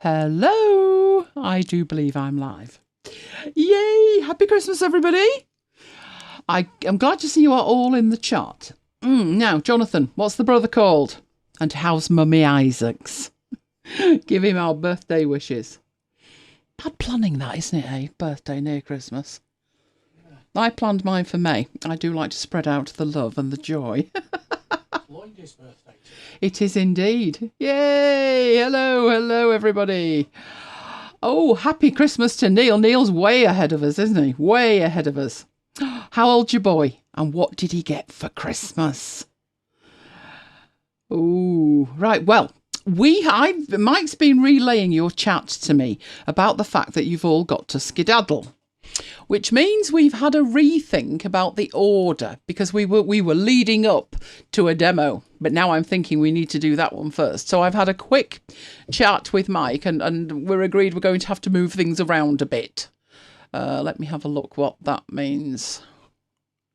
Hello! I do believe I'm live. Yay! Happy Christmas, everybody! I am glad to see you are all in the chat. Now, Jonathan, what's the brother called? And how's Mummy Isaacs? Give him our birthday wishes. Bad planning that, isn't it, eh? Birthday near Christmas. Yeah. I planned mine for May. I do like to spread out the love and the joy. Lloyd's birthday too. It is indeed. Yay! Hello, everybody. Oh, happy Christmas to Neil. Neil's way ahead of us, isn't he? Way ahead of us. How old's your boy? And what did he get for Christmas? Oh, right. Well, Mike's been relaying your chat to me about the fact that you've all got to skedaddle, which means we've had a rethink about the order because we were leading up to a demo, but now I'm thinking we need to do that one first. So I've had a quick chat with Mike and we're agreed we're going to have to move things around a bit. Let me have a look what that means.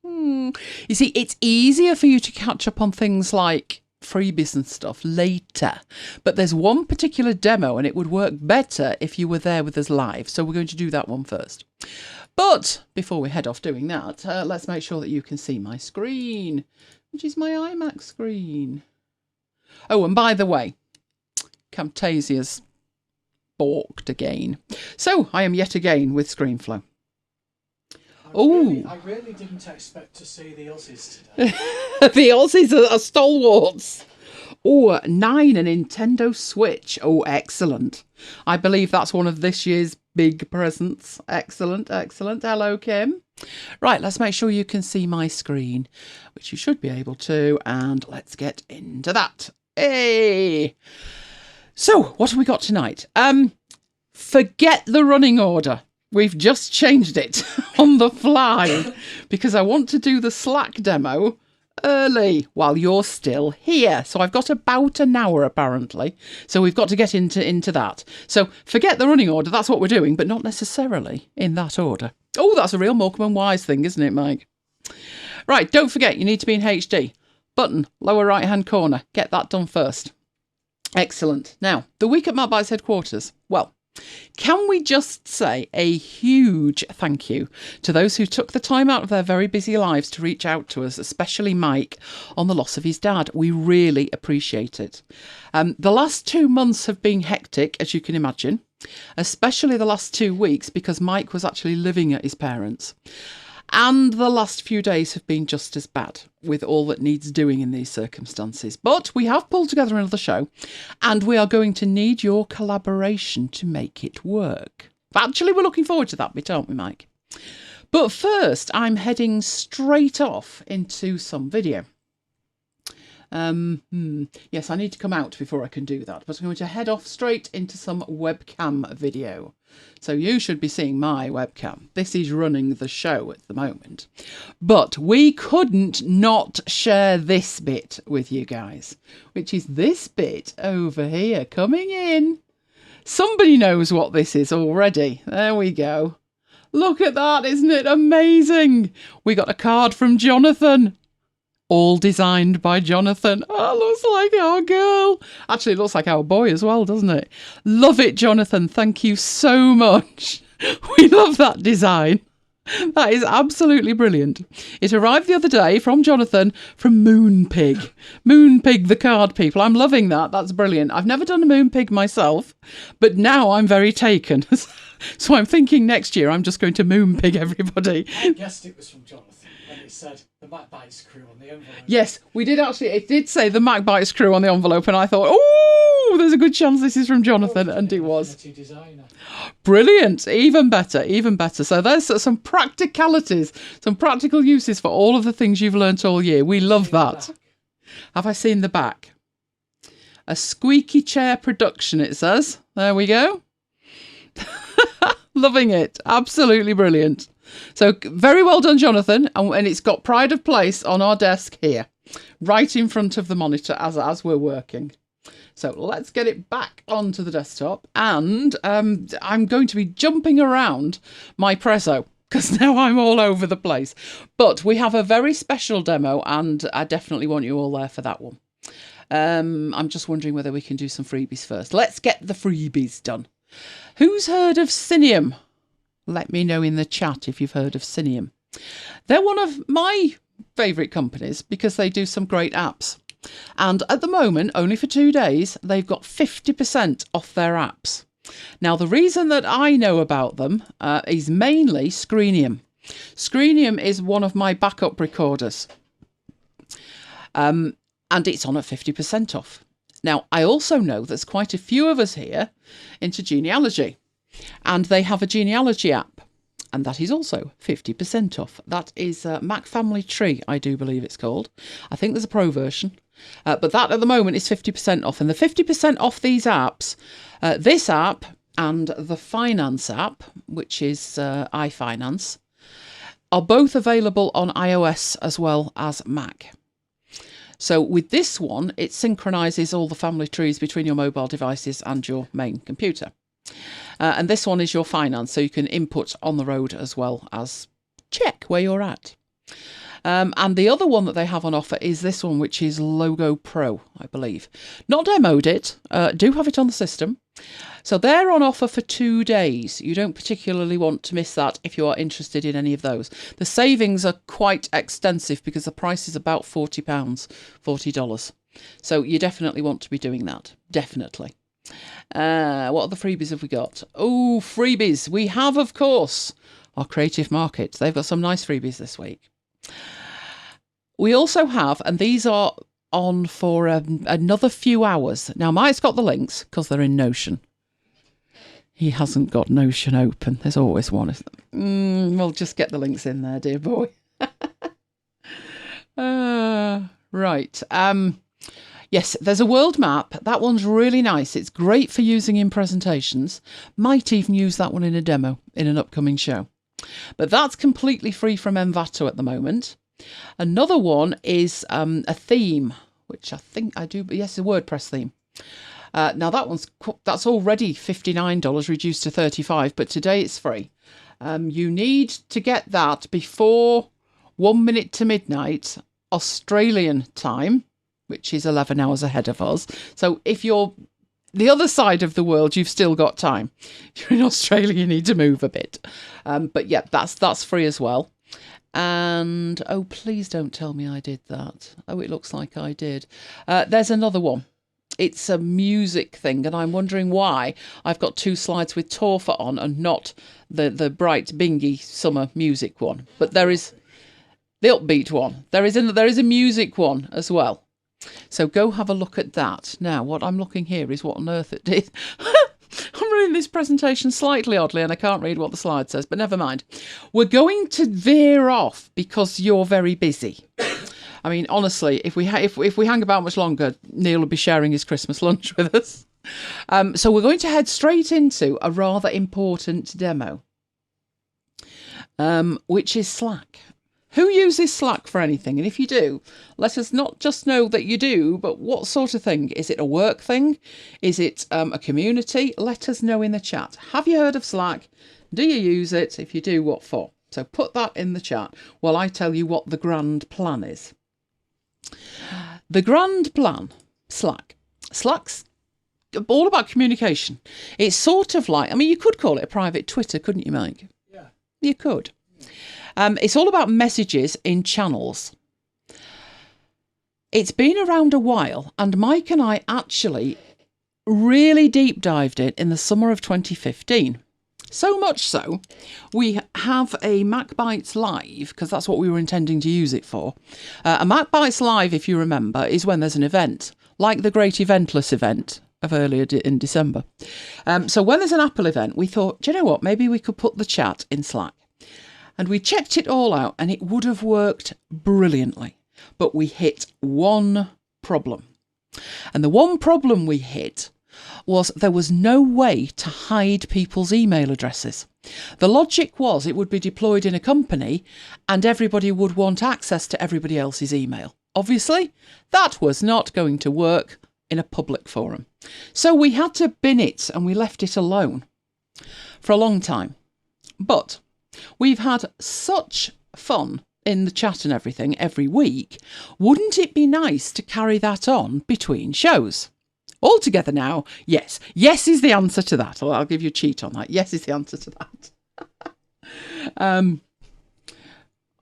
You see, it's easier for you to catch up on things like freebies and stuff later, but there's one particular demo and it would work better if you were there with us live, so we're going to do that one first. But before we head off doing that, let's make sure that you can see my screen, which is my iMac screen. Oh, and by the way, Camtasia's balked again, so I am yet again with ScreenFlow. I really didn't expect to see the Aussies today. The Aussies are stalwarts. Oh, 9, a Nintendo Switch. Oh, excellent. I believe that's one of this year's big presents. Excellent. Hello, Kim. Right, let's make sure you can see my screen, which you should be able to, and let's get into that. Hey! So, what have we got tonight? Forget the running order. We've just changed it on the fly because I want to do the Slack demo early while you're still here. So I've got about an hour apparently. So we've got to get into that. So forget the running order. That's what we're doing, but not necessarily in that order. Oh, that's a real Morecambe and Wise thing, isn't it, Mike? Right, don't forget, you need to be in HD. Button, lower right-hand corner. Get that done first. Excellent. Now, the week at MacBites headquarters. Well, can we just say a huge thank you to those who took the time out of their very busy lives to reach out to us, especially Mike, on the loss of his dad. We really appreciate it. The last 2 months have been hectic, as you can imagine, especially the last 2 weeks because Mike was actually living at his parents'. And the last few days have been just as bad with all that needs doing in these circumstances. But we have pulled together another show and we are going to need your collaboration to make it work. Actually, we're looking forward to that bit, aren't we, Mike? But first, I'm heading straight off into some video. Yes, I need to come out before I can do that, but I'm going to head off straight into some webcam video. So you should be seeing my webcam. This is running the show at the moment. But we couldn't not share this bit with you guys, which is this bit over here coming in. Somebody knows what this is already. There we go. Look at that, isn't it amazing? We got a card from Jonathan. All designed by Jonathan. Oh, looks like our girl. Actually, it looks like our boy as well, doesn't it? Love it, Jonathan. Thank you so much. We love that design. That is absolutely brilliant. It arrived the other day from Jonathan from Moonpig. Moonpig, the card people. I'm loving that. That's brilliant. I've never done a Moonpig myself, but now I'm very taken. So I'm thinking next year I'm just going to Moonpig everybody. I guessed it was from Jonathan when it said the MacBites crew on the envelope. Yes, we did actually. It did say the MacBites crew on the envelope, and I thought, oh, there's a good chance this is from Jonathan, and it was. Designer. Brilliant. Even better, even better. So there's some practicalities, some practical uses for all of the things you've learnt all year. We love that. Have I seen the back? A squeaky chair production, it says. There we go. Loving it. Absolutely brilliant. So very well done, Jonathan. And it's got pride of place on our desk here, right in front of the monitor as we're working. So let's get it back onto the desktop. And I'm going to be jumping around my Prezzo because now I'm all over the place. But we have a very special demo and I definitely want you all there for that one. I'm just wondering whether we can do some freebies first. Let's get the freebies done. Who's heard of Synium? Let me know in the chat if you've heard of Synium. They're one of my favourite companies because they do some great apps. And at the moment, only for 2 days, they've got 50% off their apps. Now, the reason that I know about them is mainly Synium. Synium is one of my backup recorders. And it's on at 50% off. Now, I also know there's quite a few of us here into genealogy. And they have a genealogy app. And that is also 50% off. That is Mac Family Tree, I do believe it's called. I think there's a pro version. But that at the moment is 50% off. And the 50% off these apps, this app and the finance app, which is iFinance, are both available on iOS as well as Mac. So with this one, it synchronises all the family trees between your mobile devices and your main computer. And this one is your finance, so you can input on the road as well as check where you're at. And the other one that they have on offer is this one, which is Logo Pro, I believe. Not demoed it, do have it on the system. So they're on offer for 2 days. You don't particularly want to miss that if you are interested in any of those. The savings are quite extensive because the price is about £40, $40. So you definitely want to be doing that. Definitely. What other freebies have we got? Oh, freebies. We have, of course, our Creative Market. They've got some nice freebies this week. We also have, and these are on for another few hours. Now, Mike's got the links because they're in Notion. He hasn't got Notion open. There's always one. We'll just get the links in there, dear boy. Right. Yes, there's a world map. That one's really nice. It's great for using in presentations. Might even use that one in a demo in an upcoming show. But that's completely free from Envato at the moment. Another one is a theme, which I think I do. Yes, a WordPress theme. Now that's already $59, reduced to $35, but today it's free. You need to get that before 1 minute to midnight Australian time, which is 11 hours ahead of us. So if you're the other side of the world, you've still got time. If you're in Australia, you need to move a bit. But yeah, that's free as well. And, oh, please don't tell me I did that. Oh, it looks like I did. There's another one. It's a music thing, and I'm wondering why I've got 2 slides with Torfa on and not the bright, bingy summer music one. But there is the upbeat one. There is a music one as well. So go have a look at that. Now, what I'm looking here is what on earth it is. I'm reading this presentation slightly oddly and I can't read what the slide says, but never mind. We're going to veer off because you're very busy. I mean, honestly, if we hang about much longer, Neil will be sharing his Christmas lunch with us. So we're going to head straight into a rather important demo, which is Slack. Who uses Slack for anything? And if you do, let us not just know that you do, but what sort of thing? Is it a work thing? Is it a community? Let us know in the chat. Have you heard of Slack? Do you use it? If you do, what for? So put that in the chat while I tell you what the grand plan is. The grand plan, Slack. Slack's all about communication. It's sort of like, I mean, you could call it a private Twitter, couldn't you, Mike? Yeah. You could. It's all about messages in channels. It's been around a while, and Mike and I actually really deep dived it in the summer of 2015. So much so, we have a MacBites Live, because that's what we were intending to use it for. A MacBites Live, if you remember, is when there's an event, like the Great Eventless event of earlier in December. So when there's an Apple event, we thought, do you know what, maybe we could put the chat in Slack. And we checked it all out and it would have worked brilliantly. But we hit one problem. And the one problem we hit was there was no way to hide people's email addresses. The logic was it would be deployed in a company and everybody would want access to everybody else's email. Obviously, that was not going to work in a public forum. So we had to bin it and we left it alone for a long time. But we've had such fun in the chat and everything every week, wouldn't it be nice to carry that on between shows? All together now, yes. Yes is the answer to that. I'll give you a cheat on that. Yes is the answer to that.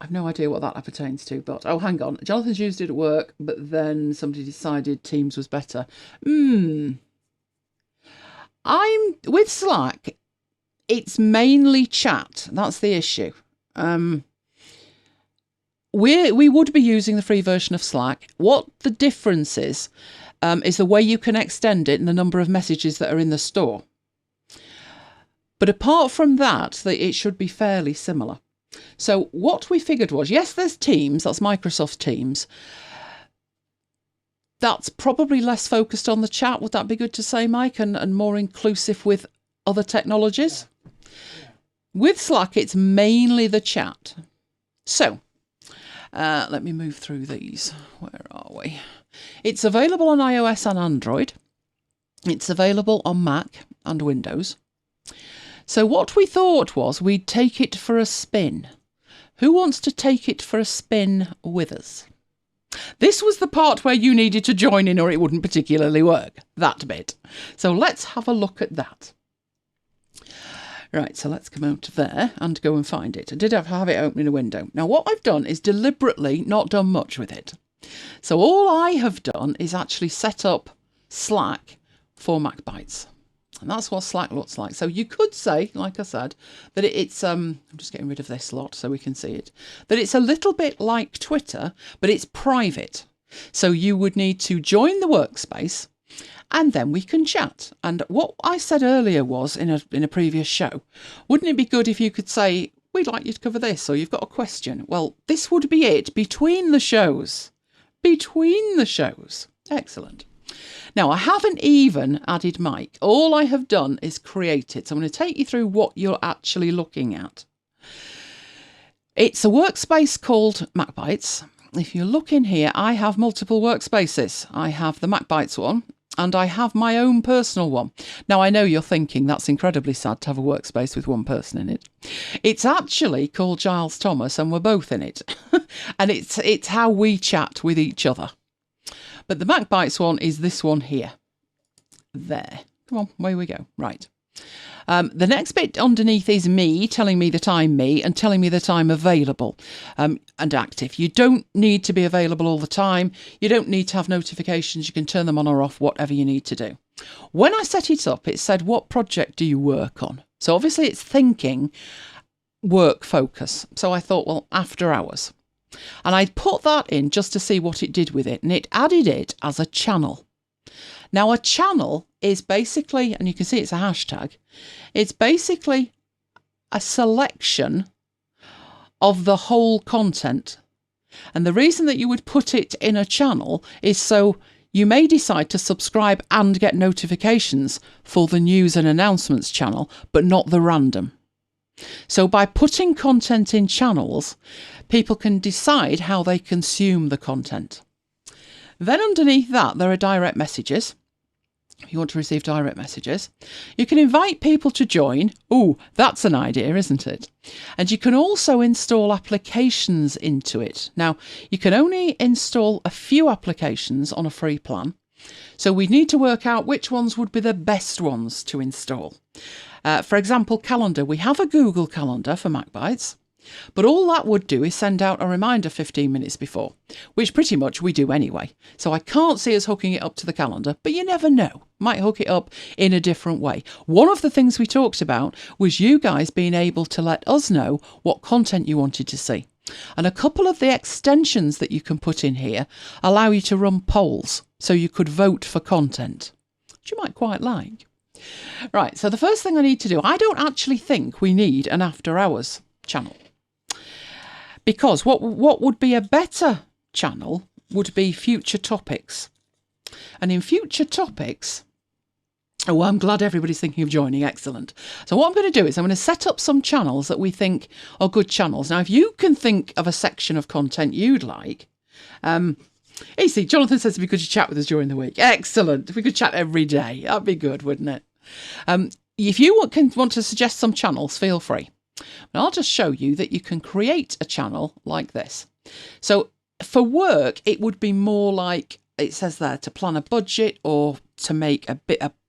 I've no idea what that pertains to, but oh, hang on. Jonathan's used it at work, but then somebody decided Teams was better. I'm with Slack. It's mainly chat. That's the issue. We would be using the free version of Slack. What the difference is the way you can extend it and the number of messages that are in the store. But apart from that, it should be fairly similar. So what we figured was, yes, there's Teams, that's Microsoft Teams. That's probably less focused on the chat. Would that be good to say, Mike? And more inclusive with other technologies? Yeah. With Slack, it's mainly the chat. So let me move through these. Where are we? It's available on iOS and Android. It's available on Mac and Windows. So what we thought was we'd take it for a spin. Who wants to take it for a spin with us? This was the part where you needed to join in or it wouldn't particularly work, that bit. So let's have a look at that. Right, so let's come out there and go and find it. I did have it open in a window. Now what I've done is deliberately not done much with it. So all I have done is actually set up Slack for MacBites. And that's what Slack looks like. So you could say, like I said, that it's, I'm just getting rid of this lot so we can see it, that it's a little bit like Twitter, but it's private. So you would need to join the workspace and then we can chat. And what I said earlier was in a previous show, wouldn't it be good if you could say, we'd like you to cover this, or you've got a question? Well, this would be it between the shows. Between the shows. Excellent. Now, I haven't even added Mike. All I have done is create it. So I'm going to take you through what you're actually looking at. It's a workspace called MacBites. If you look in here, I have multiple workspaces. I have the MacBites one and I have my own personal one. Now, I know you're thinking that's incredibly sad to have a workspace with one person in it. It's actually called Giles Thomas and we're both in it. And it's how we chat with each other. But the MacBites one is this one here. There. Come on, away we go. Right. The next bit underneath is me, telling me that I'm me and telling me that I'm available and active. You don't need to be available all the time. You don't need to have notifications. You can turn them on or off, whatever you need to do. When I set it up, it said, what project do you work on? So obviously it's thinking work focus. So I thought, well, after hours. And I put that in just to see what it did with it. And it added it as a channel. Now, a channel is basically, and you can see it's a hashtag, it's basically a selection of the whole content. And the reason that you would put it in a channel is so you may decide to subscribe and get notifications for the news and announcements channel, but not the random. So by putting content in channels, people can decide how they consume the content. Then underneath that, there are direct messages. If you want to receive direct messages, you can invite people to join. Oh, that's an idea, isn't it? And you can also install applications into it. Now, you can only install a few applications on a free plan. So we need to work out which ones would be the best ones to install. For example, calendar. We have a Google Calendar for MacBites, but all that would do is send out a reminder 15 minutes before, which pretty much we do anyway. So I can't see us hooking it up to the calendar, but you never know. Might hook it up in a different way. One of the things we talked about was you guys being able to let us know what content you wanted to see. And a couple of the extensions that you can put in here allow you to run polls, so you could vote for content, which you might quite like. Right, so the first thing I need to do, I don't actually think we need an after hours channel. Because what would be a better channel would be future topics. And in future topics, oh, I'm glad everybody's thinking of joining. Excellent. So what I'm going to do is I'm going to set up some channels that we think are good channels. Now, if you can think of a section of content you'd like, easy. Jonathan says it'd be good to chat with us during the week. Excellent. If we could chat every day, that'd be good, wouldn't it? If you want to suggest some channels, feel free. And I'll just show you that you can create a channel like this. So for work, it would be more like, it says there, to plan a budget or to make a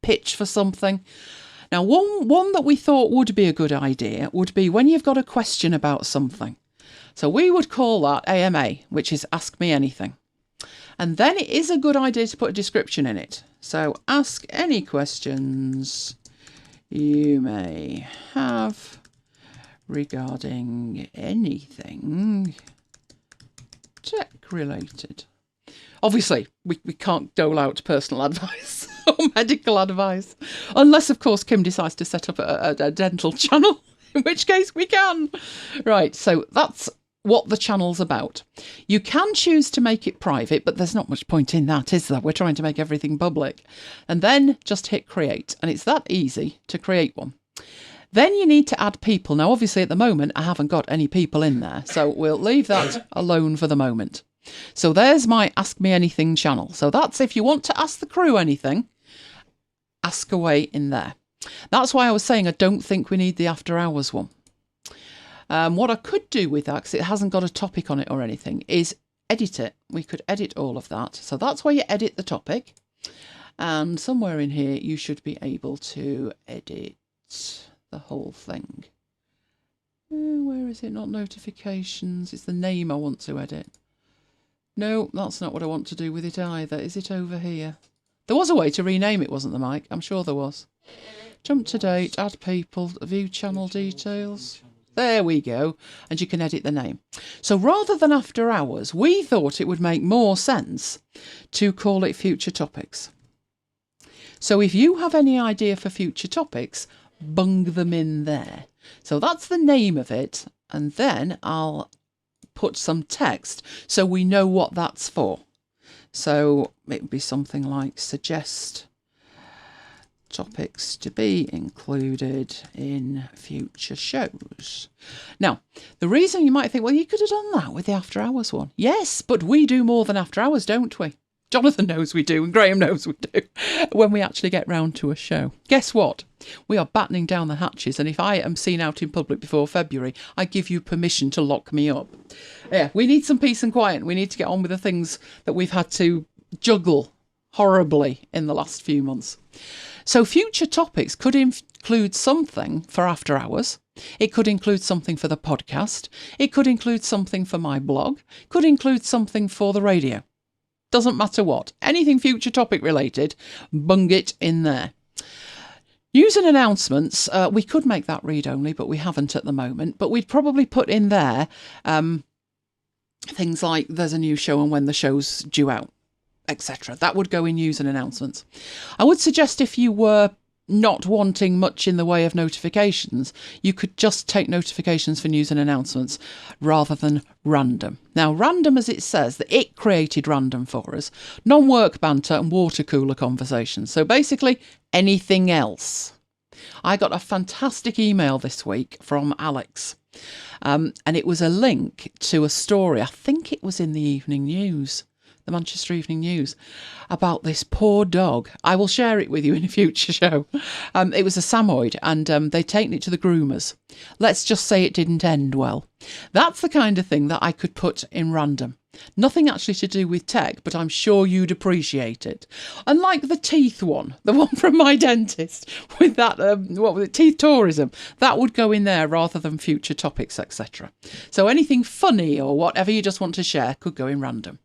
pitch for something. Now, one that we thought would be a good idea would be when you've got a question about something. So we would call that AMA, which is Ask Me Anything. And then it is a good idea to put a description in it. So ask any questions you may have regarding anything tech related. Obviously, we can't dole out personal advice or medical advice, unless, of course, Kim decides to set up a dental channel, in which case we can. Right, so that's what the channel's about. You can choose to make it private, but there's not much point in that, is there? We're trying to make everything public. And then just hit create, and it's that easy to create one. Then you need to add people. Now, obviously, at the moment, I haven't got any people in there, so we'll leave that alone for the moment. So there's my Ask Me Anything channel. So that's if you want to ask the crew anything, ask away in there. That's why I was saying I don't think we need the after hours one. What I could do with that, because it hasn't got a topic on it or anything, is edit it. We could edit all of that. So that's where you edit the topic. And somewhere in here, you should be able to edit the whole thing. Where is it? Not notifications. It's the name I want to edit. No, that's not what I want to do with it either. Is it over here? There was a way to rename it, wasn't there, Mike? I'm sure there was. Jump to date, add people, view channel details. There we go. And you can edit the name. So rather than after hours, we thought it would make more sense to call it future topics. So if you have any idea for future topics, bung them in there. So that's the name of it. And then I'll put some text so we know what that's for. So it would be something like suggest topics to be included in future shows. Now, the reason you might think, well, you could have done that with the after hours one. Yes, but we do more than after hours, don't we? Jonathan knows we do, and Graham knows we do, when we actually get round to a show. Guess what? We are battening down the hatches, and if I am seen out in public before February, I give you permission to lock me up. Yeah, we need some peace and quiet. We need to get on with the things that we've had to juggle horribly in the last few months. So future topics could include something for after hours. It could include something for the podcast. It could include something for my blog. It could include something for the radio. Doesn't matter what. Anything future topic related, bung it in there. News and announcements, we could make that read only, but we haven't at the moment. But we'd probably put in there things like there's a new show and when the show's due out, etc. That would go in news and announcements. I would suggest if you were not wanting much in the way of notifications, you could just take notifications for news and announcements rather than random. Now, random, as it says, that it created random for us, non-work banter and water cooler conversations. So basically anything else. I got a fantastic email this week from Alex, and it was a link to a story. I think it was in the Evening News. The Manchester Evening News, about this poor dog. I will share it with you in a future show. It was a Samoyed, and they'd taken it to the groomers. Let's just say it didn't end well. That's the kind of thing that I could put in random. Nothing actually to do with tech, but I'm sure you'd appreciate it. Unlike the teeth one, the one from my dentist, with that, what was it, teeth tourism, that would go in there rather than future topics, etc. So anything funny or whatever you just want to share could go in random.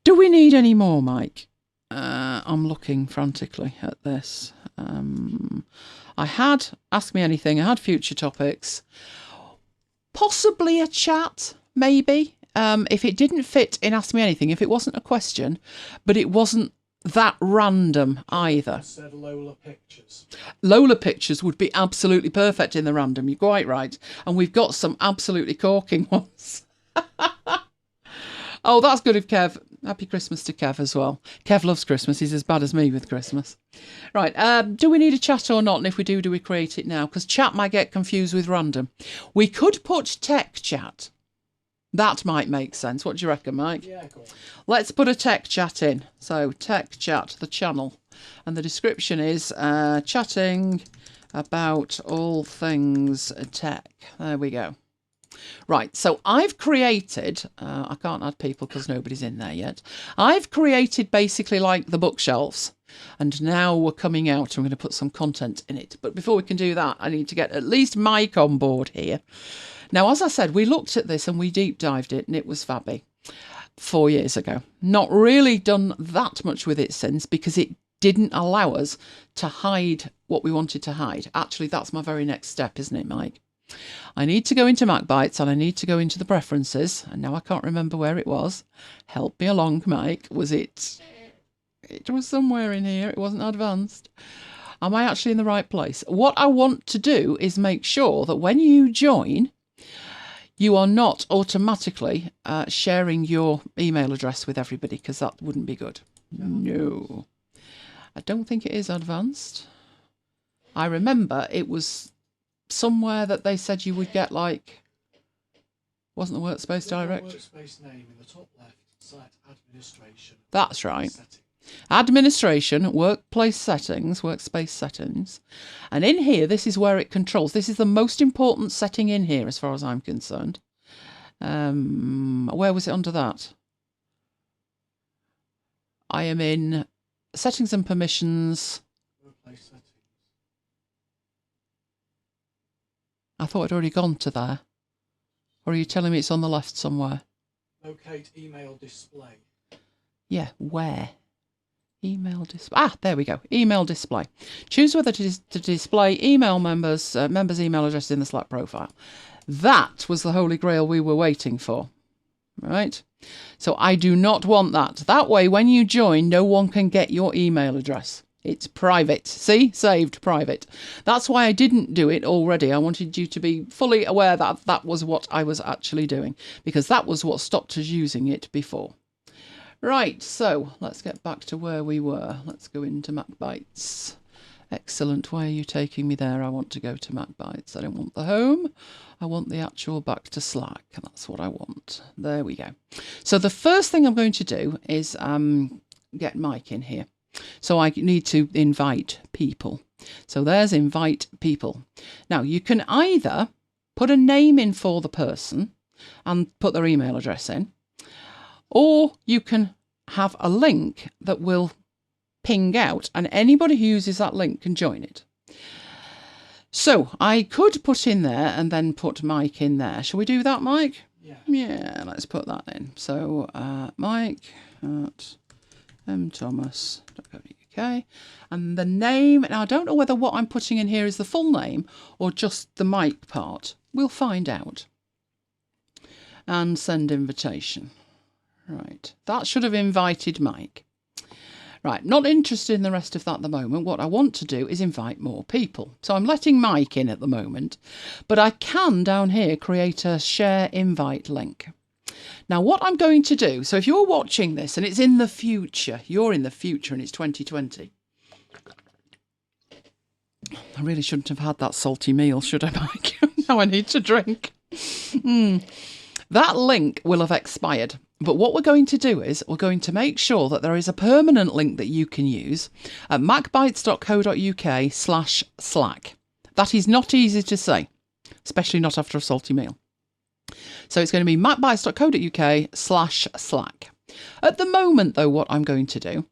Do we need any more, Mike? I'm looking frantically at this. I had Ask Me Anything. I had future topics. Possibly a chat, maybe. If it didn't fit in Ask Me Anything, if it wasn't a question, but it wasn't that random either. Said Lola Pictures. Lola Pictures would be absolutely perfect in the random. You're quite right. And we've got some absolutely corking ones. Oh, that's good of Kev. Happy Christmas to Kev as well. Kev loves Christmas. He's as bad as me with Christmas. Right. Do we need a chat or not? And if we do we create it now? Because chat might get confused with random. We could put tech chat. That might make sense. What do you reckon, Mike? Yeah, cool. Let's put a tech chat in. So tech chat, the channel. And the description is chatting about all things tech. There we go. Right, so I've created, I can't add people because nobody's in there yet. I've created basically like the bookshelves, and now we're coming out. I'm going to put some content in it. But before we can do that, I need to get at least Mike on board here. Now, as I said, we looked at this and we deep dived it, and it was fabby 4 years ago. Not really done that much with it since because it didn't allow us to hide what we wanted to hide. Actually, that's my very next step, isn't it, Mike? I need to go into MacBites and I need to go into the preferences. And now I can't remember where it was. Help me along, Mike. Was it? It was somewhere in here. It wasn't advanced. Am I actually in the right place? What I want to do is make sure that when you join, you are not automatically sharing your email address with everybody, because that wouldn't be good. No. I don't think it is advanced. I remember it was somewhere that they said you would get, like, wasn't the workspace direct? Workspace name in the top left, site administration. That's right. Settings. Administration, workplace settings, workspace settings. And in here, this is where it controls. This is the most important setting in here as far as I'm concerned. Where was it under that? I am in settings and permissions. Workplace settings. I thought I'd already gone to there. Or are you telling me it's on the left somewhere? Locate email display. Yeah, where? Email display. Ah, there we go. Email display. Choose whether to display email members' email addresses in the Slack profile. That was the holy grail we were waiting for. Right? So I do not want that. That way, when you join, no one can get your email address. It's private. See? Saved private. That's why I didn't do it already. I wanted you to be fully aware that that was what I was actually doing, because that was what stopped us using it before. Right, so let's get back to where we were. Let's go into MacBites. Excellent. Why are you taking me there? I want to go to MacBites. I don't want the home. I want the actual back to Slack. That's what I want. There we go. So the first thing I'm going to do is get Mike in here. So I need to invite people. So there's invite people. Now you can either put a name in for the person and put their email address in, or you can have a link that will ping out and anybody who uses that link can join it. So I could put in there and then put Mike in there. Shall we do that, Mike? Yeah. Yeah, let's put that in. So Mike at mthomas.co.uk, and the name. Now I don't know whether what I'm putting in here is the full name or just the Mike part. We'll find out. And send invitation. Right, that should have invited Mike. Right, not interested in the rest of that at the moment. What I want to do is invite more people. So I'm letting Mike in at the moment, but I can down here create a share invite link. Now what I'm going to do, so if you're watching this and it's in the future, you're in the future and it's 2020. I really shouldn't have had that salty meal, should I, Mike? Now I need to drink. That link will have expired. But what we're going to do is we're going to make sure that there is a permanent link that you can use at macbites.co.uk/Slack. That is not easy to say, especially not after a salty meal. So it's going to be macbites.co.uk/Slack. At the moment, though, what I'm going to do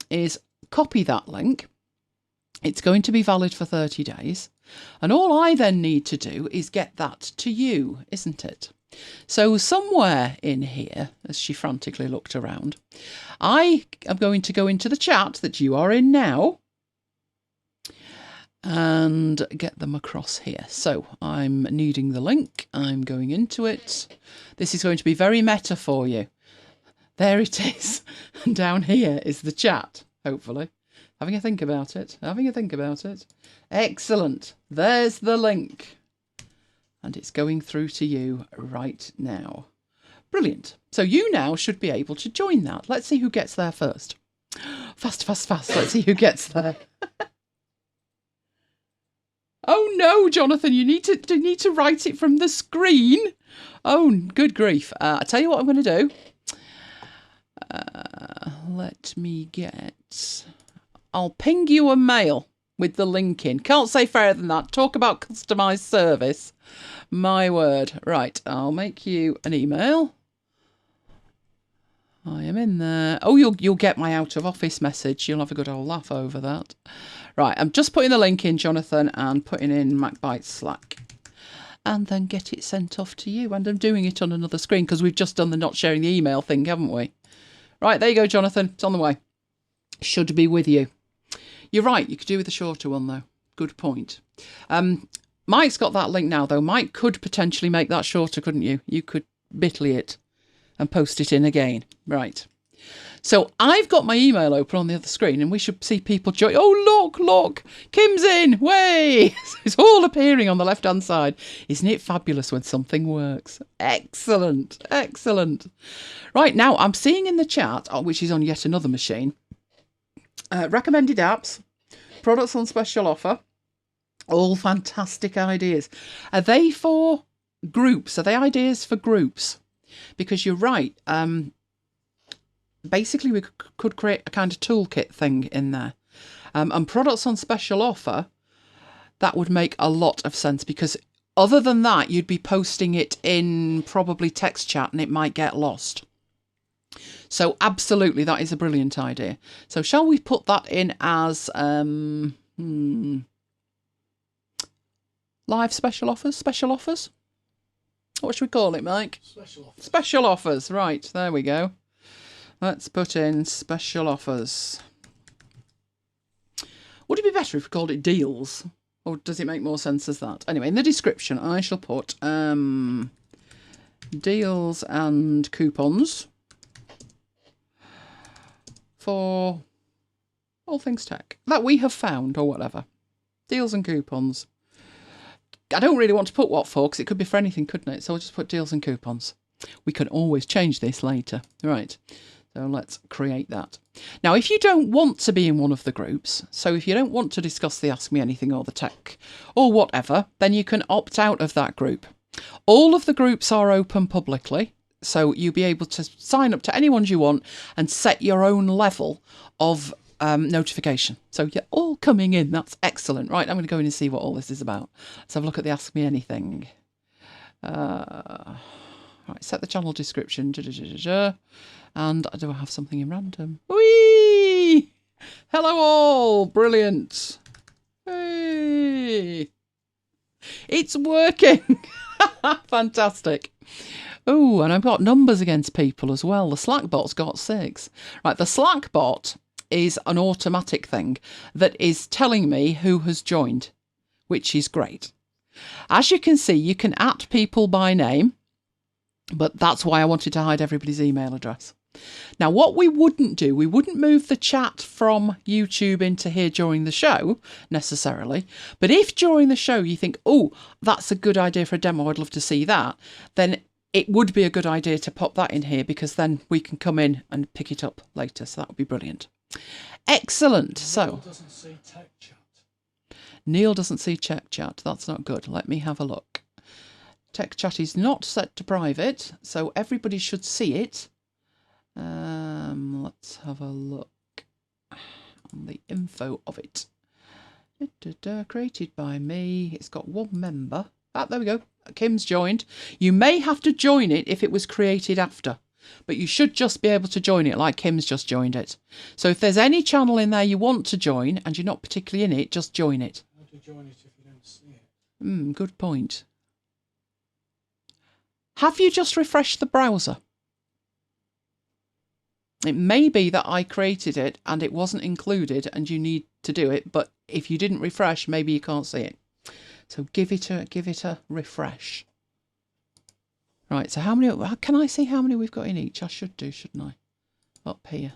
is copy that link. It's going to be valid for 30 days. And all I then need to do is get that to you, isn't it? So somewhere in here, as she frantically looked around, I am going to go into the chat that you are in now and get them across here. So I'm needing the link. I'm going into it. This is going to be very meta for you. There it is. And down here is the chat, hopefully. Having a think about it. Having a think about it. Excellent. There's the link. And it's going through to you right now. Brilliant. So you now should be able to join that. Let's see who gets there first. Fast, fast, fast. Let's see who gets there. Oh no, Jonathan, you need to write it from the screen. Oh, good grief. I tell you what I'm going to do. Let me get... I'll ping you a mail with the link in. Can't say fairer than that. Talk about customised service. My word. Right, I'll make you an email. I am in there. Oh, you'll get my out of office message. You'll have a good old laugh over that. Right, I'm just putting the link in, Jonathan, and putting in MacBites Slack. And then get it sent off to you. And I'm doing it on another screen because we've just done the not sharing the email thing, haven't we? Right, there you go, Jonathan. It's on the way. Should be with you. You're right, you could do with a shorter one, though. Good point. Mike's got that link now, though. Mike could potentially make that shorter, couldn't you? You could bitly it and post it in again. Right. So I've got my email open on the other screen and we should see people join. Oh, look, Kim's in. Way. It's all appearing on the left-hand side. Isn't it fabulous when something works? Excellent. Excellent. Right, now I'm seeing in the chat, which is on yet another machine, recommended apps, products on special offer, all fantastic ideas. Are they for groups? Are they ideas for groups? Because you're right. Basically, we could create a kind of toolkit thing in there. And products on special offer, that would make a lot of sense because other than that, you'd be posting it in probably text chat and it might get lost. So absolutely, that is a brilliant idea. So shall we put that in as live special offers? Special offers? What should we call it, Mike? Special offers. Special offers. Right, there we go. Let's put in special offers. Would it be better if we called it deals? Or does it make more sense as that? Anyway, in the description, I shall put deals and coupons for all things tech that we have found or whatever. Deals and coupons. I don't really want to put what for because it could be for anything, couldn't it? So I'll just put deals and coupons. We can always change this later. Right. So let's create that. Now, if you don't want to be in one of the groups, so if you don't want to discuss the Ask Me Anything or the tech or whatever, then you can opt out of that group. All of the groups are open publicly, so you'll be able to sign up to any ones you want and set your own level of notification. So you're all coming in. That's excellent. Right, I'm going to go in and see what all this is about. Let's have a look at the Ask Me Anything. Right, set the channel description. And do I have something in random? Whee! Hello all! Brilliant. Hey! It's working! Fantastic. Oh, and I've got numbers against people as well. The Slack bot's got 6. Right, the Slack bot is an automatic thing that is telling me who has joined, which is great. As you can see, you can @people by name, but that's why I wanted to hide everybody's email address. Now, what we wouldn't do, we wouldn't move the chat from YouTube into here during the show, necessarily. But if during the show you think, oh, that's a good idea for a demo, I'd love to see that, then it would be a good idea to pop that in here because then we can come in and pick it up later. So that would be brilliant. Excellent. Neil doesn't see tech chat. Neil doesn't see tech chat. That's not good. Let me have a look. Tech chat is not set to private, so everybody should see it. Let's have a look on the info of it. Created by me. It's got 1 member. Ah, there we go. Kim's joined. You may have to join it if it was created after, but you should just be able to join it like Kim's just joined it. So if there's any channel in there you want to join and you're not particularly in it, just join it. How do you join it if you don't see it? Good point. Have you just refreshed the browser? It may be that I created it and it wasn't included and you need to do it, but if you didn't refresh, maybe you can't see it. So give it a refresh. Right, so how many, can I see how many we've got in each? I should do, shouldn't I? Up here.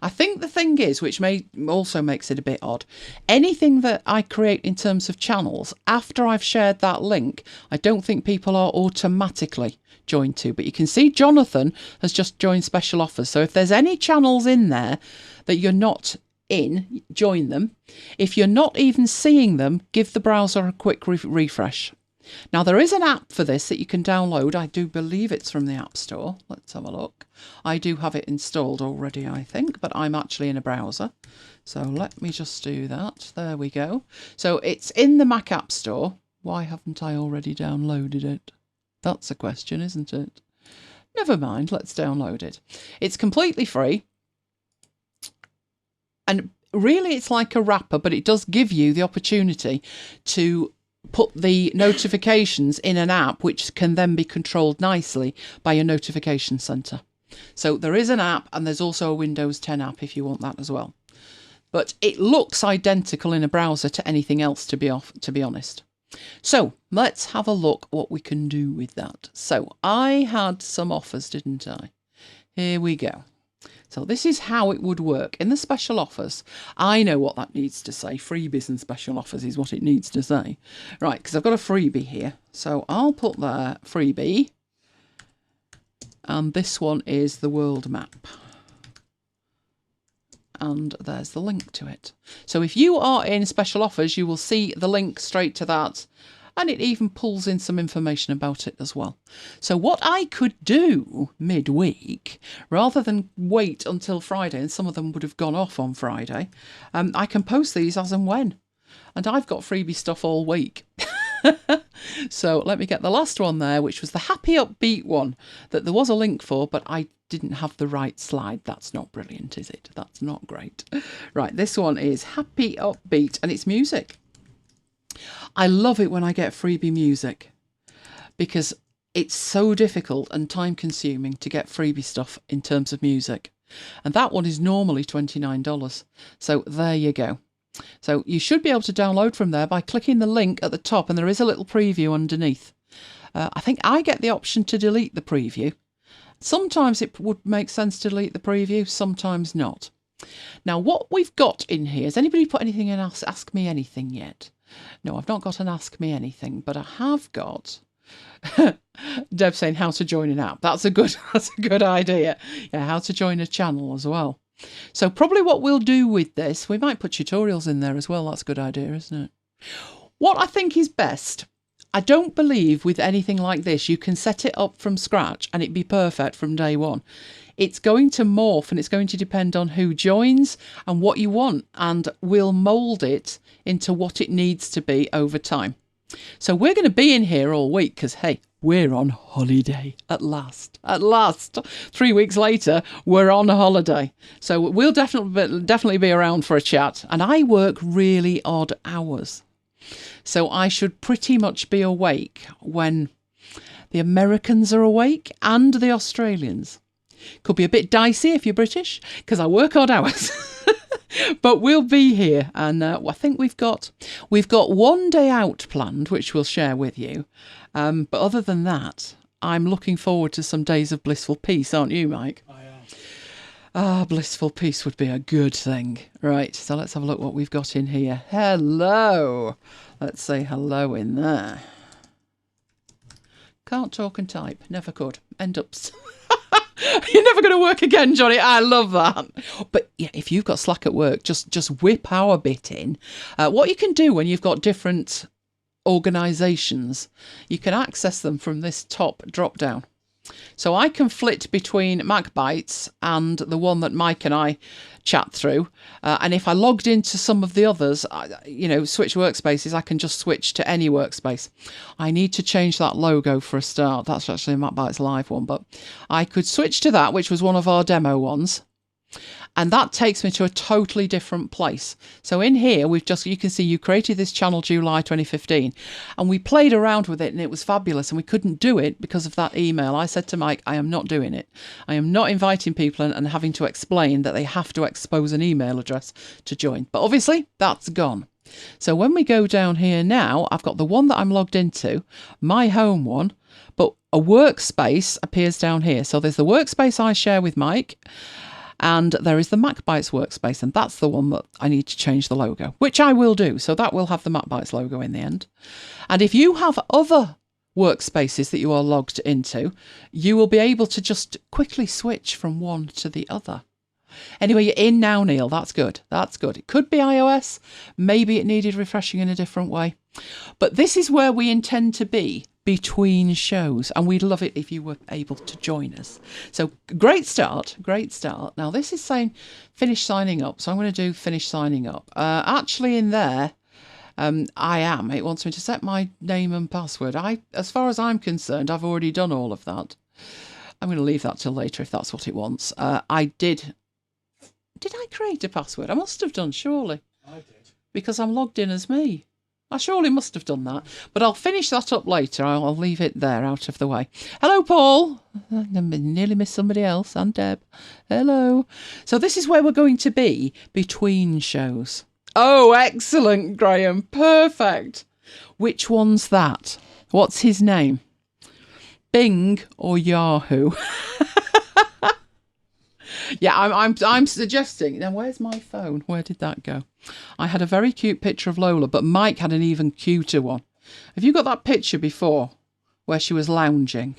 I think the thing is, which also makes it a bit odd, anything that I create in terms of channels, after I've shared that link, I don't think people are automatically joined to. But you can see Jonathan has just joined special offers. So if there's any channels in there that you're not in, join them. If you're not even seeing them, give the browser a quick refresh. Now, there is an app for this that you can download. I do believe it's from the App Store. Let's have a look. I do have it installed already, I think, but I'm actually in a browser. So let me just do that. There we go. So it's in the Mac App Store. Why haven't I already downloaded it? That's a question, isn't it? Never mind, let's download it. It's completely free. And really, it's like a wrapper, but it does give you the opportunity to put the notifications in an app which can then be controlled nicely by your notification center. So there is an app, and there's also a Windows 10 app if you want that as well. But it looks identical in a browser to anything else, to be honest. So let's have a look what we can do with that. So I had some offers, didn't I? Here we go. So this is how it would work. In the special offers, I know what that needs to say. Freebies and special offers is what it needs to say. Right, because I've got a freebie here. So I'll put there freebie. And this one is the world map. And there's the link to it. So if you are in special offers, you will see the link straight to that. And it even pulls in some information about it as well. So what I could do midweek, rather than wait until Friday, and some of them would have gone off on Friday, I can post these as and when. And I've got freebie stuff all week. So let me get the last one there, which was the happy upbeat one that there was a link for, but I didn't have the right slide. That's not brilliant, is it? That's not great. Right, this one is happy upbeat, and it's music. I love it when I get freebie music because it's so difficult and time consuming to get freebie stuff in terms of music. And that one is normally $29. So there you go. So you should be able to download from there by clicking the link at the top, and there is a little preview underneath. I think I get the option to delete the preview. Sometimes it would make sense to delete the preview, sometimes not. Now what we've got in here, has anybody put anything in Ask Me Anything yet? No, I've not got an Ask Me Anything, but I have got Deb saying how to join an app. That's a good idea. Yeah, how to join a channel as well. So probably what we'll do with this, we might put tutorials in there as well. That's a good idea, isn't it? What I think is best, I don't believe with anything like this you can set it up from scratch and it be perfect from day one. It's going to morph, and it's going to depend on who joins and what you want, and we'll mould it into what it needs to be over time. So we're going to be in here all week because, hey, we're on holiday at last. At last. 3 weeks later, we're on holiday. So we'll definitely be around for a chat. And I work really odd hours. So I should pretty much be awake when the Americans are awake and the Australians. Could be a bit dicey if you're British, because I work odd hours. But we'll be here, and I think we've got 1 day out planned, which we'll share with you. But other than that, I'm looking forward to some days of blissful peace, aren't you, Mike? I am. Ah, blissful peace would be a good thing. Right, so let's have a look what we've got in here. Hello. Let's say hello in there. Can't talk and type. Never could. End up... You're never going to work again, Johnny. I love that. But yeah, if you've got Slack at work, just whip our bit in. What you can do when you've got different organisations, you can access them from this top drop down. So I can flit between MacBites and the one that Mike and I chat through. And if I logged into some of the others, switch workspaces, I can just switch to any workspace. I need to change that logo for a start. That's actually a MacBites Live one, but I could switch to that, which was one of our demo ones. And that takes me to a totally different place. So in here, you can see you created this channel July 2015, and we played around with it, and it was fabulous, and we couldn't do it because of that email. I said to Mike, I am not doing it. I am not inviting people and having to explain that they have to expose an email address to join. But obviously, that's gone. So when we go down here now, I've got the one that I'm logged into, my home one, but a workspace appears down here. So there's the workspace I share with Mike, and there is the MacBites workspace, and that's the one that I need to change the logo, which I will do. So that will have the MacBites logo in the end. And if you have other workspaces that you are logged into, you will be able to just quickly switch from one to the other. Anyway, you're in now, Neil. That's good. That's good. It could be iOS. Maybe it needed refreshing in a different way. But this is where we intend to be between shows, and we'd love it if you were able to join us. So great start. Now this is saying finish signing up. So I'm going to do finish signing up. Actually in there, it wants me to set my name and password. As far as I'm concerned, I've already done all of that. I'm going to leave that till later if that's what it wants. Did I create a password? I must have done, surely. I did. Because I'm logged in as me. I surely must have done that. But I'll finish that up later. I'll leave it there out of the way. Hello, Paul. I nearly missed somebody else. And Deb. Hello. So this is where we're going to be between shows. Oh, excellent, Graham. Perfect. Which one's that? What's his name? Bing or Yahoo? Yeah, I'm suggesting. Now, where's my phone? Where did that go? I had a very cute picture of Lola, but Mike had an even cuter one. Have you got that picture before where she was lounging?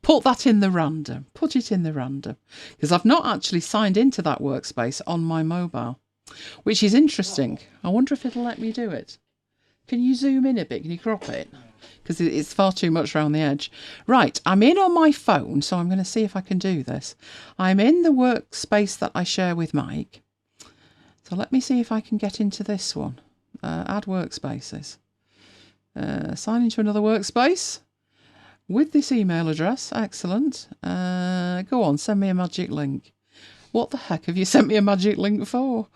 Put that in the random. Put it in the random. Because I've not actually signed into that workspace on my mobile, which is interesting. I wonder if it'll let me do it. Can you zoom in a bit? Can you crop it? Because it's far too much around the edge. Right, I'm in on my phone, so I'm going to see if I can do this. I'm in the workspace that I share with Mike. So let me see if I can get into this one. Add workspaces. Sign into another workspace with this email address. Excellent. Go on, send me a magic link. What the heck have you sent me a magic link for?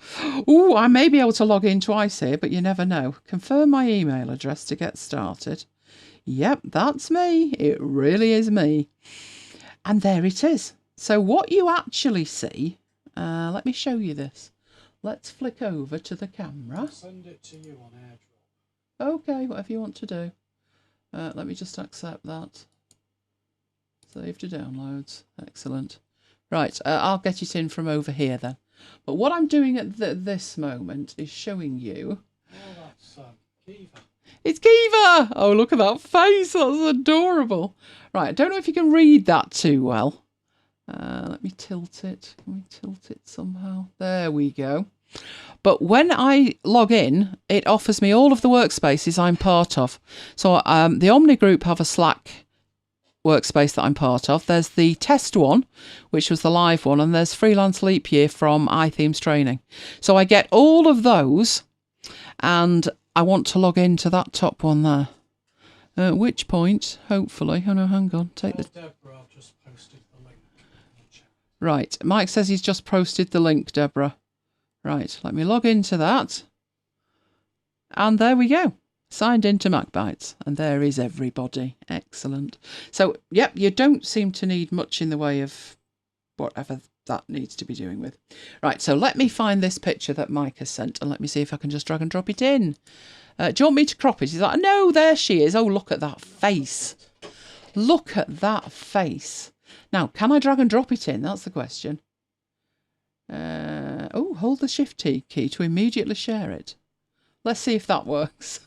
Ooh, I may be able to log in twice here, but you never know. Confirm my email address to get started. Yep, that's me. It really is me. And there it is. So what you actually see, let me show you this. Let's flick over to the camera. I'll send it to you on AirDrop. Okay, whatever you want to do. Let me just accept that. Save to downloads. Excellent. Right, I'll get it in from over here then. But what I'm doing at this moment is showing you... Oh, that's Kiva. It's Kiva! Oh, look at that face. That's adorable. Right, I don't know if you can read that too well. Let me tilt it. Can we tilt it somehow? There we go. But when I log in, it offers me all of the workspaces I'm part of. So the Omni Group have a Slack workspace that I'm part of. There's the test one, which was the live one, and there's Freelance Leap Year from iThemes Training. So I get all of those, and I want to log into that top one there. At which point, hopefully... Oh no, hang on. Deborah, I've just posted the link in the chat. Right, Mike says he's just posted the link, Deborah. Right, let me log into that. And there we go. Signed into MacBites. And there is everybody. Excellent. So, yep, you don't seem to need much in the way of whatever that needs to be doing with. Right, so let me find this picture that Mike has sent and let me see if I can just drag and drop it in. Do you want me to crop it? He's like, no, there she is. Oh, look at that face. Look at that face. Now, can I drag and drop it in? That's the question. Hold the Shift key to immediately share it. Let's see if that works.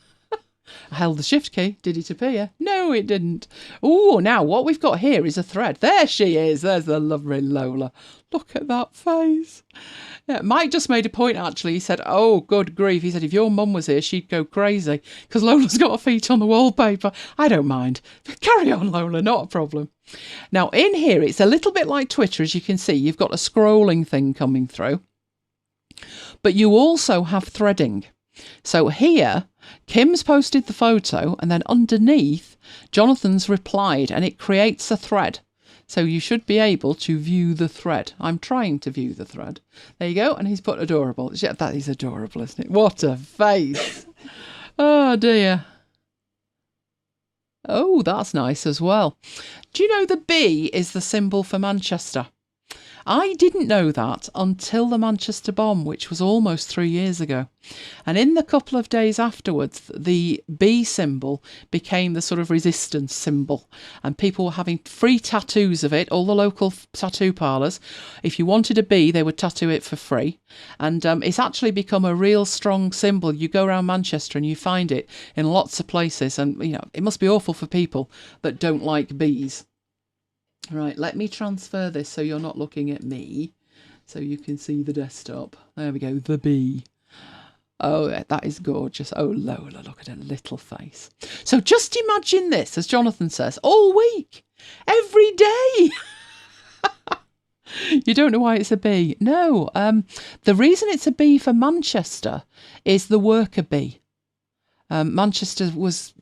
I held the Shift key. Did it appear? No, it didn't. Oh, now what we've got here is a thread. There she is. There's the lovely Lola. Look at that face. Yeah, Mike just made a point, actually. He said, oh, good grief. He said, if your mum was here, she'd go crazy because Lola's got her feet on the wallpaper. I don't mind. Carry on, Lola. Not a problem. Now, in here, it's a little bit like Twitter. As you can see, you've got a scrolling thing coming through. But you also have threading. So here, Kim's posted the photo and then underneath, Jonathan's replied and it creates a thread. So you should be able to view the thread. I'm trying to view the thread. There you go. And he's put adorable. Yeah, that is adorable, isn't it? What a face. Oh, dear. Oh, that's nice as well. Do you know the B is the symbol for Manchester? I didn't know that until the Manchester bomb, which was almost 3 years ago. And in the couple of days afterwards, the B symbol became the sort of resistance symbol. And people were having free tattoos of it, all the local tattoo parlours. If you wanted a B, they would tattoo it for free. And it's actually become a real strong symbol. You go around Manchester and you find it in lots of places. And, you know, it must be awful for people that don't like bees. Right, let me transfer this so you're not looking at me. So you can see the desktop. There we go, the bee. Oh, that is gorgeous. Oh, Lola, look at her little face. So just imagine this, as Jonathan says, all week, every day. You don't know why it's a bee? No, the reason it's a bee for Manchester is the worker bee. Manchester was...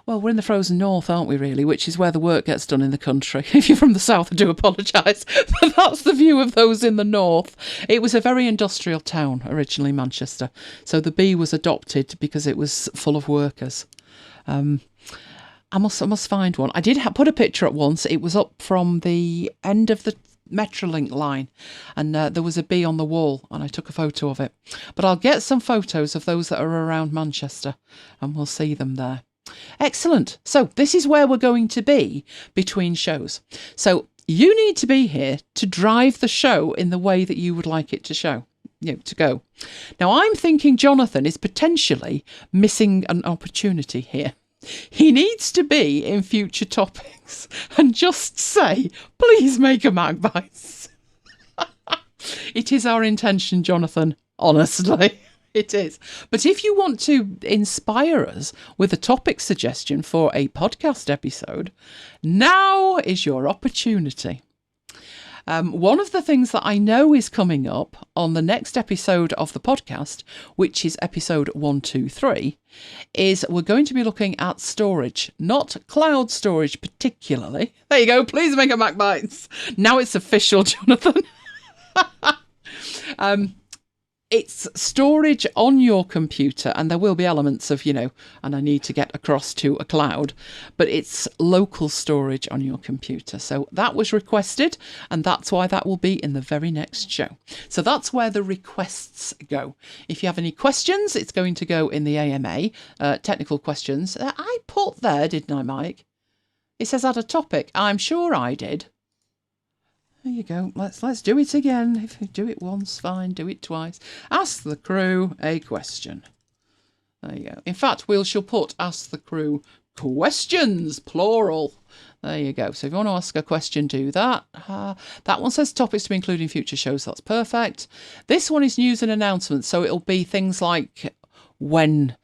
Well, we're in the frozen north, aren't we, really? Which is where the work gets done in the country. If you're from the south, I do apologise. But that's the view of those in the north. It was a very industrial town, originally, Manchester. So the bee was adopted because it was full of workers. I must find one. I did put a picture up once. It was up from the end of the Metrolink line, and there was a bee on the wall, and I took a photo of it. But I'll get some photos of those that are around Manchester, and we'll see them there. Excellent. So this is where we're going to be between shows. So you need to be here to drive the show in the way that you would like it to to go. Now, I'm thinking Jonathan is potentially missing an opportunity here. He needs to be in future topics and just say, please make a MacBites. It is our intention, Jonathan, honestly. It is. But if you want to inspire us with a topic suggestion for a podcast episode, now is your opportunity. One of the things that I know is coming up on the next episode of the podcast, which is episode 123, is we're going to be looking at storage, not cloud storage particularly. There you go. Please make a MacBites. Now it's official, Jonathan. It's storage on your computer, and there will be elements of, and I need to get across to a cloud, but it's local storage on your computer. So that was requested, and that's why that will be in the very next show. So that's where the requests go. If you have any questions, it's going to go in the AMA, technical questions. I put there, didn't I, Mike? It says add a topic. I'm sure I did. There you go. Let's do it again. If you do it once, fine. Do it twice. Ask the crew a question. There you go. In fact, she'll put ask the crew questions, plural. There you go. So if you want to ask a question, do that. That one says topics to be included in future shows. That's perfect. This one is news and announcements. So it'll be things like when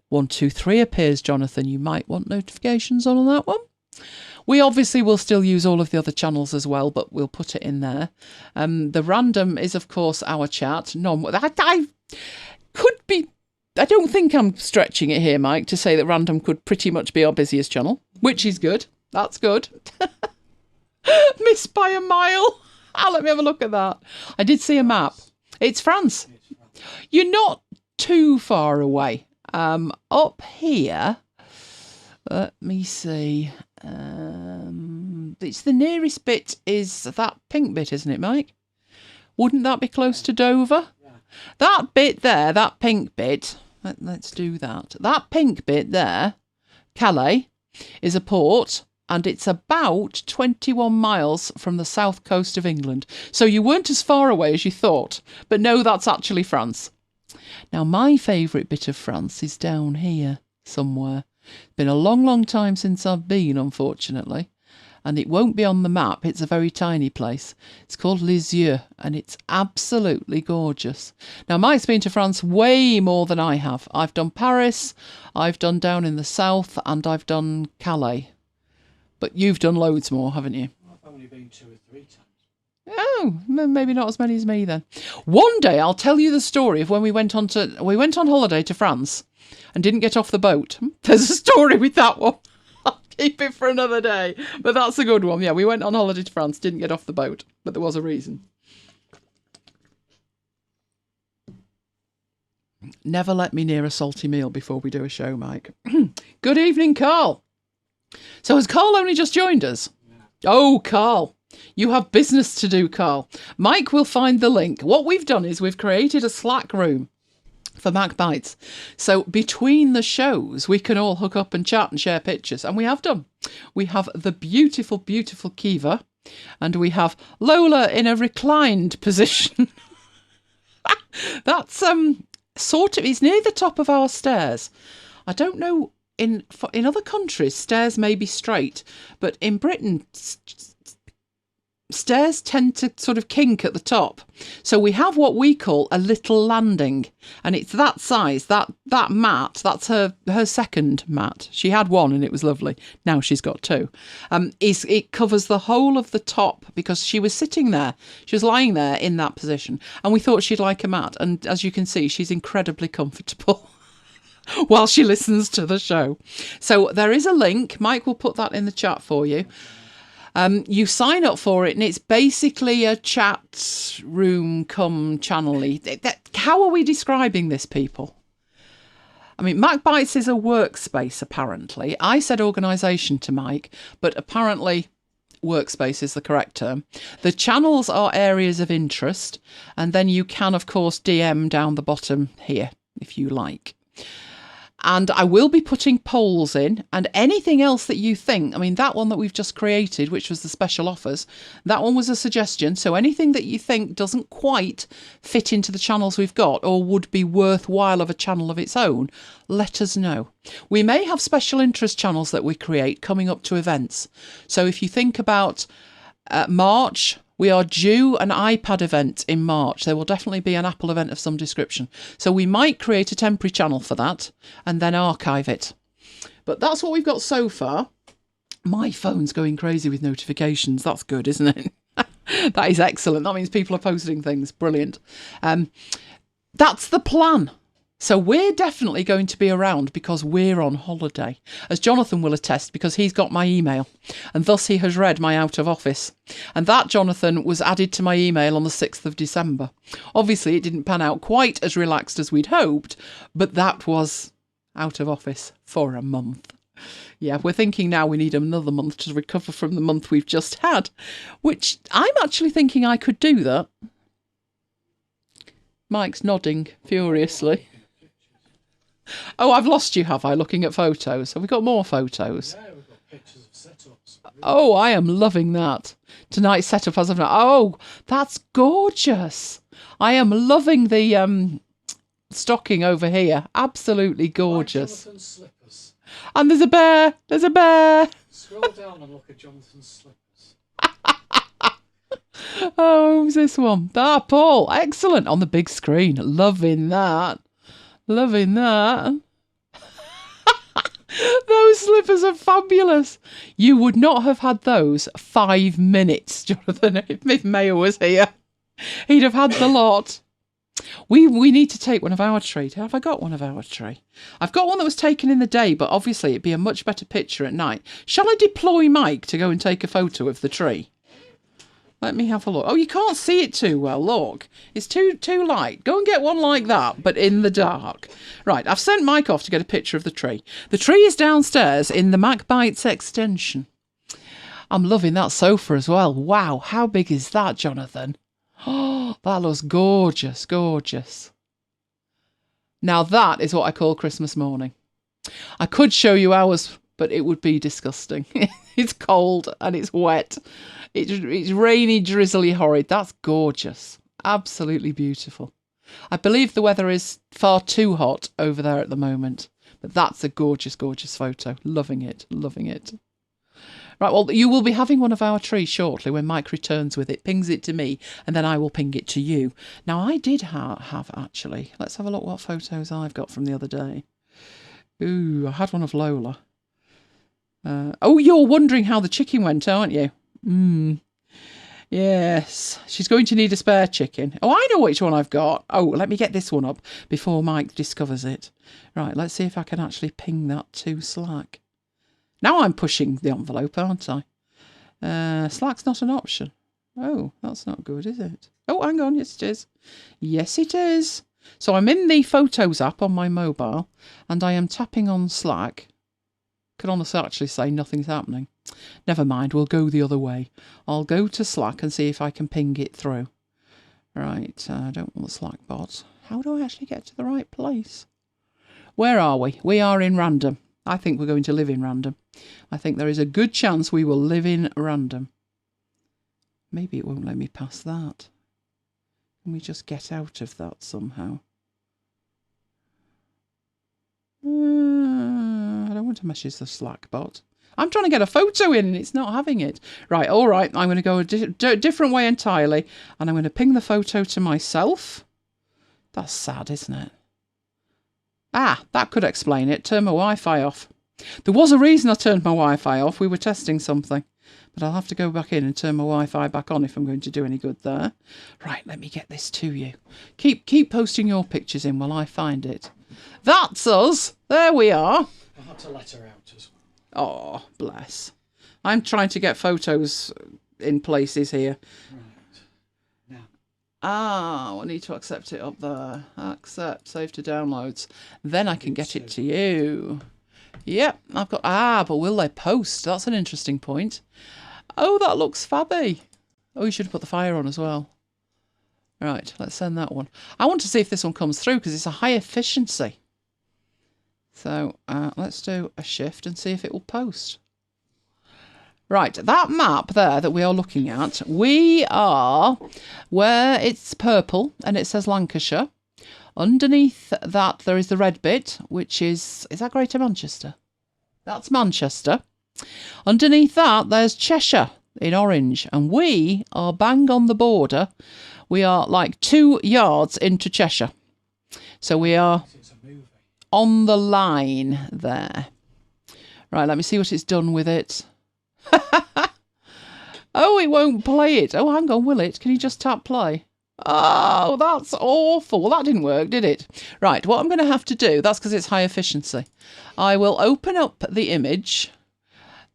123 appears, Jonathan. You might want notifications on that one. We obviously will still use all of the other channels as well, but we'll put it in there. The random is, of course, our chat. I don't think I'm stretching it here, Mike, to say that random could pretty much be our busiest channel, which is good. That's good. Missed by a mile. Let me have a look at that. I did see a map. It's France. You're not too far away. Up here, let me see. It's the nearest bit is that pink bit, isn't it, Mike? Wouldn't that be close to Dover? Yeah. That bit there, that pink bit, let's do that. That pink bit there, Calais, is a port, and it's about 21 miles from the south coast of England. So you weren't as far away as you thought, but no, that's actually France. Now, my favourite bit of France is down here somewhere. It's been a long, long time since I've been, unfortunately, and it won't be on the map. It's a very tiny place. It's called Lisieux, and it's absolutely gorgeous. Now, Mike's been to France way more than I have. I've done Paris, I've done down in the south, and I've done Calais. But you've done loads more, haven't you? I've only been 2 or 3 times. Oh, maybe not as many as me then. One day I'll tell you the story of when we went on holiday to France and didn't get off the boat. There's a story with that one. I'll keep it for another day. But that's a good one. Yeah, we went on holiday to France, didn't get off the boat, but there was a reason. Never let me near a salty meal before we do a show, Mike. Good evening, Carl. So has Carl only just joined us? Yeah. Oh, Carl. You have business to do, Carl. Mike will find the link. What we've done is we've created a Slack room for MacBites. So between the shows, we can all hook up and chat and share pictures. And we have done. We have the beautiful, beautiful Kiva. And we have Lola in a reclined position. That's sort of, it's near the top of our stairs. I don't know, in other countries, stairs may be straight. But in Britain... stairs tend to sort of kink at the top. So we have what we call a little landing, and it's that size, that mat, that's her second mat. She had one and it was lovely. Now she's got two. It covers the whole of the top because she was sitting there. She was lying there in that position and we thought she'd like a mat. And as you can see, she's incredibly comfortable while she listens to the show. So there is a link. Mike will put that in the chat for you. You sign up for it and it's basically a chat room come channel-y. How are we describing this, people? I mean, MacBites is a workspace, apparently. I said organisation to Mike, but apparently workspace is the correct term. The channels are areas of interest, and then you can, of course, DM down the bottom here, if you like. And I will be putting polls in and anything else that you think. I mean, that one that we've just created, which was the special offers, that one was a suggestion. So anything that you think doesn't quite fit into the channels we've got or would be worthwhile of a channel of its own, let us know. We may have special interest channels that we create coming up to events. So if you think about March, we are due an iPad event in March. There will definitely be an Apple event of some description. So we might create a temporary channel for that and then archive it. But that's what we've got so far. My phone's going crazy with notifications. That's good, isn't it? That is excellent. That means people are posting things. Brilliant. That's the plan. So we're definitely going to be around because we're on holiday, as Jonathan will attest, because he's got my email and thus he has read my out of office. And that, Jonathan, was added to my email on the 6th of December. Obviously, it didn't pan out quite as relaxed as we'd hoped, but that was out of office for a month. Yeah, we're thinking now we need another month to recover from the month we've just had, which I'm actually thinking I could do that. Mike's nodding furiously. Oh, I've lost you, have I, looking at photos? Have we got more photos? Yeah, we've got pictures of setups. Oh, I am loving that. Tonight's setup as of now. Oh, that's gorgeous. I am loving the stocking over here. Absolutely gorgeous. Jonathan's slippers. And there's a bear. There's a bear. Scroll down and look at Jonathan's slippers. Oh, who's this one? Ah, Paul. Excellent. On the big screen. Loving that. Loving that. Those slippers are fabulous. You would not have had those 5 minutes, Jonathan, if Mayo was here. He'd have had the lot. We need to take one of our tree. Have I got one of our tree? I've got one that was taken in the day, but obviously it'd be a much better picture at night. Shall I deploy Mike to go and take a photo of the tree? Let me have a look. Oh, you can't see it too well. Look, it's too light. Go and get one like that, but in the dark. Right, I've sent Mike off to get a picture of the tree. The tree is downstairs in the MacBites extension. I'm loving that sofa as well. Wow, how big is that, Jonathan? Oh, that looks gorgeous, gorgeous. Now that is what I call Christmas morning. I could show you ours, but it would be disgusting. It's cold and it's wet. It's rainy, drizzly, horrid. That's gorgeous. Absolutely beautiful. I believe the weather is far too hot over there at the moment. But that's a gorgeous, gorgeous photo. Loving it. Loving it. Right, well, you will be having one of our trees shortly when Mike returns with it. Pings it to me, and then I will ping it to you. Now, I did have, actually. Let's have a look what photos I've got from the other day. Ooh, I had one of Lola. Oh, you're wondering how the chicken went, aren't you? Yes, she's going to need a spare chicken. Oh, I know which one I've got. Oh, let me get this one up before Mike discovers it. Right, let's see if I can actually ping that to Slack. Now I'm pushing the envelope, aren't I? Slack's not an option. Oh, that's not good, is it? Oh, hang on, yes it is. Yes, it is. So I'm in the Photos app on my mobile, and I am tapping on Slack. Can honestly actually say nothing's happening. Never mind, we'll go the other way. I'll go to Slack and see if I can ping it through. Right, I don't want the Slack bot. How do I actually get to the right place? Where are we? We are in random. I think we're going to live in random. I think there is a good chance we will live in random. Maybe it won't let me past that. Can we just get out of that somehow? I don't want to message the Slack bot. I'm trying to get a photo in and it's not having it. Right, all right. I'm going to go a different way entirely. And I'm going to ping the photo to myself. That's sad, isn't it? Ah, that could explain it. Turn my Wi-Fi off. There was a reason I turned my Wi-Fi off. We were testing something. But I'll have to go back in and turn my Wi-Fi back on if I'm going to do any good there. Right, let me get this to you. Keep posting your pictures in while I find it. That's us. There we are. I had to let her out as well. Oh, bless. I'm trying to get photos in places here. Right. Now. Ah, I need to accept it up there. Accept, save to downloads. Then I can get it to you. Yep, I've got... Ah, but will they post? That's an interesting point. Oh, that looks fabby. Oh, you should have put the fire on as well. Right, let's send that one. I want to see if this one comes through because it's a high efficiency. So let's do a shift and see if it will post. Right, that map there that we are looking at, we are where it's purple and it says Lancashire. Underneath that, there is the red bit, which is that Greater Manchester? That's Manchester. Underneath that, there's Cheshire in orange, and we are bang on the border. We are like 2 yards into Cheshire. So we are on the line there. Right, let me see what it's done with it. Oh, it won't play it. Oh, hang on, will it? Can you just tap play? Oh, that's awful. Well, that didn't work, did it? Right, what I'm going to have to do, that's because it's high efficiency. I will open up the image.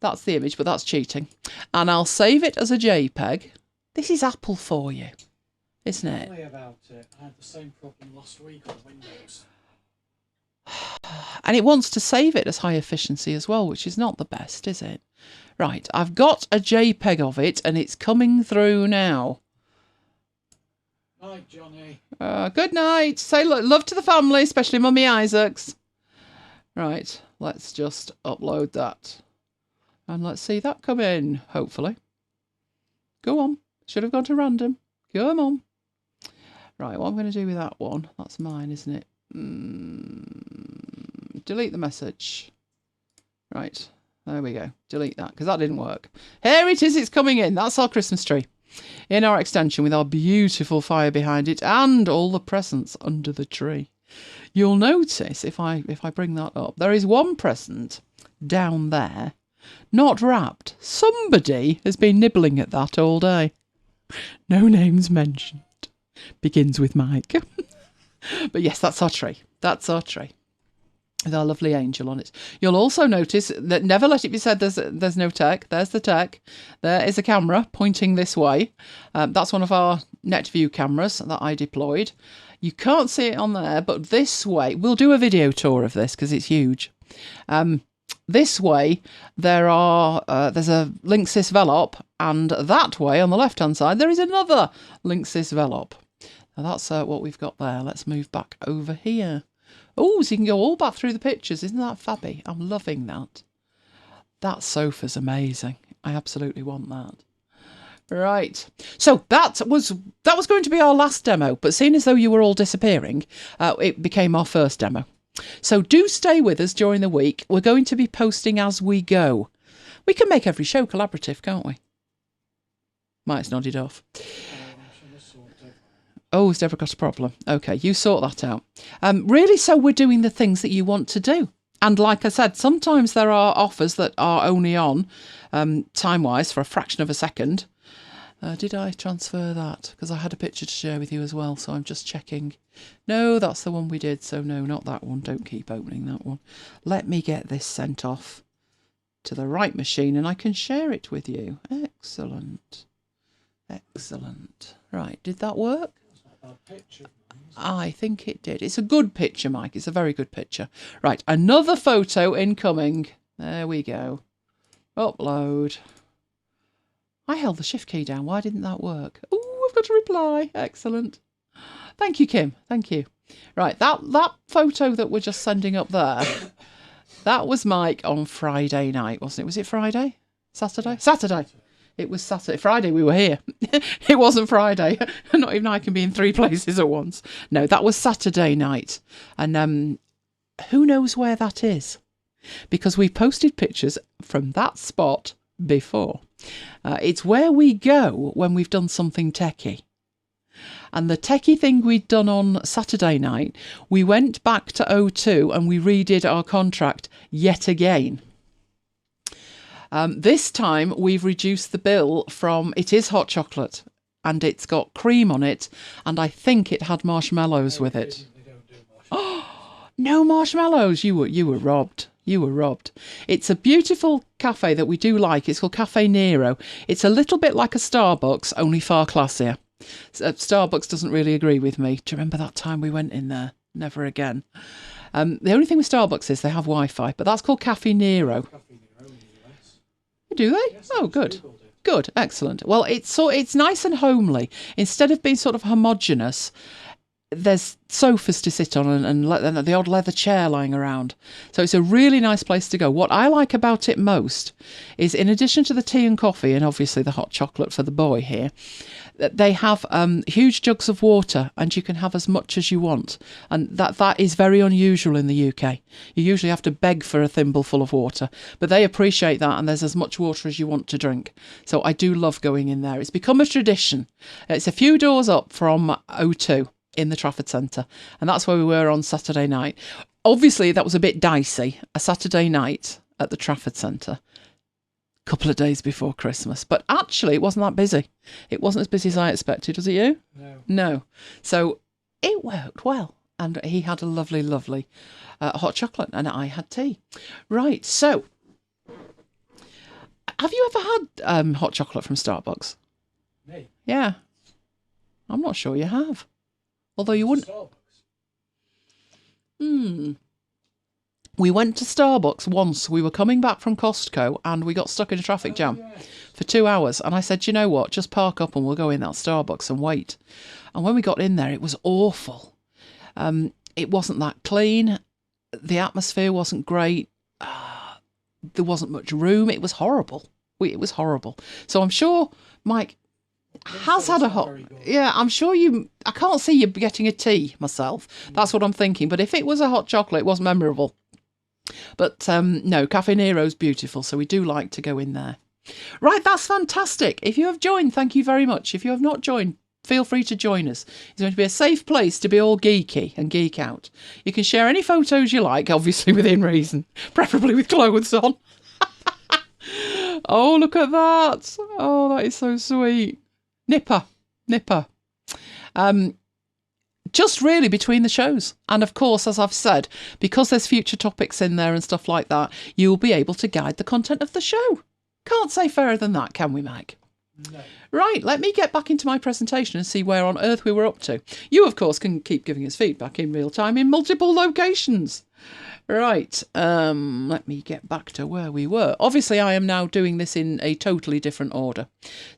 That's the image, but that's cheating. And I'll save it as a JPEG. This is Apple for you, isn't it? Tell me about it. I had the same problem last week on Windows. And it wants to save it as high efficiency as well, which is not the best, is it? Right, I've got a JPEG of it, and it's coming through now. Night, Johnny. Good night. Say love to the family, especially Mummy Isaacs. Right, let's just upload that. And let's see that come in, hopefully. Go on. Should have gone to random. Come on. Right, what I'm going to do with that one, that's mine, isn't it? Delete the message. Right, there we go. Delete that, because that didn't work. Here it is, it's coming in. That's our Christmas tree. In our extension with our beautiful fire behind it and all the presents under the tree. You'll notice, if I bring that up, there is one present down there, not wrapped. Somebody has been nibbling at that all day. No names mentioned. Begins with Mike. But yes, that's our tree. That's our tree. With our lovely angel on it. You'll also notice that never let it be said there's no tech. There's the tech. There is a camera pointing this way. That's one of our net view cameras that I deployed. You can't see it on there, but this way, we'll do a video tour of this because it's huge. This way, there's a Linksys Velop, and that way on the left-hand side, there is another Linksys Velop. Now that's what we've got there. Let's move back over here. Oh, so you can go all back through the pictures. Isn't that fabby? I'm loving that. That sofa's amazing. I absolutely want that. Right. So that was going to be our last demo, but seeing as though you were all disappearing, it became our first demo. So do stay with us during the week. We're going to be posting as we go. We can make every show collaborative, can't we? Mike's nodded off. Oh, has Deborah got a problem? Okay, you sort that out. Really, so we're doing the things that you want to do. And like I said, sometimes there are offers that are only on, time-wise, for a fraction of a second. Did I transfer that? Because I had a picture to share with you as well, so I'm just checking. No, that's the one we did, so no, not that one. Don't keep opening that one. Let me get this sent off to the right machine and I can share it with you. Excellent. Excellent. Right, did that work? I think it did. It's a good picture, Mike. It's a very good picture. Right, another photo incoming. There we go. Upload. I held the shift key down. Why didn't that work? Oh, I've got a reply. Excellent. Thank you, Kim. Thank you. Right, that photo that we're just sending up there, that was Mike on Friday night, wasn't it? Was it Friday? Saturday? Saturday. It was Saturday. Friday we were here. It wasn't Friday. Not even I can be in 3 places at once. No, that was Saturday night. And who knows where that is? because we've posted pictures from that spot before. It's where we go when we've done something techie. And the techie thing we'd done on Saturday night, we went back to O2 and we redid our contract yet again. This time we've reduced the bill from, it is hot chocolate and it's got cream on it, and I think it had marshmallows with it. They don't do marshmallows. Oh, no marshmallows. You were robbed. You were robbed. It's a beautiful cafe that we do like. It's called Cafe Nero. It's a little bit like a Starbucks, only far classier. Starbucks doesn't really agree with me. Do you remember that time we went in there? Never again. The only thing with Starbucks is they have Wi-Fi, but that's called Cafe Nero. Cafe Nero in the US. Do they? Yes, Oh, I just good. Googled it. Good, excellent. Well, it's nice and homely. Instead of being sort of homogenous, there's sofas to sit on and the odd leather chair lying around. So it's a really nice place to go. What I like about it most is, in addition to the tea and coffee and obviously the hot chocolate for the boy here, they have huge jugs of water, and you can have as much as you want. And that is very unusual in the UK. You usually have to beg for a thimble full of water, but they appreciate that, and there's as much water as you want to drink. So I do love going in there. It's become a tradition. It's a few doors up from O2 in the Trafford Centre, and that's where we were on Saturday night. Obviously, that was a bit dicey, a Saturday night at the Trafford Centre, a couple of days before Christmas, but actually it wasn't that busy. It wasn't as busy as I expected, was it you? No. So it worked well, and he had a lovely, lovely hot chocolate, and I had tea. Right, so have you ever had hot chocolate from Starbucks? Me? Yeah. I'm not sure you have. Although you wouldn't. Starbucks. We went to Starbucks once. We were coming back from Costco and we got stuck in a traffic jam Yes. for 2 hours. And I said, you know what? Just park up and we'll go in that Starbucks and wait. And when we got in there, it was awful. It wasn't that clean. The atmosphere wasn't great. There wasn't much room. It was horrible. It was horrible. So I'm sure Mike has had a hot. Very good. Yeah, I'm sure I can't see you getting a tea myself. That's what I'm thinking. But if it was a hot chocolate, it was memorable. But no, Cafe Nero's beautiful, so we do like to go in there. Right, that's fantastic. If you have joined, thank you very much. If you have not joined, feel free to join us. It's going to be a safe place to be all geeky and geek out. You can share any photos you like, obviously within reason, preferably with clothes on. Oh, look at that. Oh, that is so sweet. Nipper. Just really between the shows. And of course, as I've said, because there's future topics in there and stuff like that, you'll be able to guide the content of the show. Can't say fairer than that, can we, Mike? No. Right, let me get back into my presentation and see where on earth we were up to. You, of course, can keep giving us feedback in real time in multiple locations. Right, let me get back to where we were. Obviously, I am now doing this in a totally different order.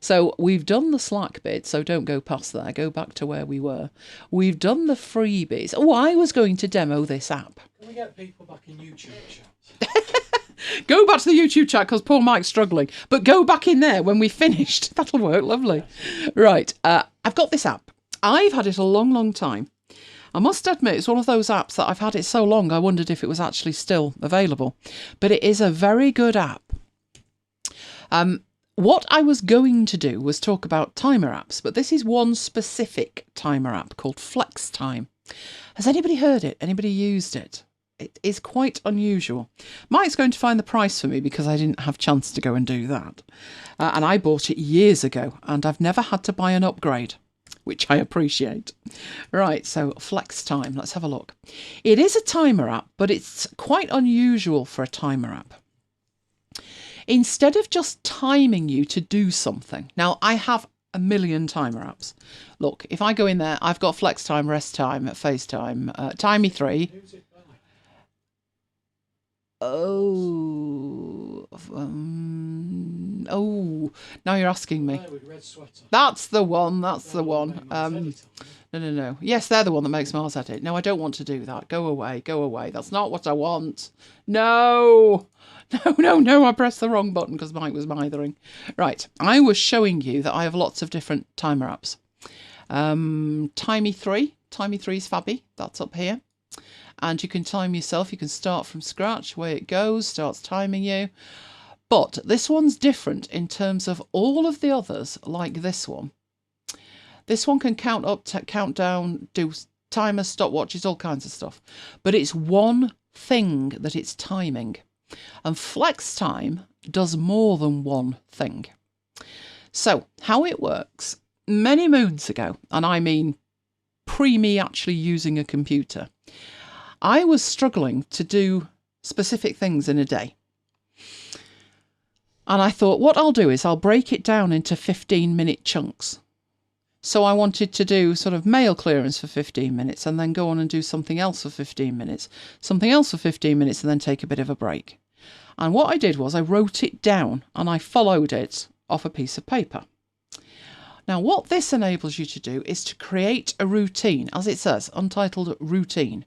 So we've done the Slack bit, so don't go past there. Go back to where we were. We've done the freebies. Oh, I was going to demo this app. Can we get people back in YouTube chat? Go back to the YouTube chat because poor Mike's struggling. But go back in there when we finished. That'll work lovely. Right, I've got this app. I've had it a long, long time. I must admit, it's one of those apps that I've had it so long, I wondered if it was actually still available. But it is a very good app. What I was going to do was talk about timer apps, but this is one specific timer app called Flextime. Has anybody heard it? Anybody used it? It is quite unusual. Mike's going to find the price for me because I didn't have a chance to go and do that. And I bought it years ago and I've never had to buy an upgrade, which I appreciate. Right, so Flextime, let's have a look. It is a timer app, but it's quite unusual for a timer app. Instead of just timing you to do something, now I have a million timer apps. Look, if I go in there, I've got Flextime, Rest Time, FaceTime, Timey 3. Who's it by? Oh, now you're asking me. Guy with red sweater. That's the one. That's the one. Edit on No. Yes, they're the one that makes Mars edit. No, I don't want to do that. Go away. Go away. That's not what I want. No. No. I pressed the wrong button because Mike was mithering. Right. I was showing you that I have lots of different timer apps. Timey 3. Timey 3's Fabby. That's up here. and you can time yourself. You can start from scratch, away it goes, starts timing you. But this one's different in terms of all of the others, like this one. This one can count up, count down, do timers, stopwatches, all kinds of stuff. But it's one thing that it's timing. And Flextime does more than one thing. So how it works, many moons ago, and I mean pre me actually using a computer, I was struggling to do specific things in a day. And I thought what I'll do is I'll break it down into 15-minute chunks. So I wanted to do sort of mail clearance for 15 minutes and then go on and do something else for 15 minutes, something else for 15 minutes and then take a bit of a break. And what I did was I wrote it down and I followed it off a piece of paper. Now what this enables you to do is to create a routine, as it says, untitled routine.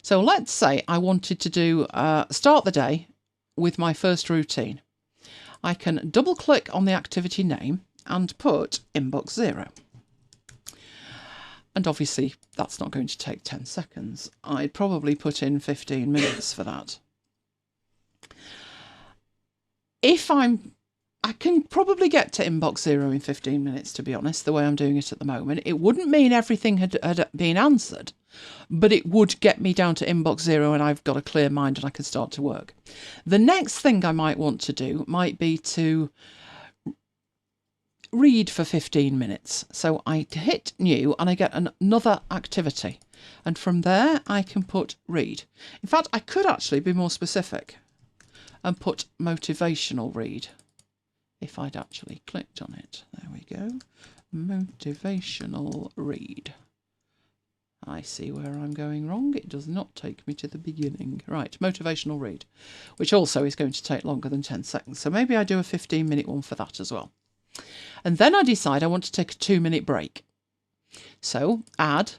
So let's say I wanted to do start the day with my first routine. I can double click on the activity name and put inbox 0. And obviously that's not going to take 10 seconds. I'd probably put in 15 minutes for that. I can probably get to inbox 0 in 15 minutes, to be honest, the way I'm doing it at the moment. It wouldn't mean everything had been answered, but it would get me down to inbox 0 and I've got a clear mind and I can start to work. The next thing I might want to do might be to read for 15 minutes. So I hit new and I get another activity. And from there I can put read. In fact, I could actually be more specific and put motivational read. If I'd actually clicked on it. There we go. Motivational read. I see where I'm going wrong. It does not take me to the beginning. Right, motivational read, which also is going to take longer than 10 seconds. So maybe I do a 15-minute one for that as well. And then I decide I want to take a 2-minute break. So add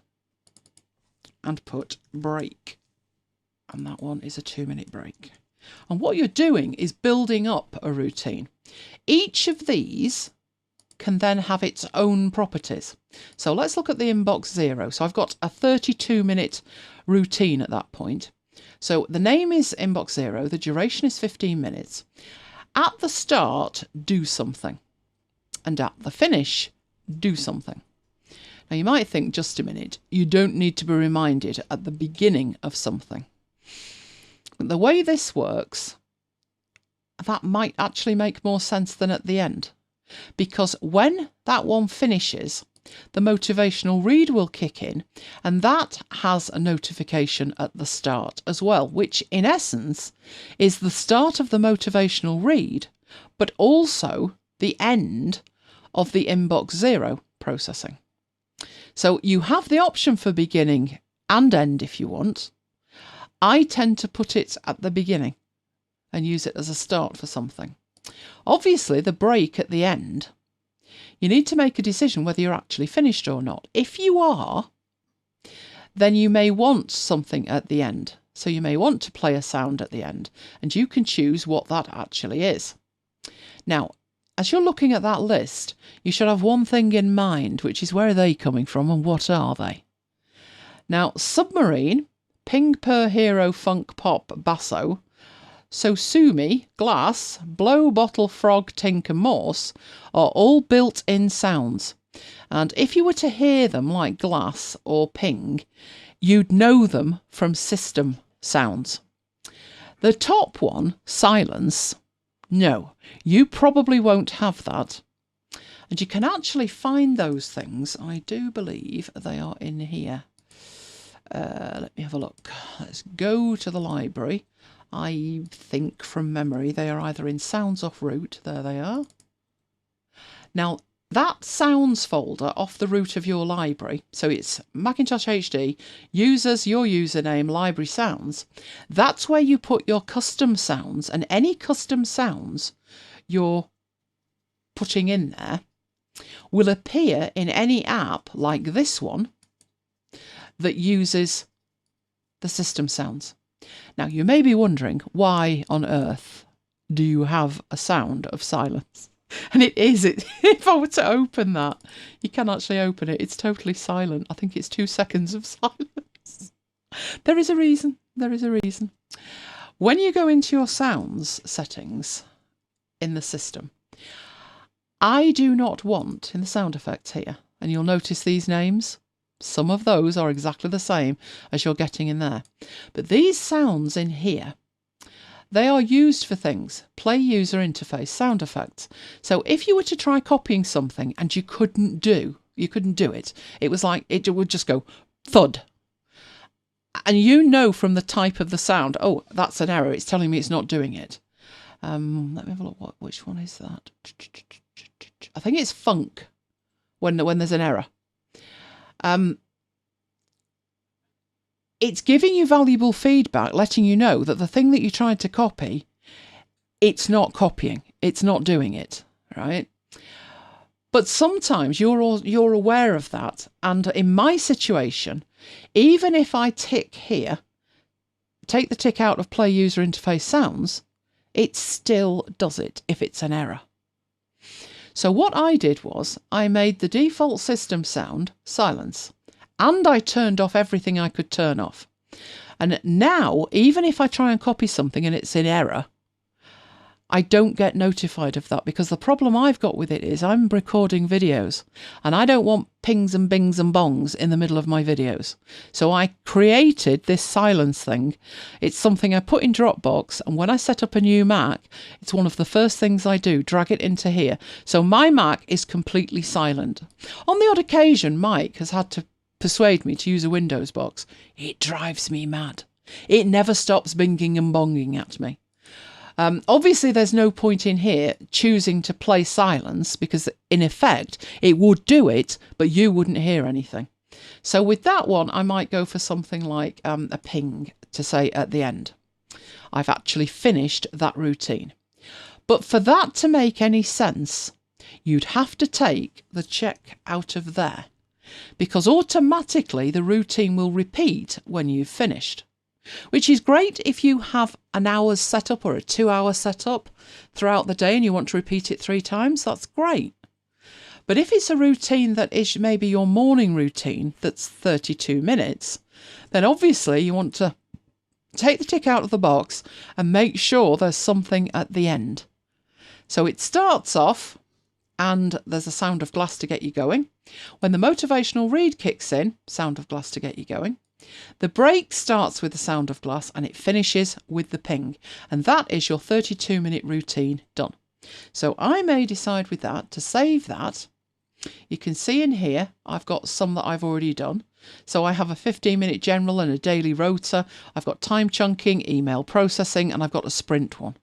and put break. And that one is a 2-minute break. And what you're doing is building up a routine. Each of these can then have its own properties. So let's look at the inbox 0. So I've got a 32-minute routine at that point. So the name is inbox 0. The duration is 15 minutes. At the start, do something. And at the finish, do something. Now you might think, just a minute, you don't need to be reminded at the beginning of something. But the way this works, that might actually make more sense than at the end. Because when that one finishes, the motivational read will kick in, and that has a notification at the start as well, which in essence is the start of the motivational read, but also the end of the inbox 0 processing. So you have the option for beginning and end if you want. I tend to put it at the beginning and use it as a start for something. Obviously, the break at the end, you need to make a decision whether you're actually finished or not. If you are, then you may want something at the end. So you may want to play a sound at the end, and you can choose what that actually is. Now, as you're looking at that list, you should have one thing in mind, which is where are they coming from and what are they? Now, submarine, ping per hero, funk, pop, basso, so sue me, glass, blow, bottle, frog, tink and morse are all built-in sounds. And if you were to hear them like glass or ping, you'd know them from system sounds. The top one, silence, no, you probably won't have that. And you can actually find those things. I do believe they are in here. Let me have a look. Let's go to the library. I think from memory they are either in Sounds Off Root. There they are. Now that Sounds folder off the root of your library, so it's Macintosh HD, users, your username, library sounds. That's where you put your custom sounds, and any custom sounds you're putting in there will appear in any app like this one that uses the system sounds. Now, you may be wondering, why on earth do you have a sound of silence? And it is, if I were to open that, you can actually open it. It's totally silent. I think it's 2 seconds of silence. There is a reason. There is a reason. When you go into your sounds settings in the system, I do not want, in the sound effects here, and you'll notice these names, some of those are exactly the same as you're getting in there. But these sounds in here, they are used for things, play user interface, sound effects. So if you were to try copying something and you couldn't do it, it was like, it would just go thud. And you know from the type of the sound, oh, that's an error, it's telling me it's not doing it. Let me have a look, which one is that? I think it's funk when there's an error. It's giving you valuable feedback, letting you know that the thing that you tried to copy, it's not copying, it's not doing it, right? But sometimes you're aware of that, and in my situation, even if I tick here, take the tick out of play user interface sounds, it still does it if it's an error. So what I did was I made the default system sound silence, and I turned off everything I could turn off. And now, even if I try and copy something and it's in error, I don't get notified of that, because the problem I've got with it is I'm recording videos and I don't want pings and bings and bongs in the middle of my videos. So I created this silence thing. It's something I put in Dropbox, and when I set up a new Mac, it's one of the first things I do, drag it into here. So my Mac is completely silent. On the odd occasion, Mike has had to persuade me to use a Windows box. It drives me mad. It never stops binging and bonging at me. Obviously, there's no point in here choosing to play silence, because in effect, it would do it, but you wouldn't hear anything. So with that one, I might go for something like a ping to say at the end. I've actually finished that routine. But for that to make any sense, you'd have to take the check out of there, because automatically the routine will repeat when you've finished. Which is great if you have an hour's setup or a 2-hour setup throughout the day and you want to repeat it 3 times, that's great. But if it's a routine that is maybe your morning routine that's 32 minutes, then obviously you want to take the tick out of the box and make sure there's something at the end. So it starts off and there's a sound of glass to get you going. When the motivational read kicks in, sound of glass to get you going. The break starts with the sound of glass and it finishes with the ping. And that is your 32-minute routine done. So I may decide with that to save that. You can see in here, I've got some that I've already done. So I have a 15-minute general and a daily rota. I've got time chunking, email processing, and I've got a sprint one.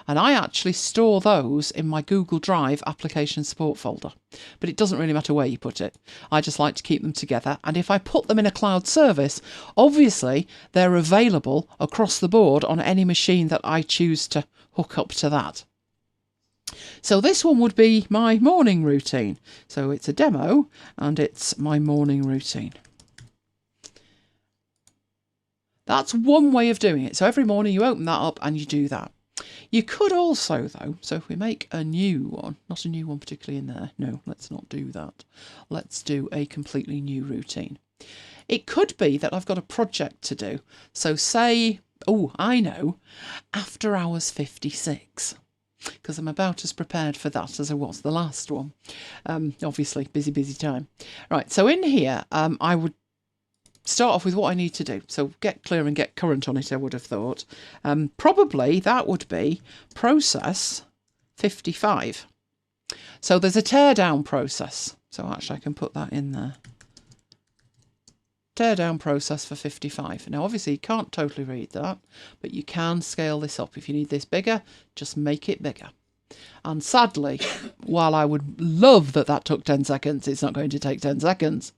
And I actually store those in my Google Drive application support folder. But it doesn't really matter where you put it. I just like to keep them together. And if I put them in a cloud service, obviously they're available across the board on any machine that I choose to hook up to that. So this one would be my morning routine. So it's a demo and it's my morning routine. That's one way of doing it. So every morning you open that up and you do that. You could also, though, so if we make a new one, not a new one particularly in there, no, let's not do that. Let's do a completely new routine. It could be that I've got a project to do. So say, oh, I know, after hours 56, because I'm about as prepared for that as I was the last one. Obviously, busy time. Right, so in here, I would start off with what I need to do. So get clear and get current on it, I would have thought. Probably that would be process 55. So there's a teardown process. So actually I can put that in there. Teardown process for 55. Now obviously you can't totally read that, but you can scale this up. If you need this bigger, just make it bigger. And sadly, while I would love that took 10 seconds, it's not going to take 10 seconds.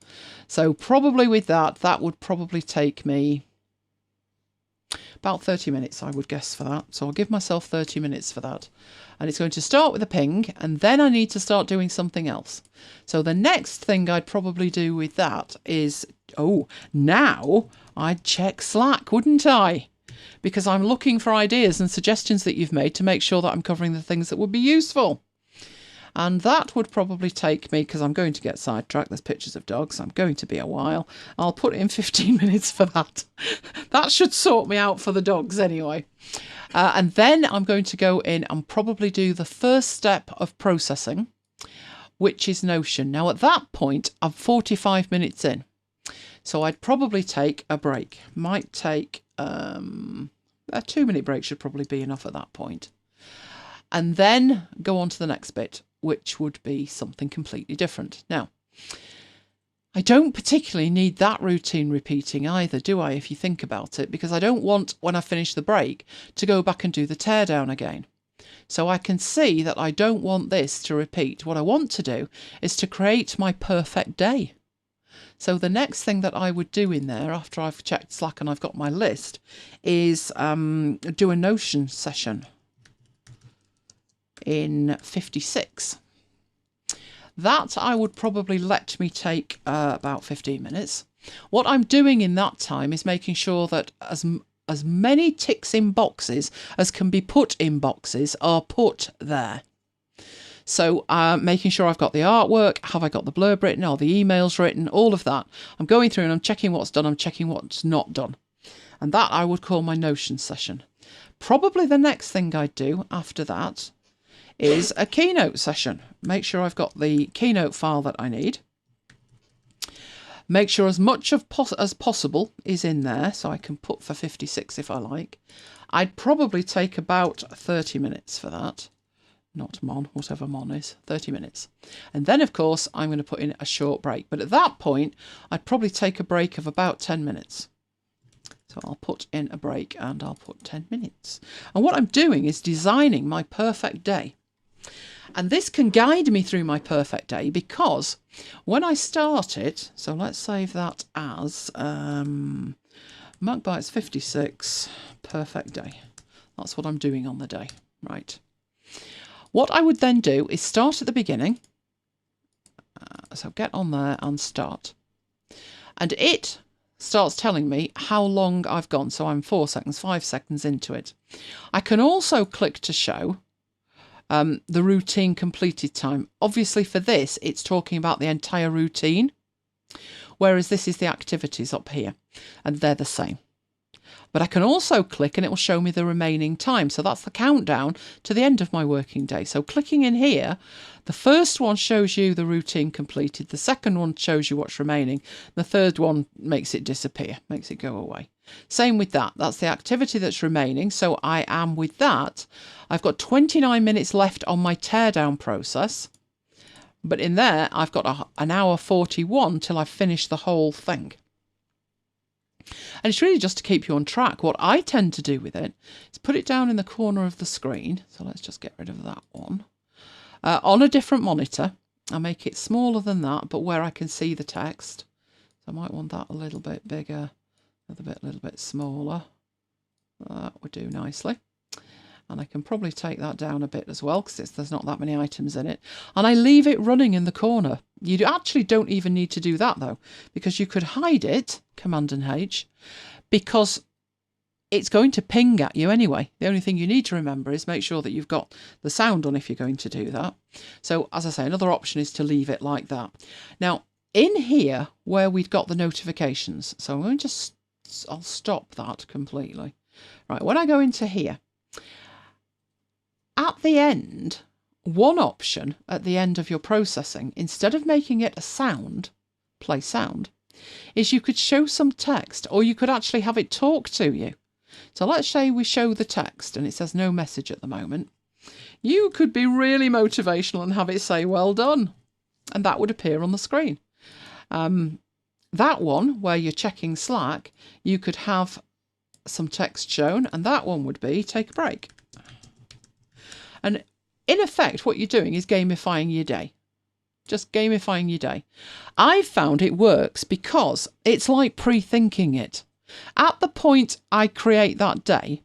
So probably with that would probably take me about 30 minutes, I would guess, for that. So I'll give myself 30 minutes for that. And it's going to start with a ping, and then I need to start doing something else. So the next thing I'd probably do with that is, now I'd check Slack, wouldn't I? Because I'm looking for ideas and suggestions that you've made to make sure that I'm covering the things that would be useful. And that would probably take me, because I'm going to get sidetracked, there's pictures of dogs, I'm going to be a while. I'll put in 15 minutes for that. That should sort me out for the dogs anyway. And then I'm going to go in and probably do the first step of processing, which is Notion. Now at that point, I'm 45 minutes in. So I'd probably take a break. Might take a 2-minute break should probably be enough at that point. And then go on to the next bit, which would be something completely different. Now, I don't particularly need that routine repeating either, do I, if you think about it? Because I don't want, when I finish the break, to go back and do the teardown again. So I can see that I don't want this to repeat. What I want to do is to create my perfect day. So the next thing that I would do in there, after I've checked Slack and I've got my list, is do a Notion session in 56. That I would probably let me take about 15 minutes. What I'm doing in that time is making sure that as many ticks in boxes as can be put in boxes are put there. So making sure I've got the artwork, have I got the blurb written, are the emails written, all of that. I'm going through and I'm checking what's done, I'm checking what's not done. And that I would call my Notion session. Probably the next thing I'd do after that is a Keynote session. Make sure I've got the Keynote file that I need. Make sure as much as possible is in there, so I can put for 56 if I like. I'd probably take about 30 minutes for that. Not mon, whatever mon is, 30 minutes. And then, of course, I'm going to put in a short break. But at that point, I'd probably take a break of about 10 minutes. So I'll put in a break and I'll put 10 minutes. And what I'm doing is designing my perfect day. And this can guide me through my perfect day because when I start it, so let's save that as MacBites 56, perfect day. That's what I'm doing on the day, right? What I would then do is start at the beginning. So get on there and start. And it starts telling me how long I've gone. So I'm 4 seconds, 5 seconds into it. I can also click to show the routine completed time. Obviously for this, it's talking about the entire routine, whereas this is the activities up here, and they're the same. But I can also click and it will show me the remaining time. So that's the countdown to the end of my working day. So clicking in here, the first one shows you the routine completed. The second one shows you what's remaining. The third one makes it disappear, makes it go away. Same with that. That's the activity that's remaining. So I am with that. I've got 29 minutes left on my teardown process. But in there, I've got an hour 41 till I've finished the whole thing. And it's really just to keep you on track. What I tend to do with it is put it down in the corner of the screen. So let's just get rid of that one. On a different monitor. I make it smaller than that, but where I can see the text. So I might want that a little bit bigger, a little bit smaller. That would do nicely. And I can probably take that down a bit as well because there's not that many items in it. And I leave it running in the corner. You actually don't even need to do that though, because you could hide it, Command and H, because it's going to ping at you anyway. The only thing you need to remember is make sure that you've got the sound on if you're going to do that. So as I say, another option is to leave it like that. Now, in here where we've got the notifications, so I'm going to I'll stop that completely. Right, when I go into here, at the end, one option at the end of your processing, instead of making it a sound, play sound, is you could show some text or you could actually have it talk to you. So let's say we show the text and it says no message at the moment. You could be really motivational and have it say well done, and that would appear on the screen. That one where you're checking Slack, you could have some text shown, and that one would be take a break. And in effect, what you're doing is gamifying your day. Just gamifying your day. I've found it works because it's like pre-thinking it. At the point I create that day,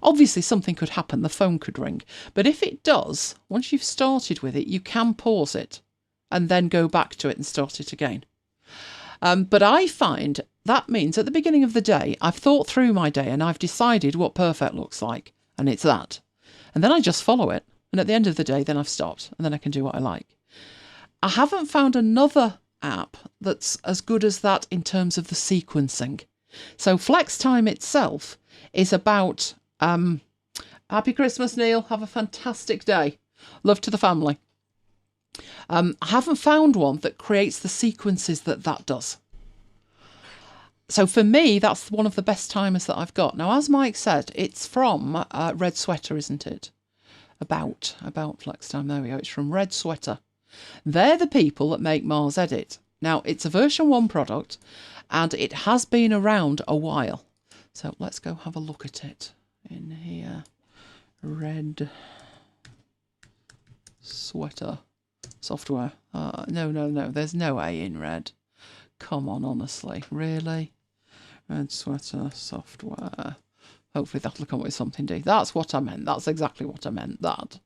obviously something could happen, the phone could ring. But if it does, once you've started with it, you can pause it and then go back to it and start it again. But I find that means at the beginning of the day, I've thought through my day and I've decided what perfect looks like. And it's that. And then I just follow it. And at the end of the day, then I've stopped and then I can do what I like. I haven't found another app that's as good as that in terms of the sequencing. So Flextime itself is about, happy Christmas, Neil. Have a fantastic day. Love to the family. I haven't found one that creates the sequences that does. So for me, that's one of the best timers that I've got. Now, as Mike said, it's from Red Sweater, isn't it? About Flextime. There we go. It's from Red Sweater. They're the people that make Mars Edit. Now, it's a version 1 product, and it has been around a while. So let's go have a look at it in here. Red Sweater software. No. There's no A in red. Come on, honestly. Really? Red Sweater software. Hopefully that'll come up with something, D. That's what I meant. That's exactly what I meant. That.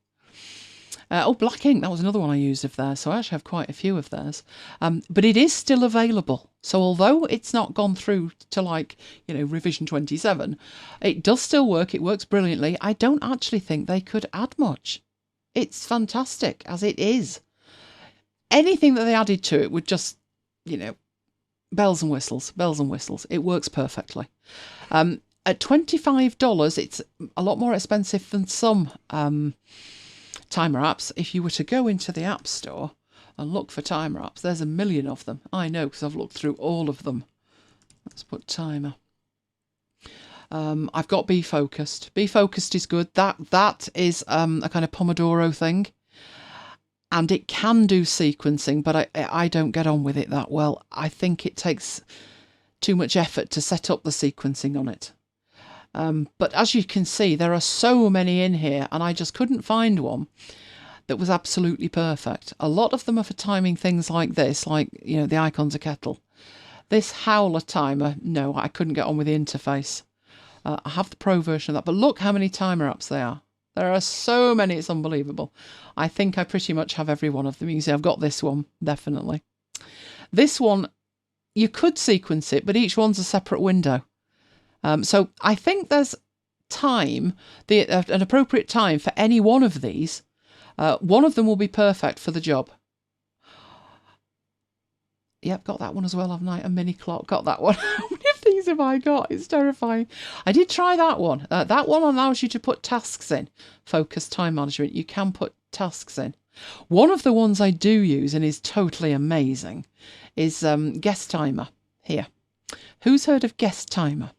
Black Ink. That was another one I used of theirs. So I actually have quite a few of theirs. But it is still available. So although it's not gone through to revision 27, it does still work. It works brilliantly. I don't actually think they could add much. It's fantastic as it is. Anything that they added to it would just, bells and whistles. It works perfectly. At $25, it's a lot more expensive than some timer apps. If you were to go into the App Store and look for timer apps, there's a million of them. I know because I've looked through all of them. Let's put timer. I've got Be Focused. Be Focused is good. That is a kind of Pomodoro thing. And it can do sequencing, but I don't get on with it that well. I think it takes too much effort to set up the sequencing on it. But as you can see, there are so many in here, and I just couldn't find one that was absolutely perfect. A lot of them are for timing things like this, like, the icons of kettle. This Howler timer, no, I couldn't get on with the interface. I have the Pro version of that, but look how many timer apps there are. There are so many, it's unbelievable. I think I pretty much have every one of them. You can see I've got this one, definitely. This one, you could sequence it, but each one's a separate window. So I think there's time, an appropriate time for any one of these. One of them will be perfect for the job. Yep, got that one as well, haven't I? A mini clock, got that one. How many of these have I got? It's terrifying. I did try that one. That one allows you to put tasks in. Focus time management. You can put tasks in. One of the ones I do use and is totally amazing is Guest Timer here. Who's heard of Guest Timer?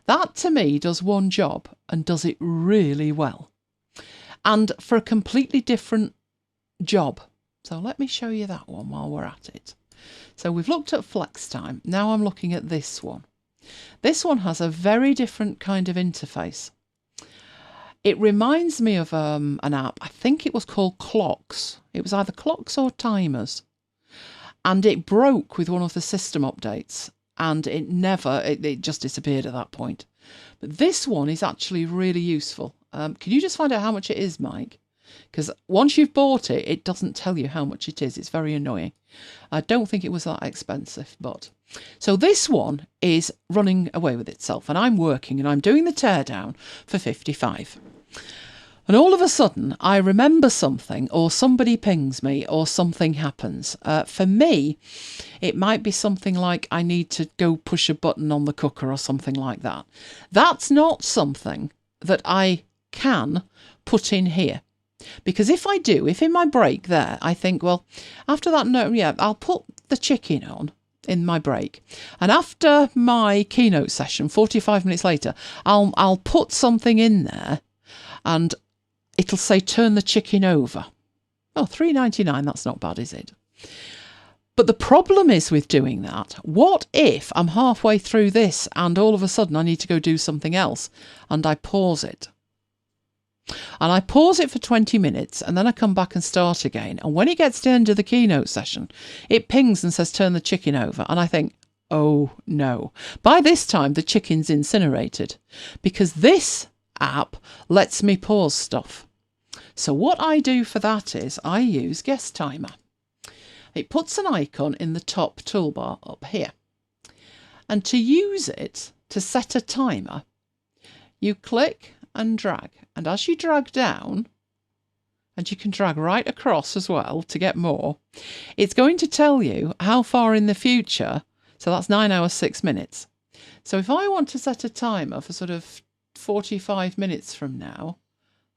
That to me does one job and does it really well. And for a completely different job. So let me show you that one while we're at it. So we've looked at Flextime. Now I'm looking at this one. This one has a very different kind of interface. It reminds me of an app. I think it was called Clocks. It was either Clocks or Timers. And it broke with one of the system updates. And it just disappeared at that point. But this one is actually really useful. Can you just find out how much it is, Mike? Because once you've bought it, it doesn't tell you how much it is. It's very annoying. I don't think it was that expensive, but... So this one is running away with itself, and I'm working and I'm doing the teardown for 55. And all of a sudden, I remember something, or somebody pings me, or something happens. For me, it might be something like I need to go push a button on the cooker or something like that. That's not something that I can put in here. Because if I do, if in my break there, I think, well, after that, I'll put the chicken on in my break. And after my keynote session, 45 minutes later, I'll put something in there and it'll say, turn the chicken over. Oh, $3.99, that's not bad, is it? But the problem is with doing that, what if I'm halfway through this and all of a sudden I need to go do something else and I pause it? And I pause it for 20 minutes and then I come back and start again. And when it gets to the end of the keynote session, it pings and says, turn the chicken over. And I think, oh no. By this time, the chicken's incinerated because this app lets me pause stuff. So what I do for that is I use Guest Timer. It puts an icon in the top toolbar up here. And to use it, to set a timer, you click and drag. And as you drag down, and you can drag right across as well to get more, it's going to tell you how far in the future. So that's 9 hours, 6 minutes. So if I want to set a timer for sort of 45 minutes from now,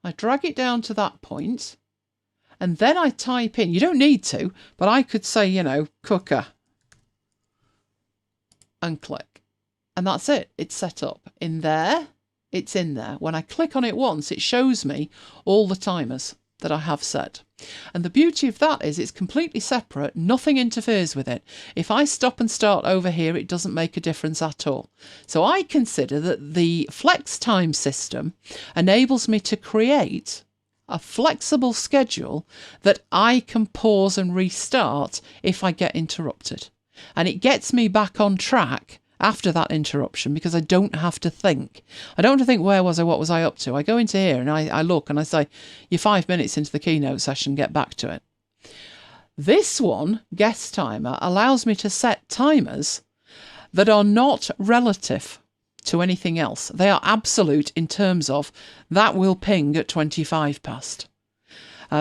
I drag it down to that point, and then I type in, you don't need to, but I could say, you know, cooker, and click. And that's it. It's set up. In there, it's in there. When I click on it once, it shows me all the timers that I have set. And the beauty of that is it's completely separate. Nothing interferes with it. If I stop and start over here, it doesn't make a difference at all. So I consider that the Flextime system enables me to create a flexible schedule that I can pause and restart if I get interrupted. And it gets me back on track after that interruption because I don't have to think. I don't have to think, where was I, what was I up to? I go into here and I look and I say, you're 5 minutes into the keynote session, get back to it. This one, Guest Timer, allows me to set timers that are not relative to anything else. They are absolute in terms of that will ping at 25 past.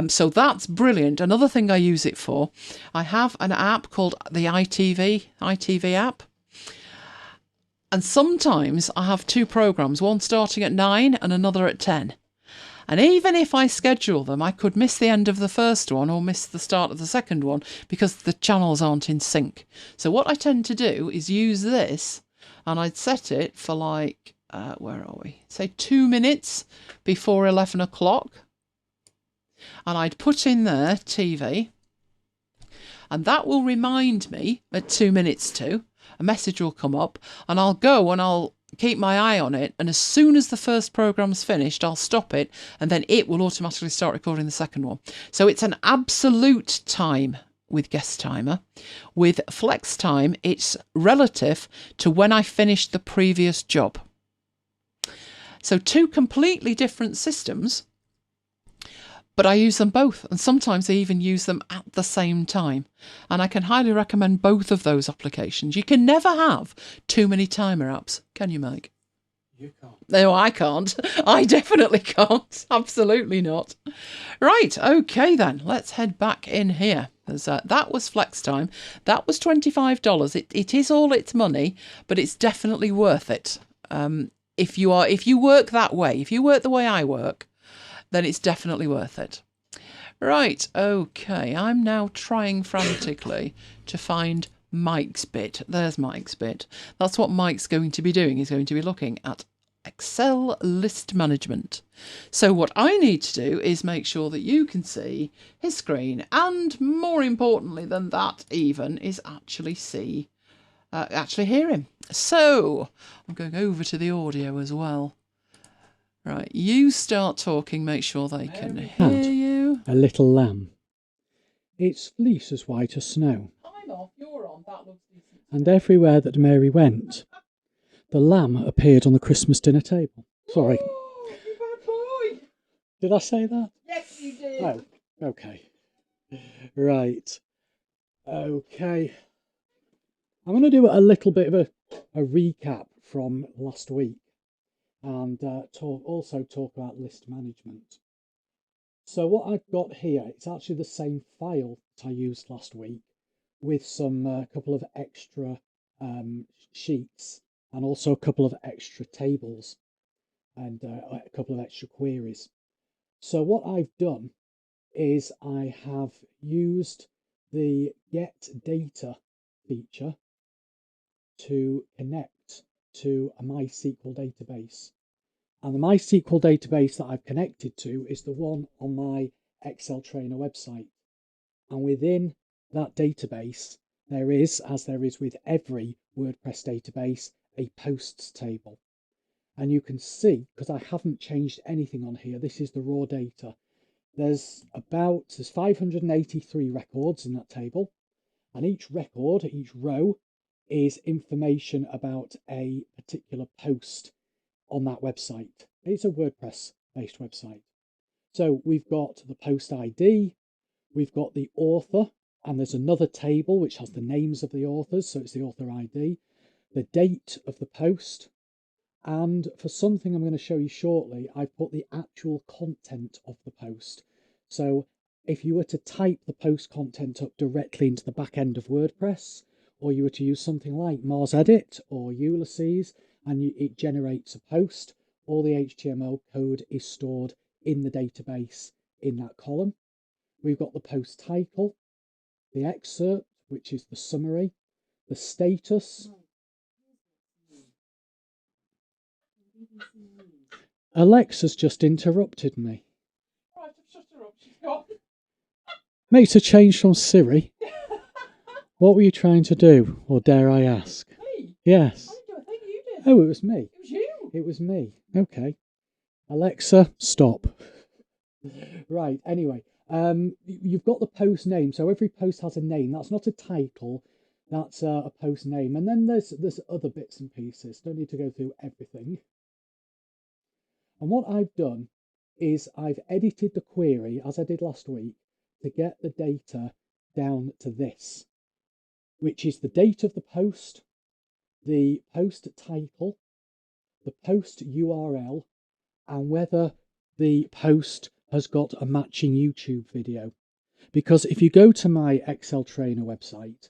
So that's brilliant. Another thing I use it for, I have an app called the ITV app. And sometimes I have two programs, one starting at 9 and another at 10. And even if I schedule them, I could miss the end of the first one or miss the start of the second one because the channels aren't in sync. So what I tend to do is use this, and I'd set it for like, where are we? Say 2 minutes before 11 o'clock. And I'd put in there TV, and that will remind me at 2 minutes to, a message will come up, and I'll go and I'll keep my eye on it, and as soon as the first program's finished, I'll stop it, and then it will automatically start recording the second one. So it's an absolute time with Guest Timer. With Flextime, it's relative to when I finished the previous job. So two completely different systems, but I use them both, and sometimes I even use them at the same time. And I can highly recommend both of those applications. You can never have too many timer apps, can you, Mike? You can't. No, I can't. I definitely can't. Absolutely not. Right, okay then. Let's head back in here. That was Flextime. That was $25. It is all its money, but it's definitely worth it. If you work that way, if you work the way I work, then it's definitely worth it. Right, okay, I'm now trying frantically to find Mike's bit. There's Mike's bit. That's what Mike's going to be doing. He's going to be looking at Excel list management. So what I need to do is make sure that you can see his screen, and more importantly than that even, is actually hear him. So I'm going over to the audio as well. Right, you start talking, make sure they can hear you. A little lamb. Its fleece as white as snow. I'm off, you're on, that looks decent. And everywhere that Mary went, the lamb appeared on the Christmas dinner table. Sorry. Oh, you bad boy. Did I say that? Yes, you did. Oh, okay. Right. Okay. I'm going to do a little bit of a recap from last week, and also talk about list management. So what I've got here, it's actually the same file that I used last week with some couple of extra sheets, and also a couple of extra tables, and a couple of extra queries. So what I've done is I have used the get data feature to connect to a MySQL database. And the MySQL database that I've connected to is the one on my Excel Trainer website. And within that database, there is, as there is with every WordPress database, a posts table. And you can see, because I haven't changed anything on here, this is the raw data. There's 583 records in that table. And each record, each row, is information about a particular post on that website. It's a WordPress based website. So we've got the post ID, we've got the author, and there's another table which has the names of the authors, so it's the author ID, the date of the post, and for something I'm going to show you shortly, I've put the actual content of the post. So if you were to type the post content up directly into the back end of WordPress, or you were to use something like Mars Edit or Ulysses, and it generates a post, all the HTML code is stored in the database in that column. We've got the post title, the excerpt, which is the summary, the status. Alexa's just interrupted me. Right, I've shut her up. She's gone. Makes a change from Siri. What were you trying to do, or dare I ask? Me? Yes. I didn't do a thing, you did. Oh, it was me. It was you. It was me. Okay. Alexa, stop. Right, anyway, you've got the post name. So every post has a name. That's not a title. That's a post name. And then there's other bits and pieces. Don't need to go through everything. And what I've done is I've edited the query, as I did last week, to get the data down to this, which is the date of the post, the post title, the post URL, and whether the post has got a matching YouTube video. Because if you go to my Excel Trainer website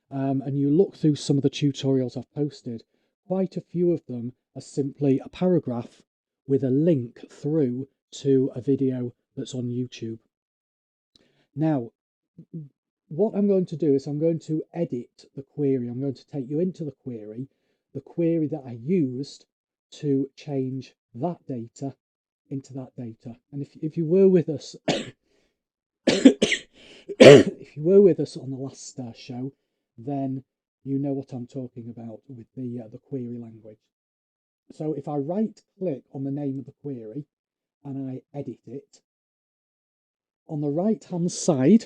and you look through some of the tutorials I've posted, quite a few of them are simply a paragraph with a link through to a video that's on YouTube. Now, what I'm going to do is I'm going to edit the query. I'm going to take you into the query that I used to change that data into that data. And if you were with us, if you were with us on the last show, then you know what I'm talking about with the query language. So if I right click on the name of the query and I edit it, on the right hand side,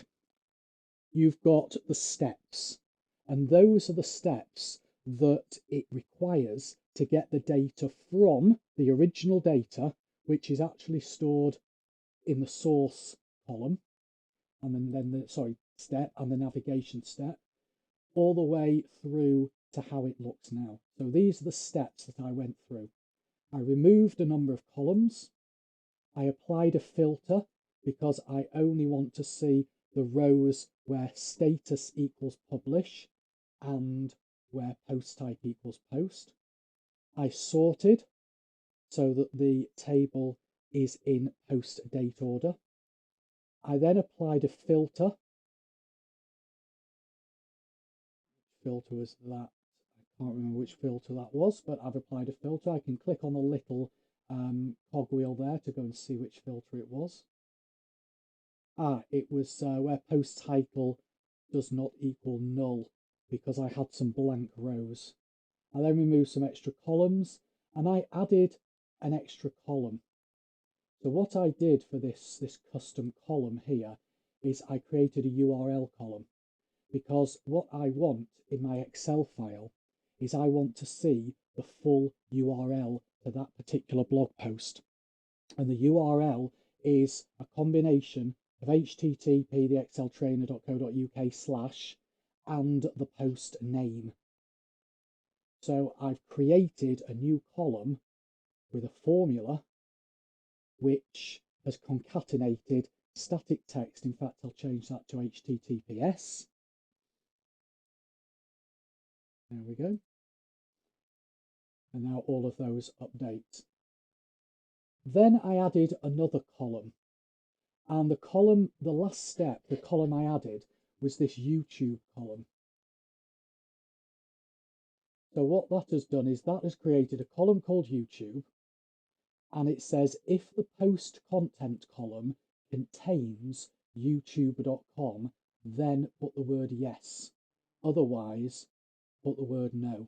you've got the steps. And those are the steps that it requires to get the data from the original data, which is actually stored in the source column, and then the step and the navigation step, all the way through to how it looks now. So these are the steps that I went through. I removed a number of columns. I applied a filter because I only want to see the rows where status equals publish and where post type equals post. I sorted so that the table is in post date order. I then applied a filter. Filter was that. I can't remember which filter that was, but I've applied a filter. I can click on the little cogwheel there to go and see which filter it was. It was where post title does not equal null, because I had some blank rows. I then removed some extra columns and I added an extra column. So what I did for this custom column here is I created a URL column, because what I want in my Excel file is I want to see the full URL for that particular blog post. And the URL is a combination of http theexceltrainer.co.uk/ and the post name. So I've created a new column with a formula which has concatenated static text. In fact, I'll change that to HTTPS. There we go. And now all of those update. Then I added another column. And the last step, the column I added was this YouTube column. So what that has done is that has created a column called YouTube, and it says if the post content column contains youtube.com, then put the word yes. Otherwise, put the word no.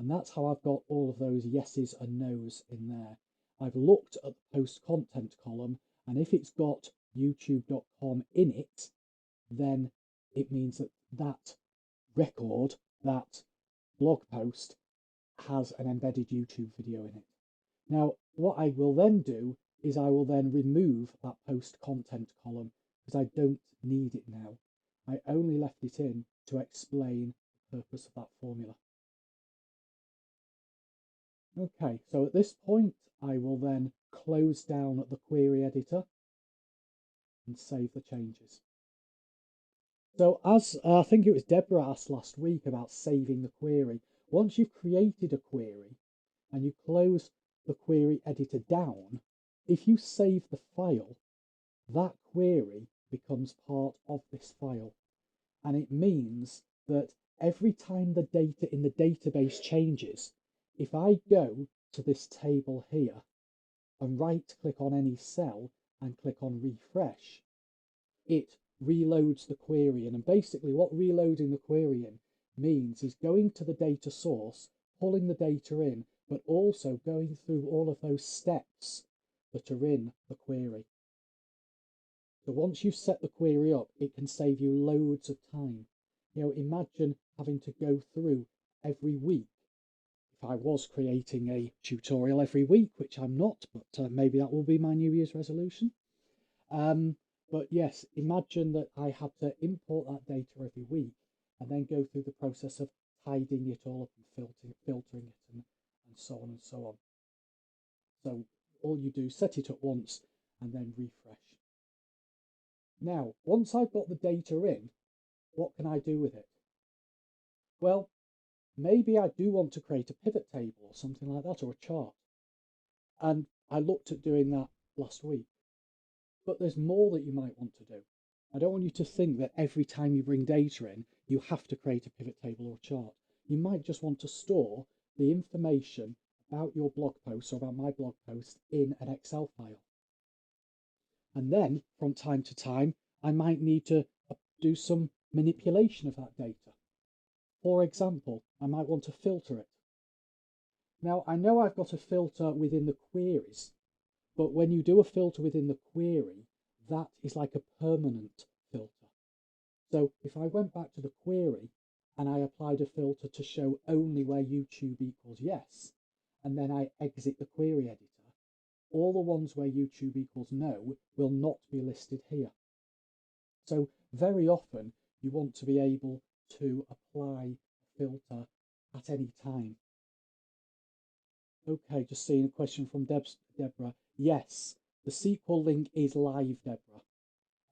And that's how I've got all of those yeses and nos in there. I've looked at the post content column, and if it's got youtube.com in it, then it means that that record, that blog post, has an embedded YouTube video in it. Now, what I will then do is I will then remove that post content column, because I don't need it now. I only left it in to explain the purpose of that formula. Okay, so at this point, I will then close down the query editor. and save the changes. So as I think it was Deborah asked last week about saving the query, once you've created a query and you close the query editor down, if you save the file, that query becomes part of this file. And it means that every time the data in the database changes, if I go to this table here and right click on any cell and click on refresh, it reloads the query in. And basically what reloading the query in means is going to the data source, pulling the data in, but also going through all of those steps that are in the query. So once you've set the query up, it can save you loads of time. You know, imagine having to go through every week. If I was creating a tutorial every week, which I'm not, but maybe that will be my New Year's resolution. But yes, imagine that I had to import that data every week and then go through the process of tidying it all up and filtering it and so on and so on. So all you do, set it up once and then refresh. Now, once I've got the data in, what can I do with it? Well, maybe I do want to create a pivot table or something like that, or a chart. And I looked at doing that last week. But there's more that you might want to do. I don't want you to think that every time you bring data in, you have to create a pivot table or a chart. You might just want to store the information about your blog post or about my blog post in an Excel file. And then from time to time, I might need to do some manipulation of that data. For example, I might want to filter it. Now, I know I've got a filter within the queries, but when you do a filter within the query, that is like a permanent filter. So if I went back to the query and I applied a filter to show only where YouTube equals yes, and then I exit the query editor, all the ones where YouTube equals no will not be listed here. So very often you want to be able to apply a filter at any time. Okay, just seeing a question from Deborah. Yes, the SQL link is live, Deborah.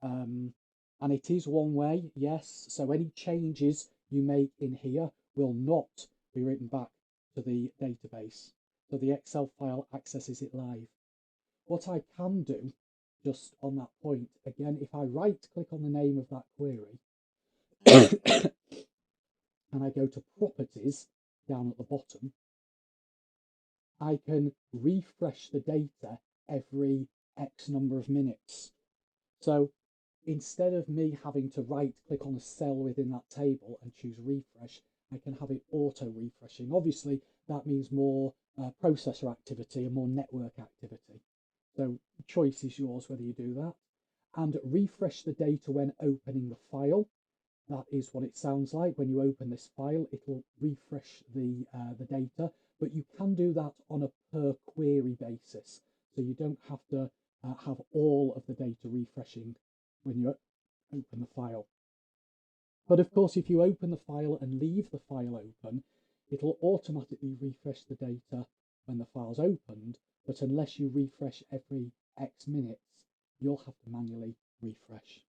And it is one way, yes. So any changes you make in here will not be written back to the database. So the Excel file accesses it live. What I can do, just on that point, again, if I right click on the name of that query and I go to properties down at the bottom, I can refresh the data every X number of minutes. So instead of me having to right click on a cell within that table and choose refresh, I can have it auto refreshing. Obviously, that means more processor activity and more network activity. So the choice is yours whether you do that. And refresh the data when opening the file. That is what it sounds like. When you open this file, it'll refresh the data, but you can do that on a per query basis. So you don't have to have all of the data refreshing when you open the file. But of course, if you open the file and leave the file open, it'll automatically refresh the data when the file's opened, but unless you refresh every X minutes, you'll have to manually refresh.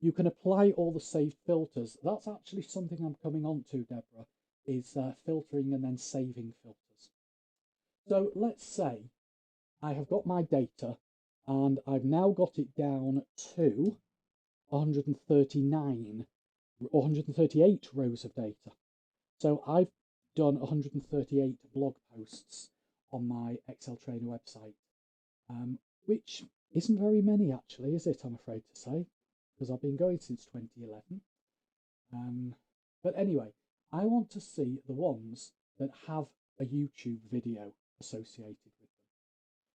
You can apply all the saved filters. That's actually something I'm coming on to, Deborah, is filtering and then saving filters. So let's say I have got my data and I've now got it down to 139 or 138 rows of data. So I've done 138 blog posts on my Excel Trainer website, which isn't very many actually, is it, I'm afraid to say, because I've been going since 2011. But anyway, I want to see the ones that have a YouTube video associated with them.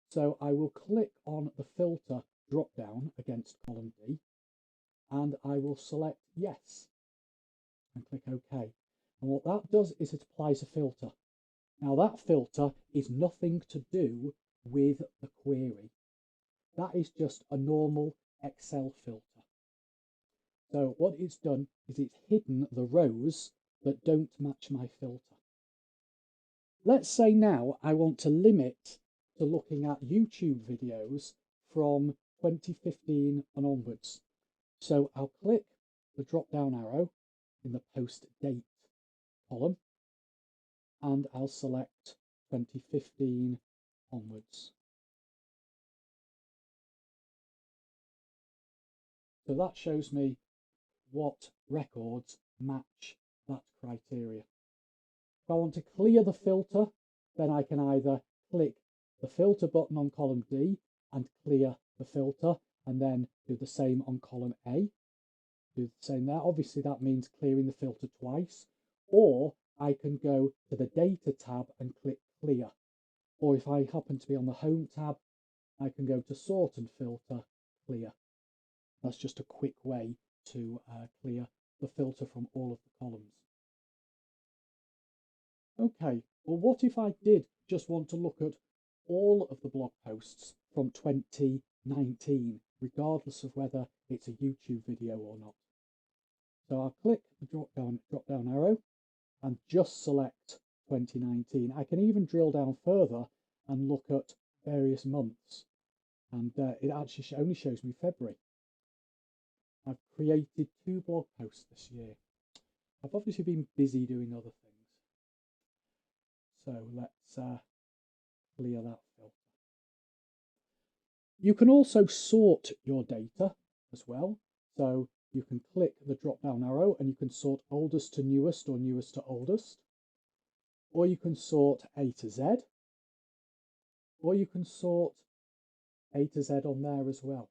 So I will click on the filter drop down against column D, and I will select yes and click OK. And what that does is it applies a filter. Now that filter is nothing to do with the query. That is just a normal Excel filter. So what it's done is it's hidden the rows that don't match my filter. Let's say now I want to limit to looking at YouTube videos from 2015 and onwards. So I'll click the drop down arrow in the post date column and I'll select 2015 onwards. So that shows me what records match that criteria. If I want to clear the filter, then I can either click the filter button on column D and clear the filter, and then do the same on column A. Do the same there. Obviously that means clearing the filter twice, or I can go to the data tab and click clear. Or if I happen to be on the home tab, I can go to sort and filter, clear. That's just a quick way to clear the filter from all of the columns. Okay, well, what if I did just want to look at all of the blog posts from 2019, regardless of whether it's a YouTube video or not? So I'll click the drop down arrow and just select 2019. I can even drill down further and look at various months, and it actually only shows me February. I've created 2 blog posts this year. I've obviously been busy doing other things. So let's clear that filter. You can also sort your data as well. So you can click the drop down arrow and you can sort oldest to newest or newest to oldest. Or you can sort A to Z. Or you can sort A to Z on there as well.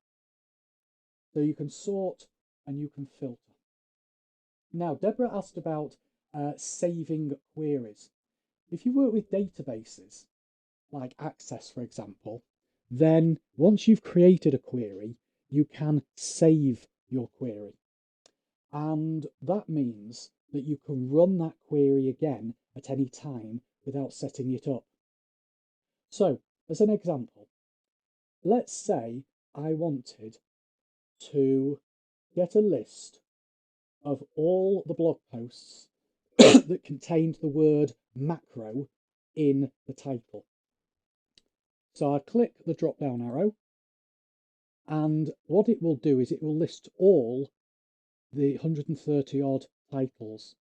So you can sort and you can filter. Now, Deborah asked about saving queries. If you work with databases, like Access, for example, then once you've created a query, you can save your query. And that means that you can run that query again at any time without setting it up. So, as an example, let's say I wanted to get a list of all the blog posts that contained the word macro in the title. So I click the drop down arrow, and what it will do is it will list all the 130 odd titles.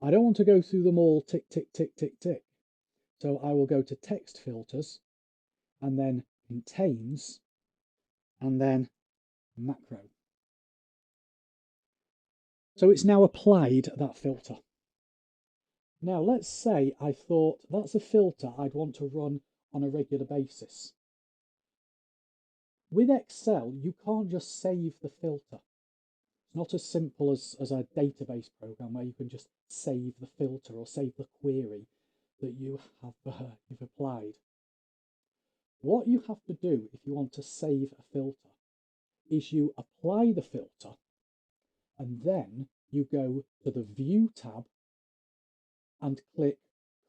I don't want to go through them all tick, tick, tick, tick, tick. So I will go to text filters and then contains and then macro. So it's now applied that filter. Now let's say I thought that's a filter I'd want to run on a regular basis. With Excel, you can't just save the filter. It's not as simple as a database program where you can just save the filter or save the query that you've applied. What you have to do if you want to save a filter is you apply the filter and then you go to the View tab and click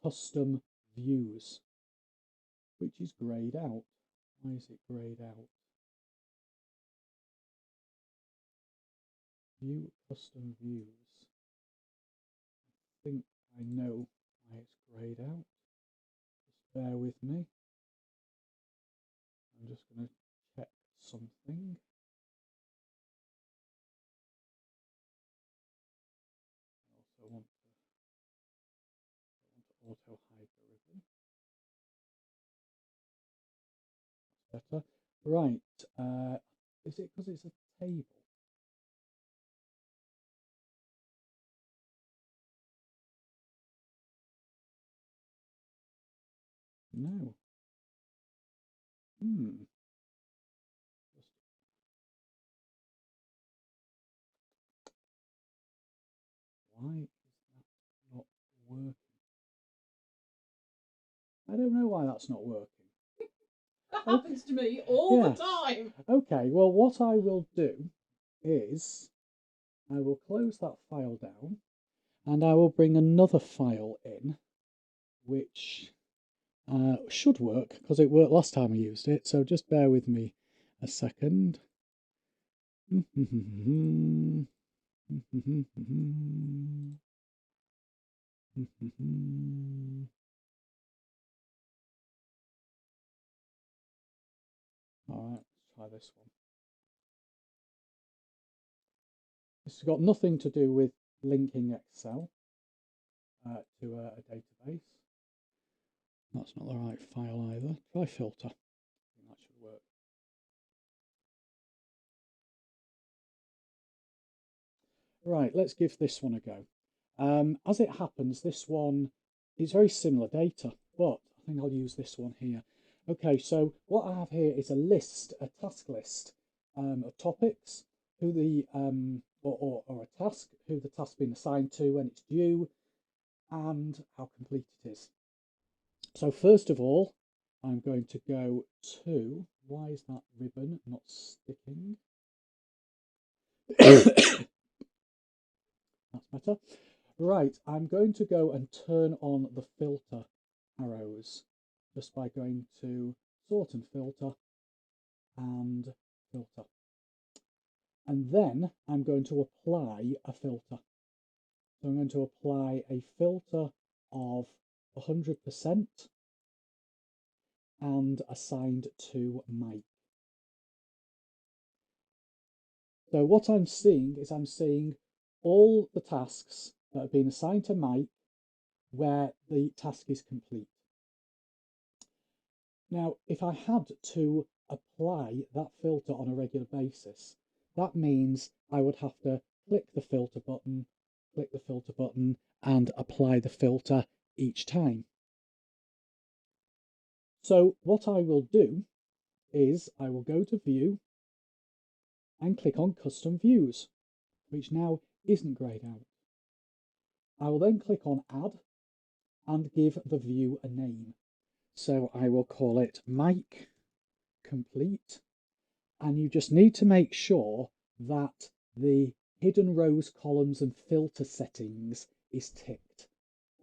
Custom Views, which is greyed out. Why is it greyed out? View Custom Views. I think I know why it's greyed out. Just bear with me. I'm just going to check something. I also want to auto hide the ribbon. That's better. Right. Is it because it's a table? No. Why is that not working? I don't know why that's not working. That happens to me all the time. Okay, well, what I will do is I will close that file down and I will bring another file in, which should work because it worked last time I used it. So just bear with me a second. All right, let's try this one. This has got nothing to do with linking Excel to a database. That's not the right file either. Try filter. I think that should work. Right, let's give this one a go. As it happens, this one is very similar data, but I think I'll use this one here. Okay, so what I have here is a list, a task list of topics, who the or a task, who the task's been assigned to, when it's due, and how complete it is. So first of all, I'm going to go to, why is that ribbon not sticking? That's better. Right, I'm going to go and turn on the filter arrows just by going to sort and filter and filter. And then I'm going to apply a filter. So I'm going to apply a filter of 100% and assigned to Mike. So what I'm seeing is I'm seeing all the tasks that have been assigned to Mike where the task is complete. Now, if I had to apply that filter on a regular basis, that means I would have to click the filter button, and apply the filter each time. So what I will do is I will go to View and click on Custom Views, which now isn't grayed out. I will then click on Add and give the view a name. So I will call it Mike Complete. And you just need to make sure that the hidden rows, columns and filter settings is ticked.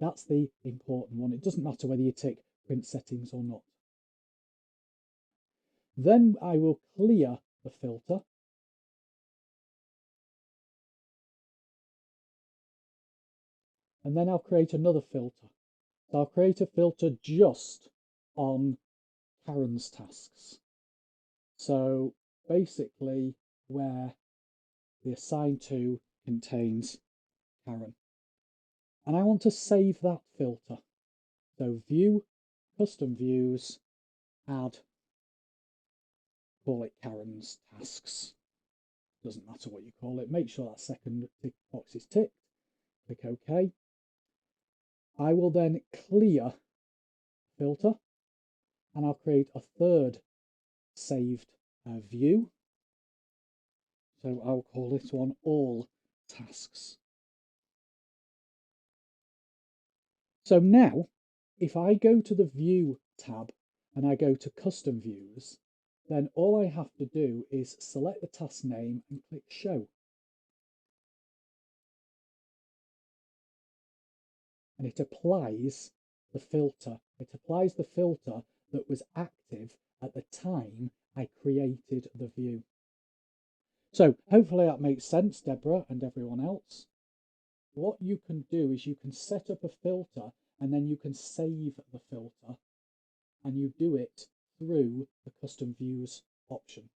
That's the important one. It doesn't matter whether you tick print settings or not. Then I will clear the filter. And then I'll create another filter. So I'll create a filter just on Karen's tasks. So basically where the assigned to contains Karen. And I want to save that filter. So View, Custom Views, Add, call it Karen's tasks. Doesn't matter what you call it. Make sure that second tick box is ticked. Click OK. I will then clear filter and I'll create a third saved view. So I'll call this one All Tasks. So now, if I go to the View tab and I go to Custom Views, then all I have to do is select the task name and click Show. And it applies the filter. It applies the filter that was active at the time I created the view. So hopefully that makes sense, Deborah and everyone else. What you can do is you can set up a filter and then you can save the filter, and you do it through the Custom Views option.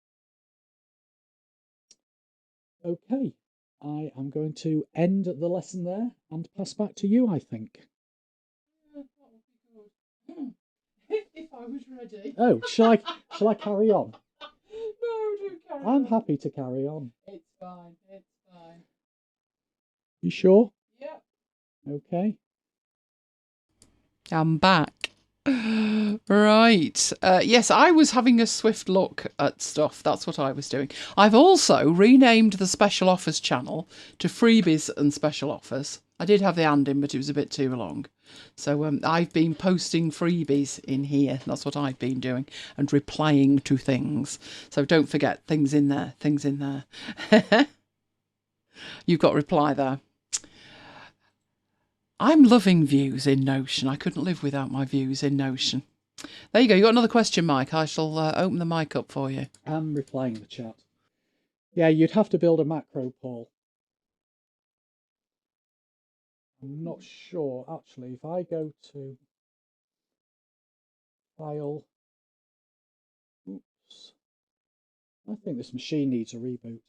Okay, I am going to end the lesson there and pass back to you, I think. That would be good. If I was ready. Oh, shall I carry on? No, do carry on. I'm happy to carry on. It's fine, it's fine. You sure? Yeah. Okay. I'm back. Right. Yes, I was having a swift look at stuff. That's what I was doing. I've also renamed the special offers channel to freebies and special offers. I did have the and in, but it was a bit too long. So I've been posting freebies in here. That's what I've been doing, and replying to things. So don't forget, things in there, things in there. You've got reply there. I'm loving views in Notion. I couldn't live without my views in Notion. There you go. You got another question, Mike. I shall open the mic up for you. I'm replying the chat. Yeah, you'd have to build a macro, Paul. I'm not sure, actually. If I go to File, oops, I think this machine needs a reboot.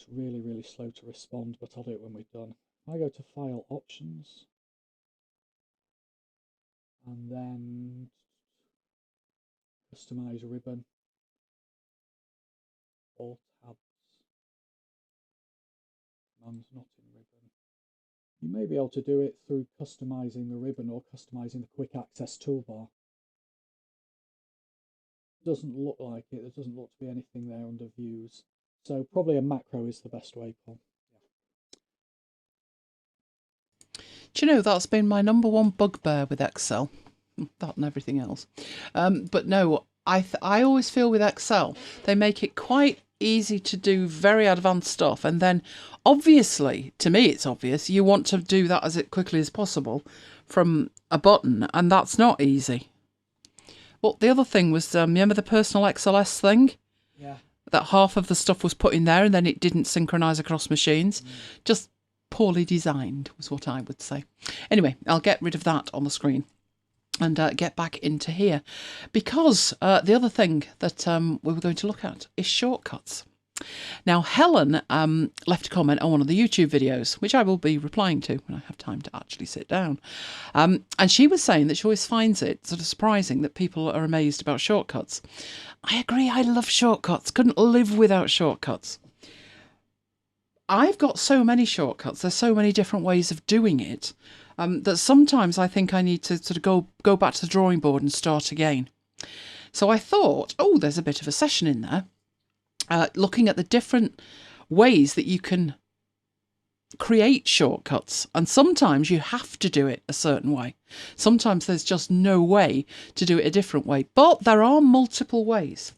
It's really, really slow to respond, but I'll do it when we're done. I go to File Options, and then Customize Ribbon, All Tabs, Commands Not in Ribbon. You may be able to do it through customizing the ribbon or customizing the Quick Access toolbar. Doesn't look like it. There doesn't look to be anything there under Views. So probably a macro is the best way, Paul. Do you know, that's been my #1 bugbear with Excel, that and everything else. But no, I always feel with Excel, they make it quite easy to do very advanced stuff. And then obviously, to me, it's obvious, you want to do that as quickly as possible from a button. And that's not easy. Well, the other thing was, remember the personal XLS thing? Yeah. That half of the stuff was put in there and then it didn't synchronise across machines. Just poorly designed was what I would say. Anyway, I'll get rid of that on the screen and get back into here. Because the other thing that we were going to look at is shortcuts. Now, Helen left a comment on one of the YouTube videos, which I will be replying to when I have time to actually sit down. And she was saying that she always finds it sort of surprising that people are amazed about shortcuts. I agree, I love shortcuts. Couldn't live without shortcuts. I've got so many shortcuts. There's so many different ways of doing it that sometimes I think I need to sort of go back to the drawing board and start again. So I thought, oh, there's a bit of a session in there. Looking at the different ways that you can create shortcuts. And sometimes you have to do it a certain way. Sometimes there's just no way to do it a different way. But there are multiple ways.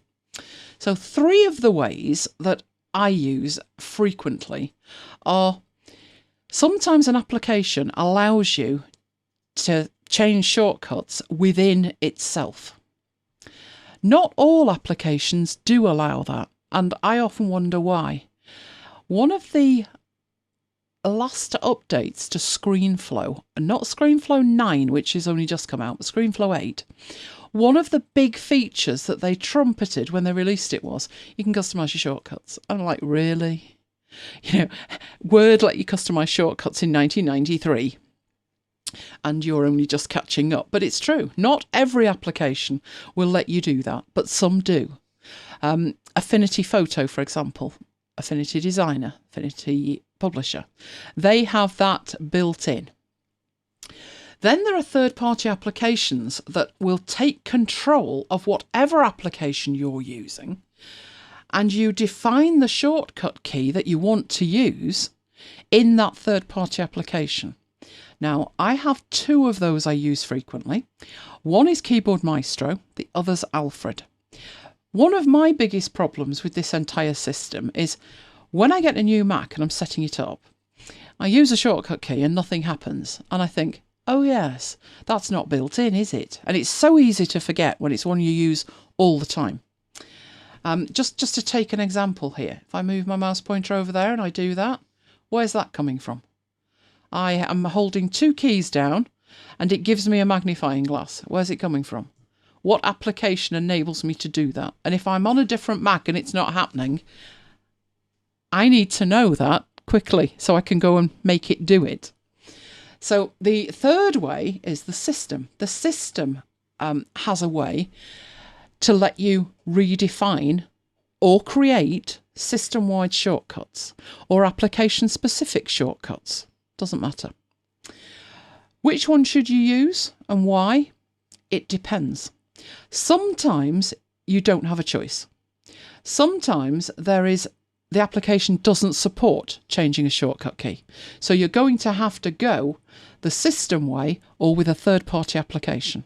So 3 of the ways that I use frequently are sometimes an application allows you to change shortcuts within itself. Not all applications do allow that. And I often wonder why. One of the last updates to ScreenFlow, not ScreenFlow 9, which has only just come out, but ScreenFlow 8, one of the big features that they trumpeted when they released it was, you can customise your shortcuts. I'm like, really? You know, Word let you customise shortcuts in 1993. And you're only just catching up. But it's true. Not every application will let you do that, but some do. Affinity Photo, for example, Affinity Designer, Affinity Publisher, they have that built in. Then there are third-party applications that will take control of whatever application you're using, and you define the shortcut key that you want to use in that third-party application. Now, I have 2 of those I use frequently. One is Keyboard Maestro, the other's Alfred. One of my biggest problems with this entire system is when I get a new Mac and I'm setting it up, I use a shortcut key and nothing happens. And I think, oh yes, that's not built in, is it? And it's so easy to forget when it's one you use all the time. Just to take an example here, if I move my mouse pointer over there and I do that, where's that coming from? I am holding 2 keys down and it gives me a magnifying glass. Where's it coming from? What application enables me to do that? And if I'm on a different Mac and it's not happening, I need to know that quickly so I can go and make it do it. So the third way is the system. The system has a way to let you redefine or create system-wide shortcuts or application-specific shortcuts. Doesn't matter. Which one should you use and why? It depends. Sometimes you don't have a choice. Sometimes the application doesn't support changing a shortcut key. So you're going to have to go the system way or with a third-party application.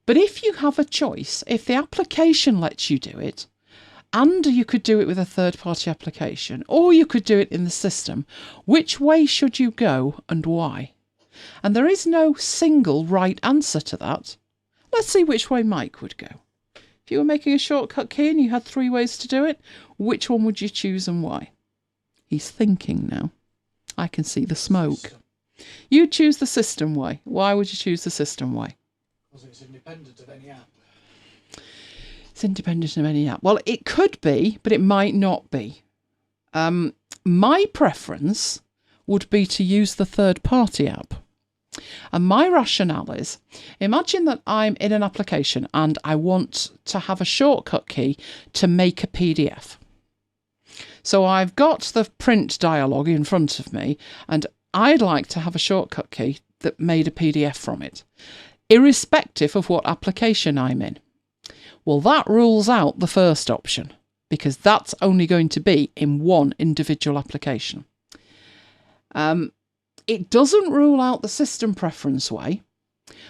But if you have a choice, if the application lets you do it, and you could do it with a third-party application, or you could do it in the system, which way should you go and why? And there is no single right answer to that. Let's see which way Mike would go. If you were making a shortcut key and you had 3 ways to do it, which one would you choose and why? He's thinking now. I can see the smoke. You choose the system way. Why would you choose the system way? Because it's independent of any app. It's independent of any app. Well, it could be, but it might not be. My preference would be to use the third-party app. And my rationale is, imagine that I'm in an application and I want to have a shortcut key to make a PDF. So I've got the print dialog in front of me and I'd like to have a shortcut key that made a PDF from it, irrespective of what application I'm in. Well, that rules out the first option because that's only going to be in one individual application. It doesn't rule out the system preference way,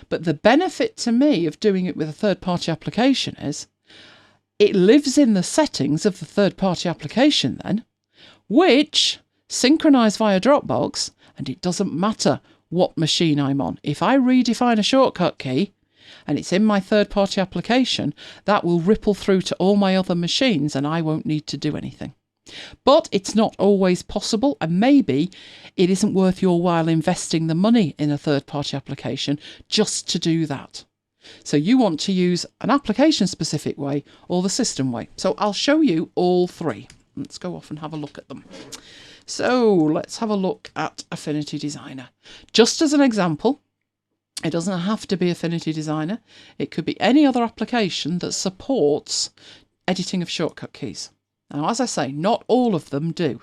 but the benefit to me of doing it with a third-party application is it lives in the settings of the third-party application then, which synchronize via Dropbox, and it doesn't matter what machine I'm on. If I redefine a shortcut key and it's in my third-party application, that will ripple through to all my other machines and I won't need to do anything. But it's not always possible, and maybe it isn't worth your while investing the money in a third-party application just to do that. So you want to use an application-specific way or the system way. So I'll show you all three. Let's go off and have a look at them. So let's have a look at Affinity Designer. Just as an example, it doesn't have to be Affinity Designer. It could be any other application that supports editing of shortcut keys. Now, as I say, not all of them do.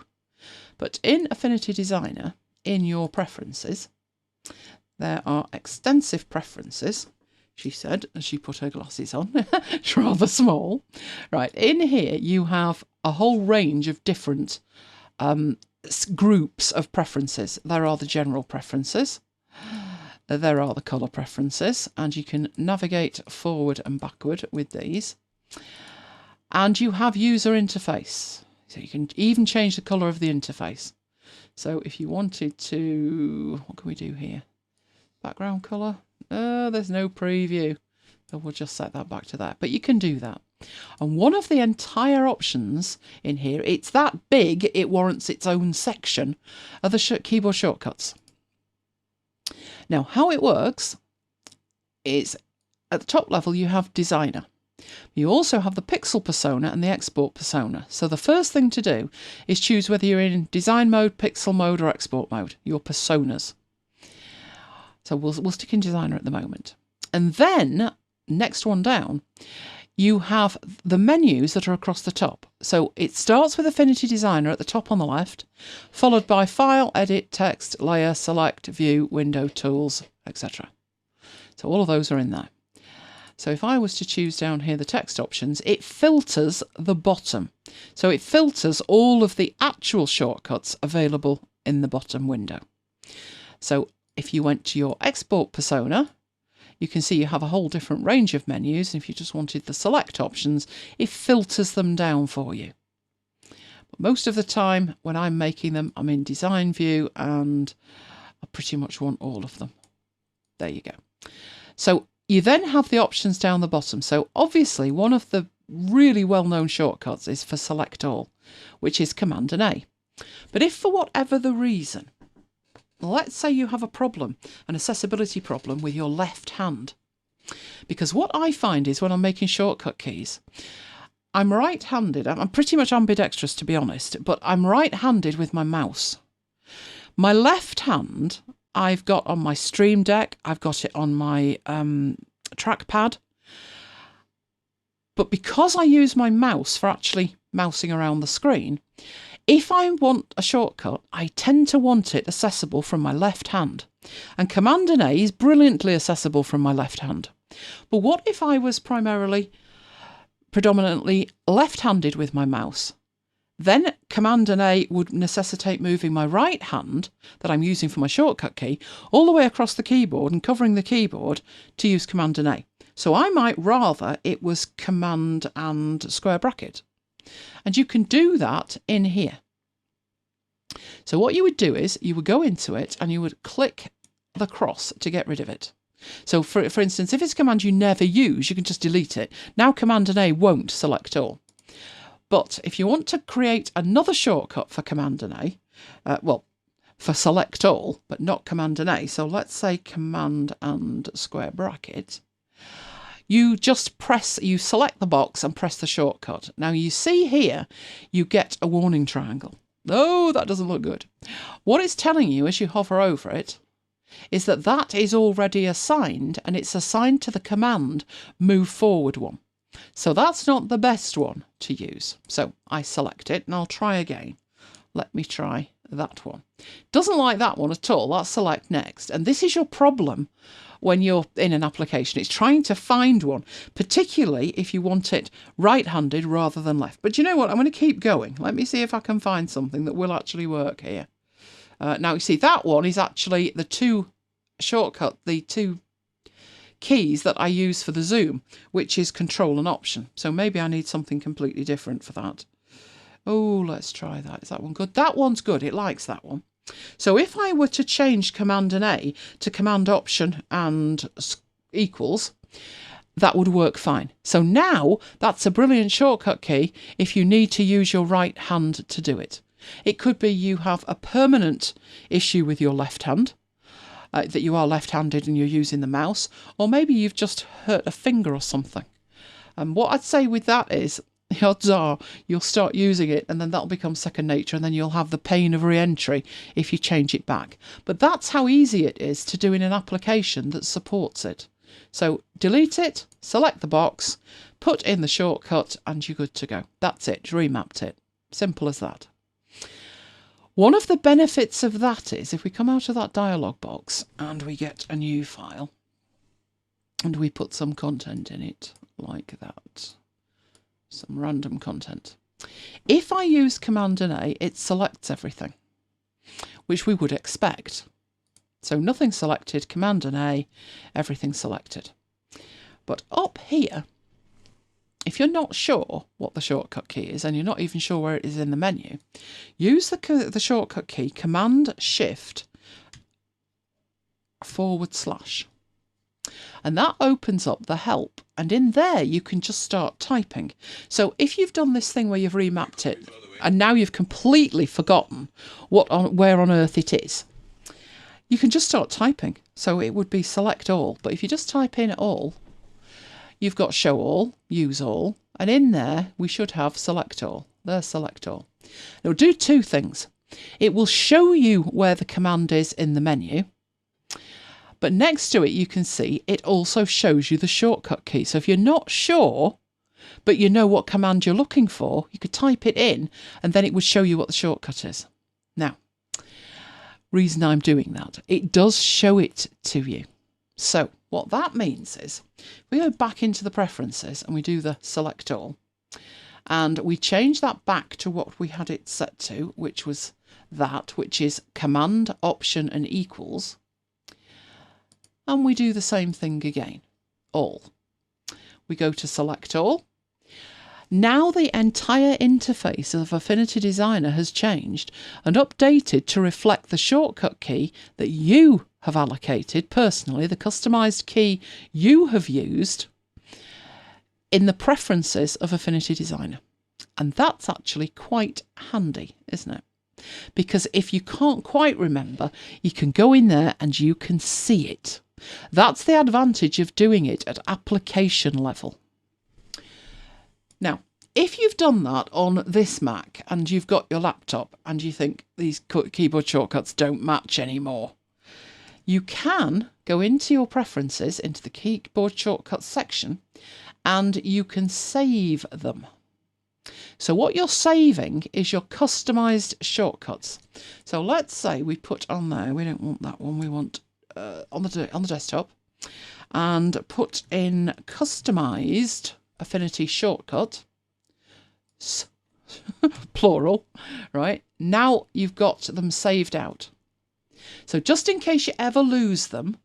But in Affinity Designer, in your preferences, there are extensive preferences, she said, as she put her glasses on. It's rather small. Right, in here you have a whole range of different groups of preferences. There are the general preferences. There are the colour preferences, and you can navigate forward and backward with these. And you have user interface. So you can even change the colour of the interface. So if you wanted to, what can we do here? Background colour. There's no preview. So we'll just set that back to that. But you can do that. And one of the entire options in here, it's that big, it warrants its own section, are the keyboard shortcuts. Now, how it works is at the top level, you have Designer. You also have the pixel persona and the export persona. So the first thing to do is choose whether you're in design mode, pixel mode or export mode, your personas. So we'll stick in Designer at the moment. And then, next one down, you have the menus that are across the top. So it starts with Affinity Designer at the top on the left, followed by File, Edit, Text, Layer, Select, View, Window, Tools, etc. So all of those are in there. So if I was to choose down here the text options, it filters the bottom. So it filters all of the actual shortcuts available in the bottom window. So if you went to your export persona, you can see you have a whole different range of menus. And if you just wanted the select options, it filters them down for you. But most of the time when I'm making them, I'm in design view and I pretty much want all of them. There you go. So you then have the options down the bottom. So obviously one of the really well-known shortcuts is for select all, which is Command and A. But if for whatever the reason, let's say you have a problem, an accessibility problem with your left hand, because what I find is when I'm making shortcut keys, I'm right-handed. I'm pretty much ambidextrous, to be honest, but I'm right-handed with my mouse. My left hand, I've got on my Stream Deck, I've got it on my trackpad. But because I use my mouse for actually mousing around the screen, if I want a shortcut, I tend to want it accessible from my left hand. And Command and A is brilliantly accessible from my left hand. But what if I was predominantly left-handed with my mouse? Then Command and A would necessitate moving my right hand, that I'm using for my shortcut key, all the way across the keyboard and covering the keyboard to use Command and A. So I might rather it was Command and square bracket. And you can do that in here. So what you would do is you would go into it and you would click the cross to get rid of it. So for instance, if it's a command you never use, you can just delete it. Now Command and A won't select all. But if you want to create another shortcut for Command and A, for select all, but not Command and A, so let's say Command and square bracket, you just select the box and press the shortcut. Now you see here, you get a warning triangle. Oh, that doesn't look good. What it's telling you as you hover over it is that that is already assigned, and it's assigned to the command move forward one. So that's not the best one to use. So I select it and I'll try again. Let me try that one. Doesn't like that one at all. That's select next. And this is your problem when you're in an application. It's trying to find one, particularly if you want it right-handed rather than left. But you know what? I'm going to keep going. Let me see if I can find something that will actually work here. Now, you see, that one is actually the two keys that I use for the zoom, which is Control and Option. So maybe I need something completely different for that. Oh, let's try that. Is that one good? That one's good. It likes that one. So if I were to change Command and A to Command Option and equals, that would work fine. So now that's a brilliant shortcut key if you need to use your right hand to do it. It could be you have a permanent issue with your left hand, that you are left-handed and you're using the mouse, or maybe you've just hurt a finger or something. And what I'd say with that is, the odds are you'll start using it and then that'll become second nature, and then you'll have the pain of re-entry if you change it back. But that's how easy it is to do in an application that supports it. So delete it, select the box, put in the shortcut, and you're good to go. That's it, remapped it. Simple as that. One of the benefits of that is if we come out of that dialog box and we get a new file and we put some content in it like that, some random content. If I use Command and A, it selects everything, which we would expect. So nothing selected, Command and A, everything selected. But up here, if you're not sure what the shortcut key is and you're not even sure where it is in the menu, use the shortcut key Command Shift /, and that opens up the help, and in there you can just start typing. So if you've done this thing where you've remapped it and now you've completely forgotten where on earth it is, you can just start typing. So it would be select all, but if you just type in all, you've got show all, use all, and in there we should have select all. There's select all. It'll do two things. It will show you where the command is in the menu, but next to it you can see it also shows you the shortcut key. So if you're not sure, but you know what command you're looking for, you could type it in and then it would show you what the shortcut is. Now, reason I'm doing that, it does show it to you. So what that means is, if we go back into the preferences and we do the select all, and we change that back to what we had it set to, which was that, which is Command, Option and equals, and we do the same thing again, all. We go to select all. Now the entire interface of Affinity Designer has changed and updated to reflect the shortcut key that you have allocated personally, the customized key you have used in the preferences of Affinity Designer. And that's actually quite handy, isn't it? Because if you can't quite remember, you can go in there and you can see it. That's the advantage of doing it at application level. Now, if you've done that on this Mac and you've got your laptop and you think these keyboard shortcuts don't match anymore, you can go into your preferences, into the keyboard shortcuts section, and you can save them. So what you're saving is your customized shortcuts. So let's say we put on there, we don't want that one, we want on the desktop, and put in customized Affinity shortcut, plural, right? Now you've got them saved out. So just in case you ever lose them,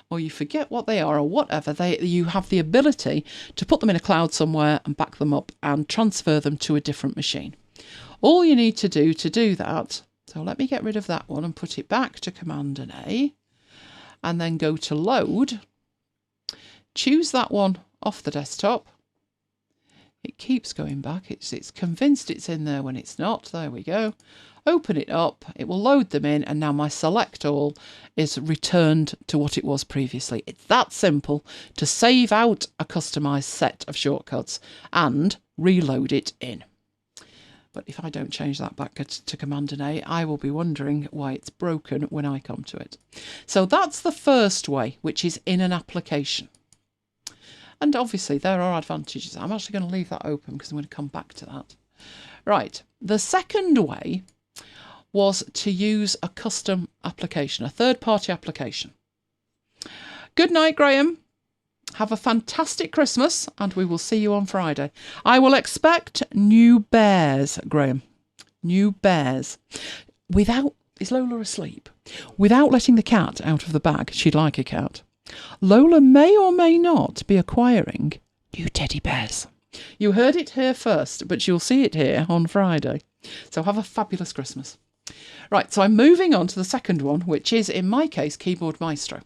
or you forget what they are or whatever, you have the ability to put them in a cloud somewhere and back them up and transfer them to a different machine. All you need to do that, so let me get rid of that one and put it back to Command and A, and then go to load, choose that one off the desktop. It keeps going back. It's convinced it's in there when it's not. There we go. Open it up. It will load them in. And now my select all is returned to what it was previously. It's that simple to save out a customized set of shortcuts and reload it in. But if I don't change that back to Command and A, I will be wondering why it's broken when I come to it. So that's the first way, which is in an application. And obviously there are advantages. I'm actually going to leave that open because I'm going to come back to that. Right, the second way was to use a custom application, a third-party application. Good night, Graham. Have a fantastic Christmas, and we will see you on Friday. I will expect new bears, Graham. New bears. Is Lola asleep? Without letting the cat out of the bag, she'd like a cat. Lola may or may not be acquiring new teddy bears. You heard it here first, but you'll see it here on Friday. So have a fabulous Christmas. Right, so I'm moving on to the second one, which is, in my case, Keyboard Maestro.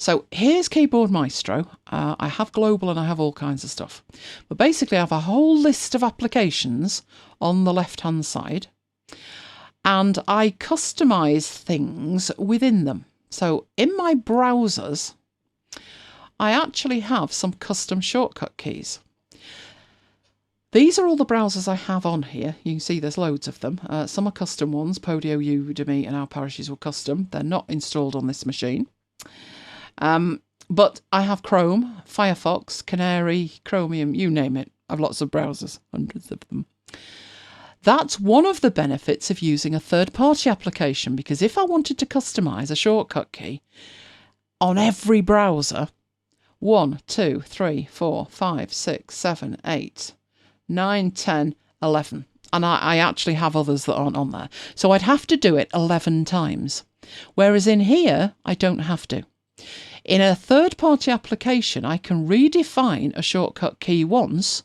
So here's Keyboard Maestro. I have global and I have all kinds of stuff. But basically I have a whole list of applications on the left-hand side. And I customise things within them. So in my browsers, I actually have some custom shortcut keys. These are all the browsers I have on here. You can see there's loads of them. Some are custom ones. Podio, Udemy and Our Parishes were custom. They're not installed on this machine. But I have Chrome, Firefox, Canary, Chromium, you name it. I have lots of browsers, hundreds of them. That's one of the benefits of using a third-party application, because if I wanted to customise a shortcut key on every browser, 1, 2, 3, 4, 5, 6, 7, 8, 9, 10, 11. And I actually have others that aren't on there. So I'd have to do it 11 times. Whereas in here, I don't have to. In a third-party application, I can redefine a shortcut key once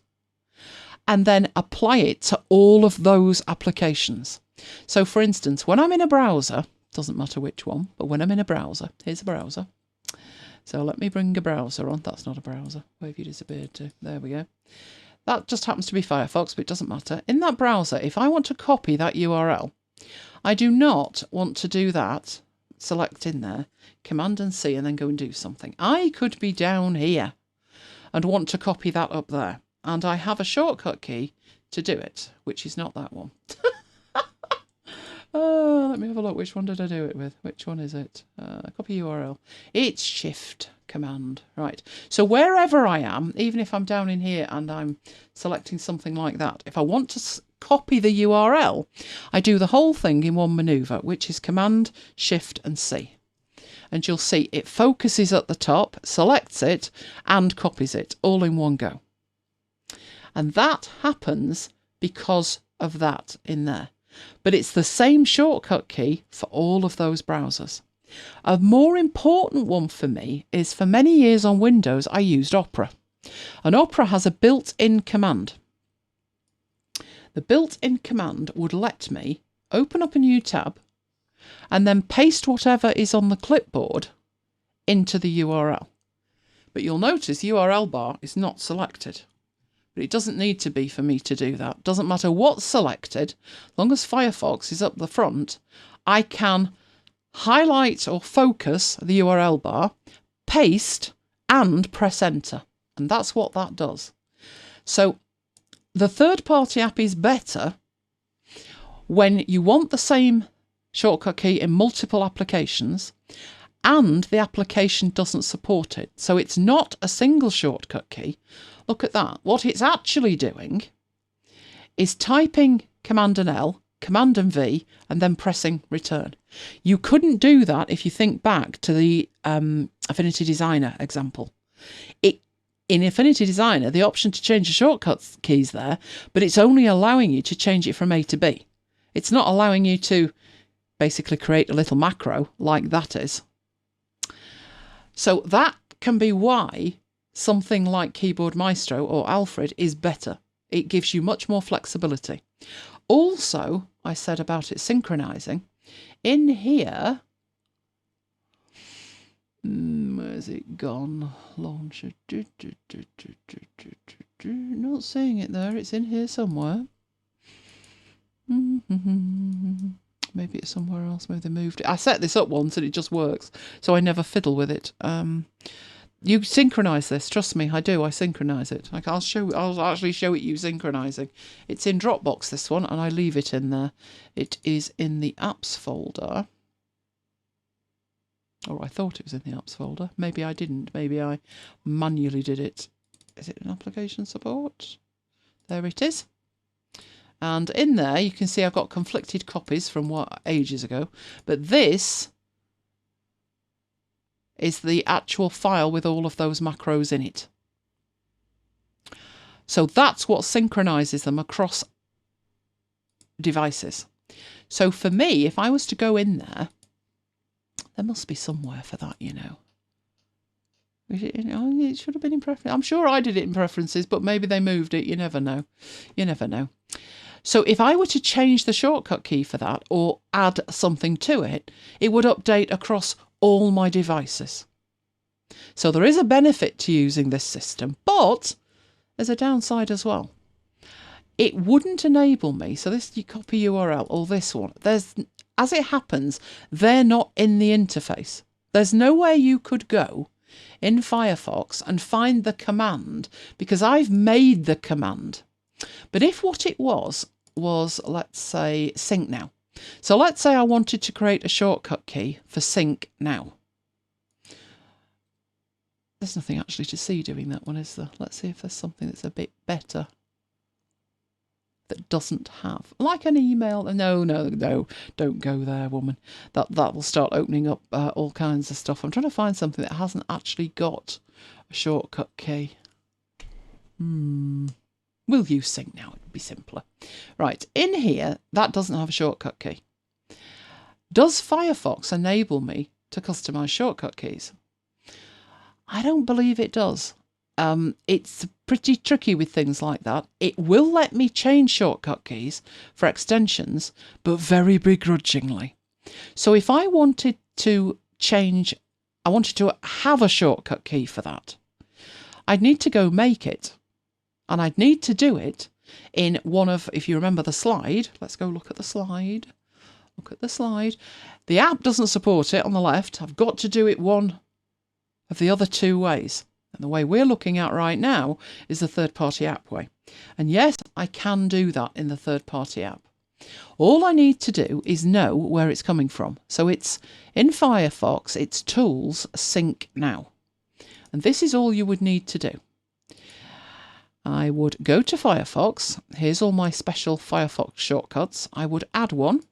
and then apply it to all of those applications. So for instance, when I'm in a browser, doesn't matter which one, but when I'm in a browser, here's a browser. So let me bring a browser on. That's not a browser. Where have you disappeared to? There we go. That just happens to be Firefox, but it doesn't matter. In that browser, if I want to copy that URL, I do not want to do that. Select in there, Command and C, and then go and do something. I could be down here and want to copy that up there. And I have a shortcut key to do it, which is not that one. Let me have a look. Which one did I do it with? Which one is it? Copy URL. It's Shift Command. Right. So wherever I am, even if I'm down in here and I'm selecting something like that, if I want to copy the URL, I do the whole thing in one manoeuvre, which is Command, Shift and C. And you'll see it focuses at the top, selects it and copies it all in one go. And that happens because of that in there. But it's the same shortcut key for all of those browsers. A more important one for me is, for many years on Windows, I used Opera. And Opera has a built-in command. The built-in command would let me open up a new tab and then paste whatever is on the clipboard into the URL. But you'll notice the URL bar is not selected. But it doesn't need to be for me to do that. Doesn't matter what's selected, as long as Firefox is up the front, I can highlight or focus the URL bar, paste and press enter. And that's what that does. So the third-party app is better when you want the same shortcut key in multiple applications and the application doesn't support it. So it's not a single shortcut key. Look at that. What it's actually doing is typing Command and L, Command and V, and then pressing return. You couldn't do that if you think back to the Affinity Designer example. In Affinity Designer, the option to change the shortcut keys there, but it's only allowing you to change it from A to B. It's not allowing you to basically create a little macro like that is. So that can be why something like Keyboard Maestro or Alfred is better. It gives you much more flexibility. Also, I said about it synchronizing. In here, where's it gone? Launcher. Not seeing it there. It's in here somewhere. Maybe it's somewhere else. Maybe they moved it. I set this up once and it just works, so I never fiddle with it. You synchronize this. Trust me, I do. I synchronize it. I'll actually show it you synchronizing. It's in Dropbox, this one, and I leave it in there. It is in the apps folder. Or I thought it was in the apps folder. Maybe I didn't. Maybe I manually did it. Is it in application support? There it is. And in there, you can see I've got conflicted copies from ages ago. But this is the actual file with all of those macros in it. So that's what synchronizes them across devices. So for me, if I was to go in there, there must be somewhere for that, you know. It should have been in preferences. I'm sure I did it in preferences, but maybe they moved it. You never know. You never know. So if I were to change the shortcut key for that or add something to it, it would update across all my devices. So there is a benefit to using this system, but there's a downside as well. It wouldn't enable me. So this copy URL or this one, as it happens, they're not in the interface. There's nowhere you could go in Firefox and find the command because I've made the command. But if what it was, let's say, sync now. So let's say I wanted to create a shortcut key for sync now. There's nothing actually to see doing that one, is there? Let's see if there's something that's a bit better that doesn't have, like an email. No, don't go there, woman. That will start opening up all kinds of stuff. I'm trying to find something that hasn't actually got a shortcut key. We'll use sync now, it'd be simpler. Right, in here, that doesn't have a shortcut key. Does Firefox enable me to customize shortcut keys? I don't believe it does. It's pretty tricky with things like that. It will let me change shortcut keys for extensions, but very begrudgingly. So if I wanted to change, I wanted to have a shortcut key for that, I'd need to go make it. And I'd need to do it in one of, if you remember the slide, let's go look at the slide. Look at the slide. The app doesn't support it on the left. I've got to do it one of the other two ways. And the way we're looking at right now is the third-party app way. And yes, I can do that in the third-party app. All I need to do is know where it's coming from. So it's in Firefox, it's Tools, Sync Now. And this is all you would need to do. I would go to Firefox. Here's all my special Firefox shortcuts. I would add one.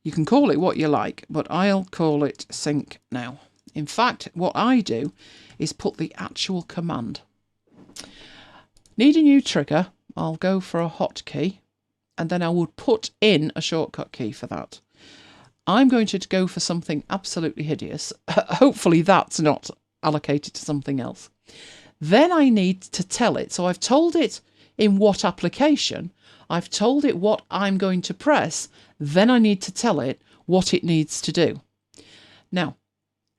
You can call it what you like, but I'll call it Sync Now. In fact, what I do is put the actual command. Need a new trigger. I'll go for a hotkey, and then I would put in a shortcut key for that. I'm going to go for something absolutely hideous. Hopefully that's not allocated to something else. Then I need to tell it. So I've told it in what application. I've told it what I'm going to press. Then I need to tell it what it needs to do. Now,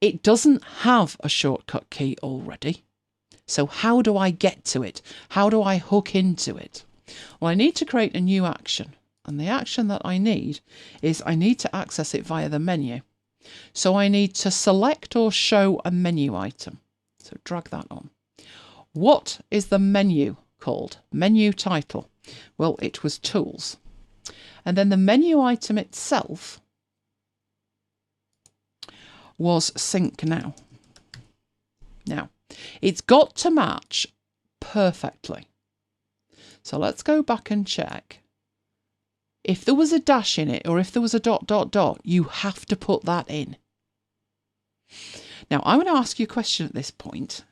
it doesn't have a shortcut key already. So how do I get to it? How do I hook into it? Well, I need to create a new action. And the action that I need is I need to access it via the menu. So I need to select or show a menu item. So drag that on. What is the menu called? Menu title. Well, it was Tools. And then the menu item itself was Sync Now. Now, it's got to match perfectly. So let's go back and check. If there was a dash in it or if there was a ... you have to put that in. Now, I'm going to ask you a question at this point.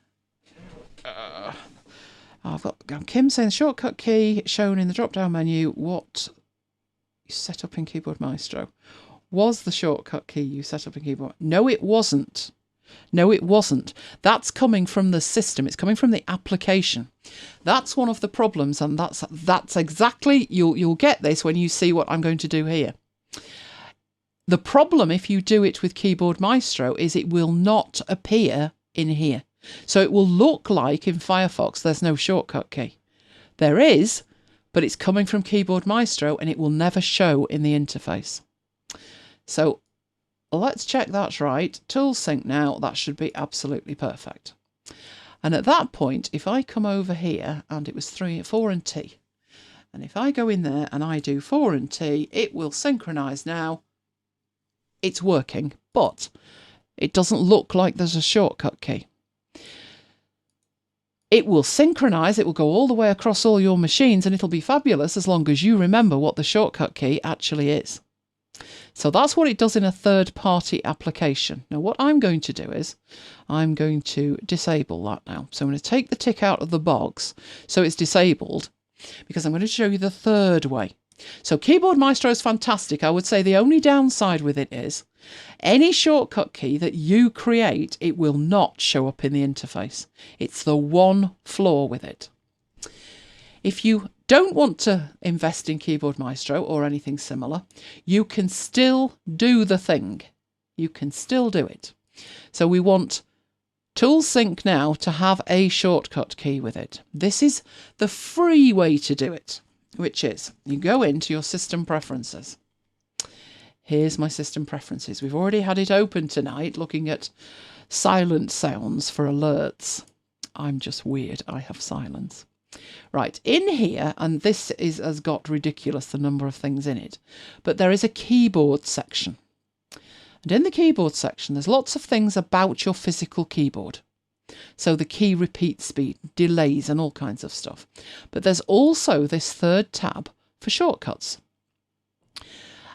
I've got Kim saying shortcut key shown in the drop-down menu. What you set up in Keyboard Maestro. Was the shortcut key you set up in Keyboard? No, it wasn't. No, it wasn't. That's coming from the system. It's coming from the application. That's one of the problems, and that's exactly, you'll get this when you see what I'm going to do here. The problem if you do it with Keyboard Maestro is it will not appear in here. So it will look like in Firefox there's no shortcut key. There is, but it's coming from Keyboard Maestro and it will never show in the interface. So let's check that's right. Tools sync now, that should be absolutely perfect. And at that point, if I come over here and it was 4 and T, and if I go in there and I do 4 and T, it will synchronise now. It's working, but it doesn't look like there's a shortcut key. It will synchronise, it will go all the way across all your machines, and it'll be fabulous as long as you remember what the shortcut key actually is. So that's what it does in a third-party application. Now what I'm going to do is I'm going to disable that now. So I'm going to take the tick out of the box so it's disabled, because I'm going to show you the third way. So Keyboard Maestro is fantastic. I would say the only downside with it is any shortcut key that you create, it will not show up in the interface. It's the one flaw with it. If you don't want to invest in Keyboard Maestro or anything similar, you can still do the thing. You can still do it. So we want Tools Sync now to have a shortcut key with it. This is the free way to do it, which is you go into your system preferences. Here's my system preferences. We've already had it open tonight looking at silent sounds for alerts. I'm just weird. I have silence. Right, in here, and this has got ridiculous, the number of things in it, but there is a keyboard section. And in the keyboard section, there's lots of things about your physical keyboard. So the key repeat speed, delays, and all kinds of stuff. But there's also this third tab for shortcuts.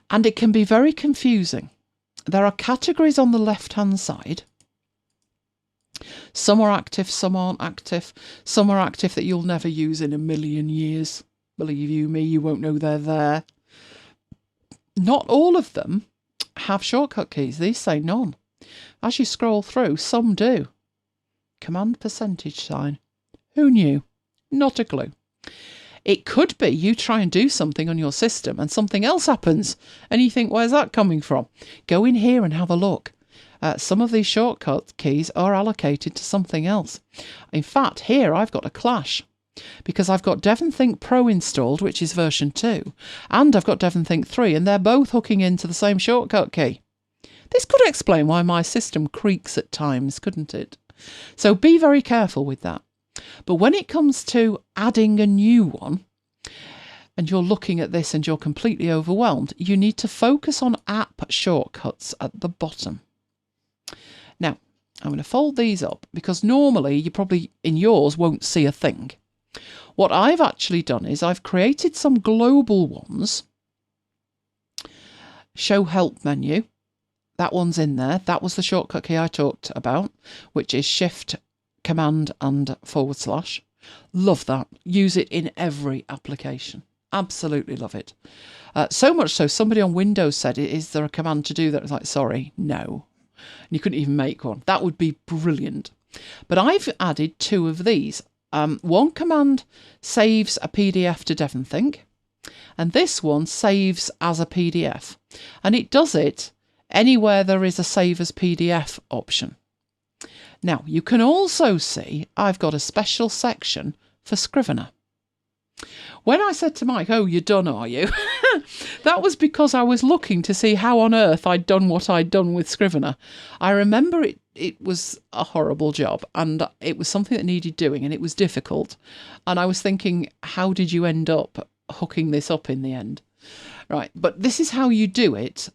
And it can be very confusing. There are categories on the left-hand side. Some are active, some aren't active. Some are active that you'll never use in a million years. Believe you me, you won't know they're there. Not all of them have shortcut keys. These say none. As you scroll through, some do. Command percentage sign. Who knew? Not a clue. It could be you try and do something on your system and something else happens and you think, where's that coming from? Go in here and have a look. Some of these shortcut keys are allocated to something else. In fact, here I've got a clash because I've got DevonThink Pro installed, which is version 2, and I've got DevonThink 3, and they're both hooking into the same shortcut key. This could explain why my system creaks at times, couldn't it? So be very careful with that. But when it comes to adding a new one, and you're looking at this and you're completely overwhelmed, you need to focus on app shortcuts at the bottom. Now, I'm going to fold these up because normally you probably in yours won't see a thing. What I've actually done is I've created some global ones. Show help menu. That one's in there. That was the shortcut key I talked about, which is Shift, Command and /. Love that. Use it in every application. Absolutely love it. So much so, somebody on Windows said, is there a command to do that? I was like, sorry, no. And you couldn't even make one. That would be brilliant. But I've added 2 of these. One command saves a PDF to DevonThink, and this one saves as a PDF. And it does it anywhere there is a save as PDF option. Now, you can also see I've got a special section for Scrivener. When I said to Mike, oh, you're done, are you? That was because I was looking to see how on earth I'd done what I'd done with Scrivener. I remember it was a horrible job and it was something that needed doing and it was difficult. And I was thinking, how did you end up hooking this up in the end? Right, but this is how you do it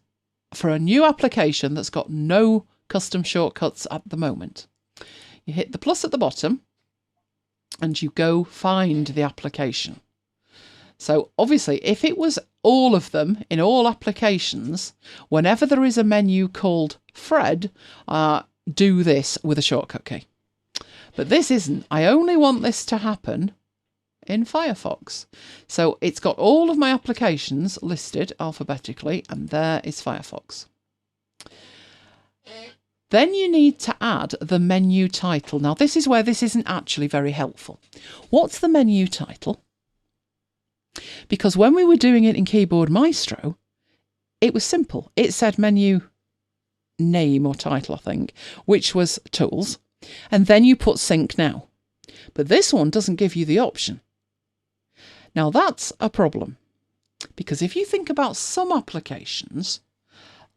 for a new application that's got no custom shortcuts at the moment. You hit the plus at the bottom and you go find the application. So obviously, if it was all of them in all applications, whenever there is a menu called Fred, do this with a shortcut key. But this isn't. I only want this to happen in Firefox. So it's got all of my applications listed alphabetically, and there is Firefox. Then you need to add the menu title. Now, this is where this isn't actually very helpful. What's the menu title? Because when we were doing it in Keyboard Maestro, it was simple. It said menu name or title, I think, which was tools, and then you put sync now. But this one doesn't give you the option. Now that's a problem, because if you think about some applications,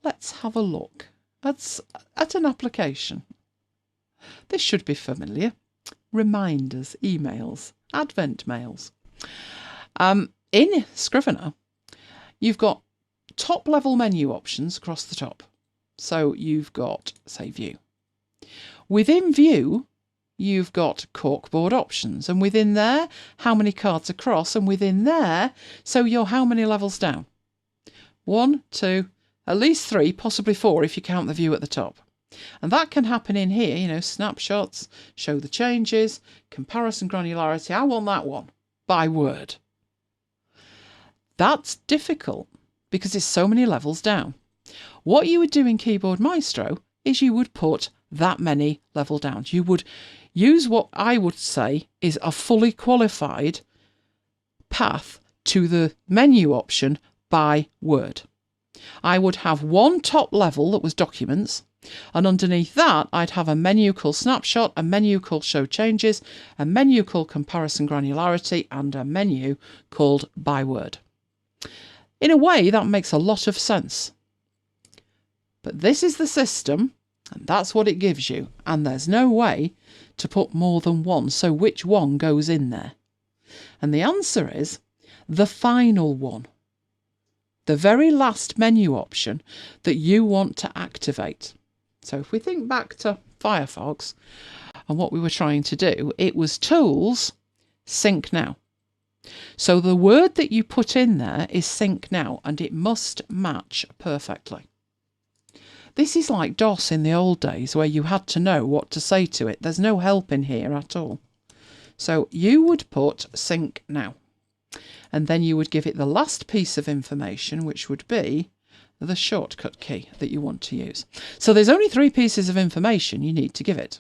let's have a look. at an application. This should be familiar. Reminders, emails, advent mails. In Scrivener, you've got top level menu options across the top. So you've got, say, View. Within View, you've got corkboard options, and within there, how many cards across, and within there, so you're how many levels down? 1, 2, at least 3, possibly 4 if you count the view at the top. And that can happen in here, you know, snapshots, show the changes, comparison granularity. I want that one by word. That's difficult because it's so many levels down. What you would do in Keyboard Maestro is you would put that many level down. You would use what I would say is a fully qualified path to the menu option by word. I would have one top level that was documents, and underneath that I'd have a menu called snapshot, a menu called show changes, a menu called comparison granularity, and a menu called by word. In a way, that makes a lot of sense. But this is the system, and that's what it gives you, and there's no way to put more than one, so which one goes in there? And the answer is the final one. The very last menu option that you want to activate. So if we think back to Firefox and what we were trying to do, it was Tools, Sync Now. So the word that you put in there is Sync Now, and it must match perfectly. This is like DOS in the old days where you had to know what to say to it. There's no help in here at all. So you would put Sync Now. And then you would give it the last piece of information, which would be the shortcut key that you want to use. So there's only 3 pieces of information you need to give it.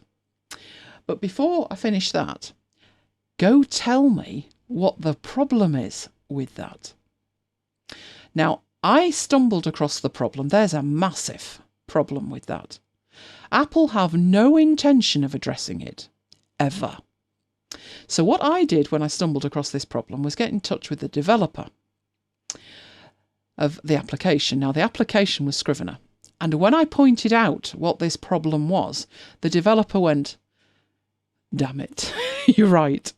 But before I finish that, go tell me what the problem is with that. Now, I stumbled across the problem. There's a massive problem with that. Apple have no intention of addressing it, ever. So what I did when I stumbled across this problem was get in touch with the developer of the application. Now, the application was Scrivener. And when I pointed out what this problem was, the developer went, "Damn it, you're right.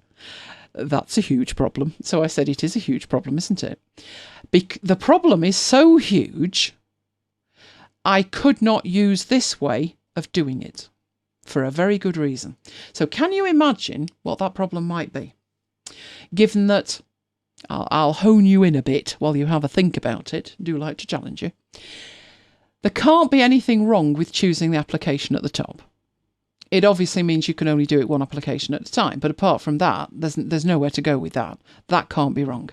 That's a huge problem." So I said, it is a huge problem, isn't it? The problem is so huge, I could not use this way of doing it for a very good reason. So can you imagine what that problem might be? Given that, I'll hone you in a bit while you have a think about it. I do like to challenge you. There can't be anything wrong with choosing the application at the top. It obviously means you can only do it one application at a time, but apart from that, there's nowhere to go with that. That can't be wrong.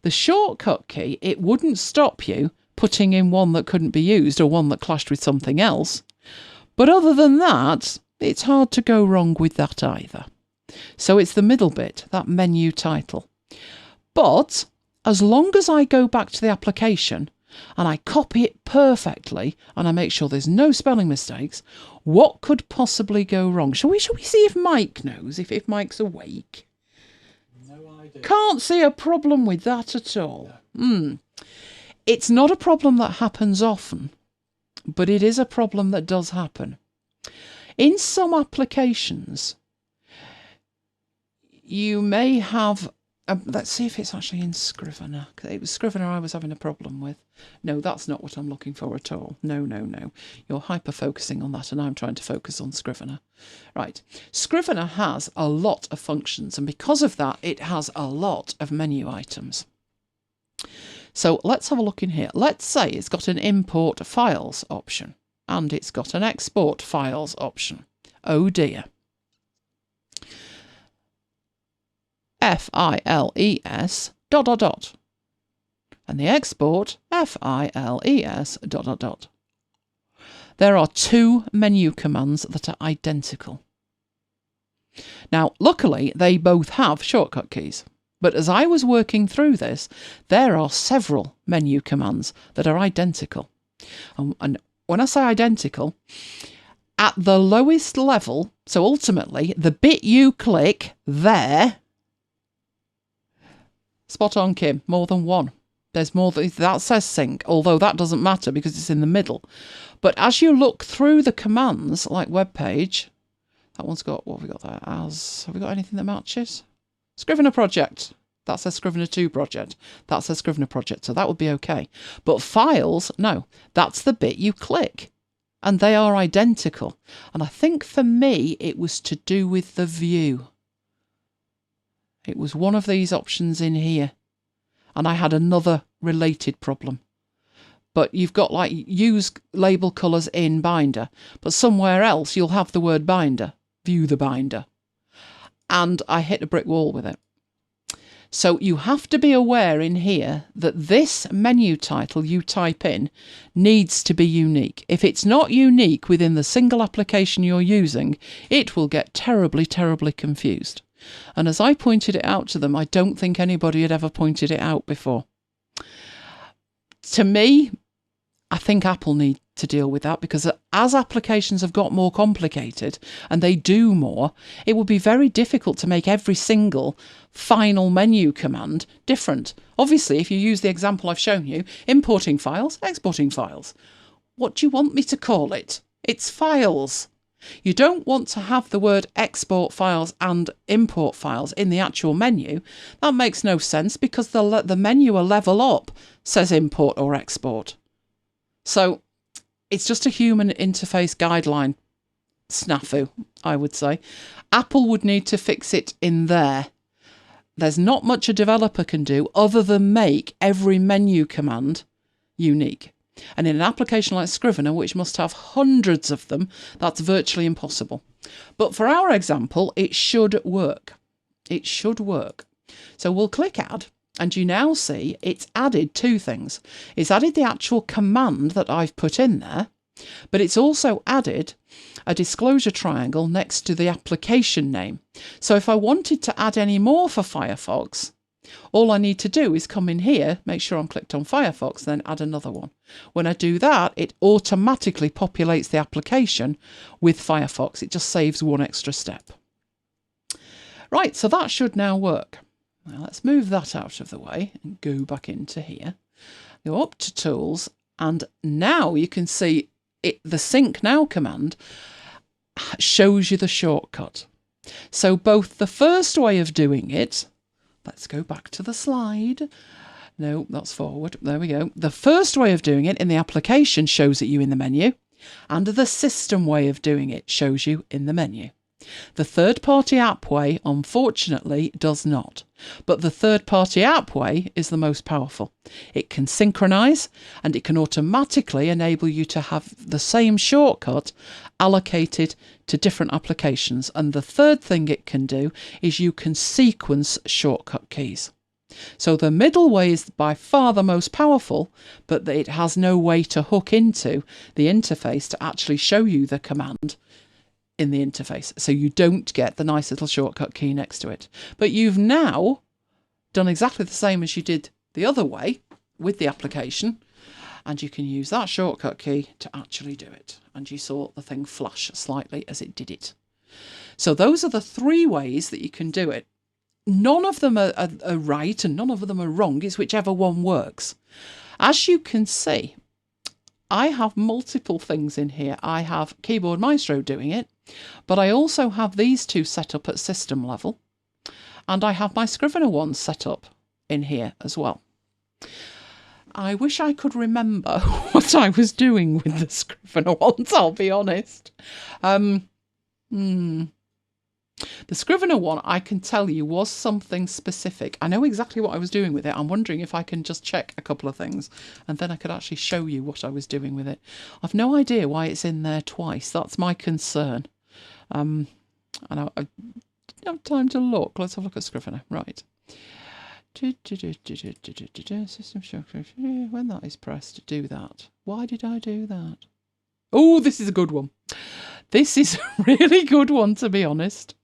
The shortcut key, it wouldn't stop you putting in one that couldn't be used or one that clashed with something else. But other than that, it's hard to go wrong with that either. So it's the middle bit, that menu title. But as long as I go back to the application and I copy it perfectly and I make sure there's no spelling mistakes, what could possibly go wrong? Shall we see if Mike knows, if Mike's awake? No idea. Can't see a problem with that at all. It's not a problem that happens often, but it is a problem that does happen. In some applications, you may have... let's see if it's actually in Scrivener. It was Scrivener I was having a problem with. No, that's not what I'm looking for at all. No. You're hyper-focusing on that, and I'm trying to focus on Scrivener. Right. Scrivener has a lot of functions, and because of that, it has a lot of menu items. So let's have a look in here. Let's say it's got an import files option, and it's got an export files option. Oh dear. FILES ... and the export FILES ... There are 2 menu commands that are identical. Now, luckily, they both have shortcut keys. But as I was working through this, there are several menu commands that are identical. And when I say identical, at the lowest level, so ultimately, the bit you click there... Spot on, Kim. More than one. There's more that says sync, although that doesn't matter because it's in the middle. But as you look through the commands, like web page, that one's got, what have we got there? Have we got anything that matches? Scrivener project. That says Scrivener 2 project. That says Scrivener project, so that would be okay. But files, no. That's the bit you click. And they are identical. And I think for me, it was to do with the view. It was one of these options in here. And I had another related problem. But you've got like use label colours in binder. But somewhere else you'll have the word binder. View the binder. And I hit a brick wall with it. So you have to be aware in here that this menu title you type in needs to be unique. If it's not unique within the single application you're using, it will get terribly, terribly confused. And as I pointed it out to them, I don't think anybody had ever pointed it out before. To me, I think Apple need to deal with that, because as applications have got more complicated and they do more, it would be very difficult to make every single final menu command different. Obviously, if you use the example I've shown you, importing files, exporting files. What do you want me to call it? It's files. You don't want to have the word export files and import files in the actual menu. That makes no sense because the menu a level up says import or export. So it's just a human interface guideline snafu, I would say. Apple would need to fix it in there. There's not much a developer can do other than make every menu command unique. And in an application like Scrivener, which must have hundreds of them, that's virtually impossible. But for our example, it should work. It should work. So we'll click Add. And you now see it's added two things. It's added the actual command that I've put in there, but it's also added a disclosure triangle next to the application name. So if I wanted to add any more for Firefox, all I need to do is come in here, make sure I'm clicked on Firefox, then add another one. When I do that, it automatically populates the application with Firefox. It just saves one extra step. Right, so that should now work. Now let's move that out of the way and go back into here. Go up to Tools, and now you can see the Sync Now command shows you the shortcut. So both the first way of doing it, let's go back to the slide. No, that's forward. There we go. The first way of doing it in the application shows it you in the menu, and the system way of doing it shows you in the menu. The third-party app way, unfortunately, does not. But the third-party app way is the most powerful. It can synchronize and it can automatically enable you to have the same shortcut allocated to different applications. And the third thing it can do is you can sequence shortcut keys. So the middle way is by far the most powerful, but it has no way to hook into the interface to actually show you the command in the interface, so you don't get the nice little shortcut key next to it. But you've now done exactly the same as you did the other way with the application, and you can use that shortcut key to actually do it. And you saw the thing flash slightly as it did it. So those are the three ways that you can do it. None of them are right and none of them are wrong. It's whichever one works. As you can see, I have multiple things in here. I have Keyboard Maestro doing it, but I also have these two set up at system level, and I have my Scrivener one set up in here as well. I wish I could remember what I was doing with the Scrivener ones, I'll be honest. The Scrivener one, I can tell you, was something specific. I know exactly what I was doing with it. I'm wondering if I can just check a couple of things and then I could actually show you what I was doing with it. I've no idea why it's in there twice. That's my concern. And I don't have time to look. Let's have a look at Scrivener. Right. System structure. When that is pressed, do that. Why did I do that? Oh, this is a good one. This is a really good one, to be honest.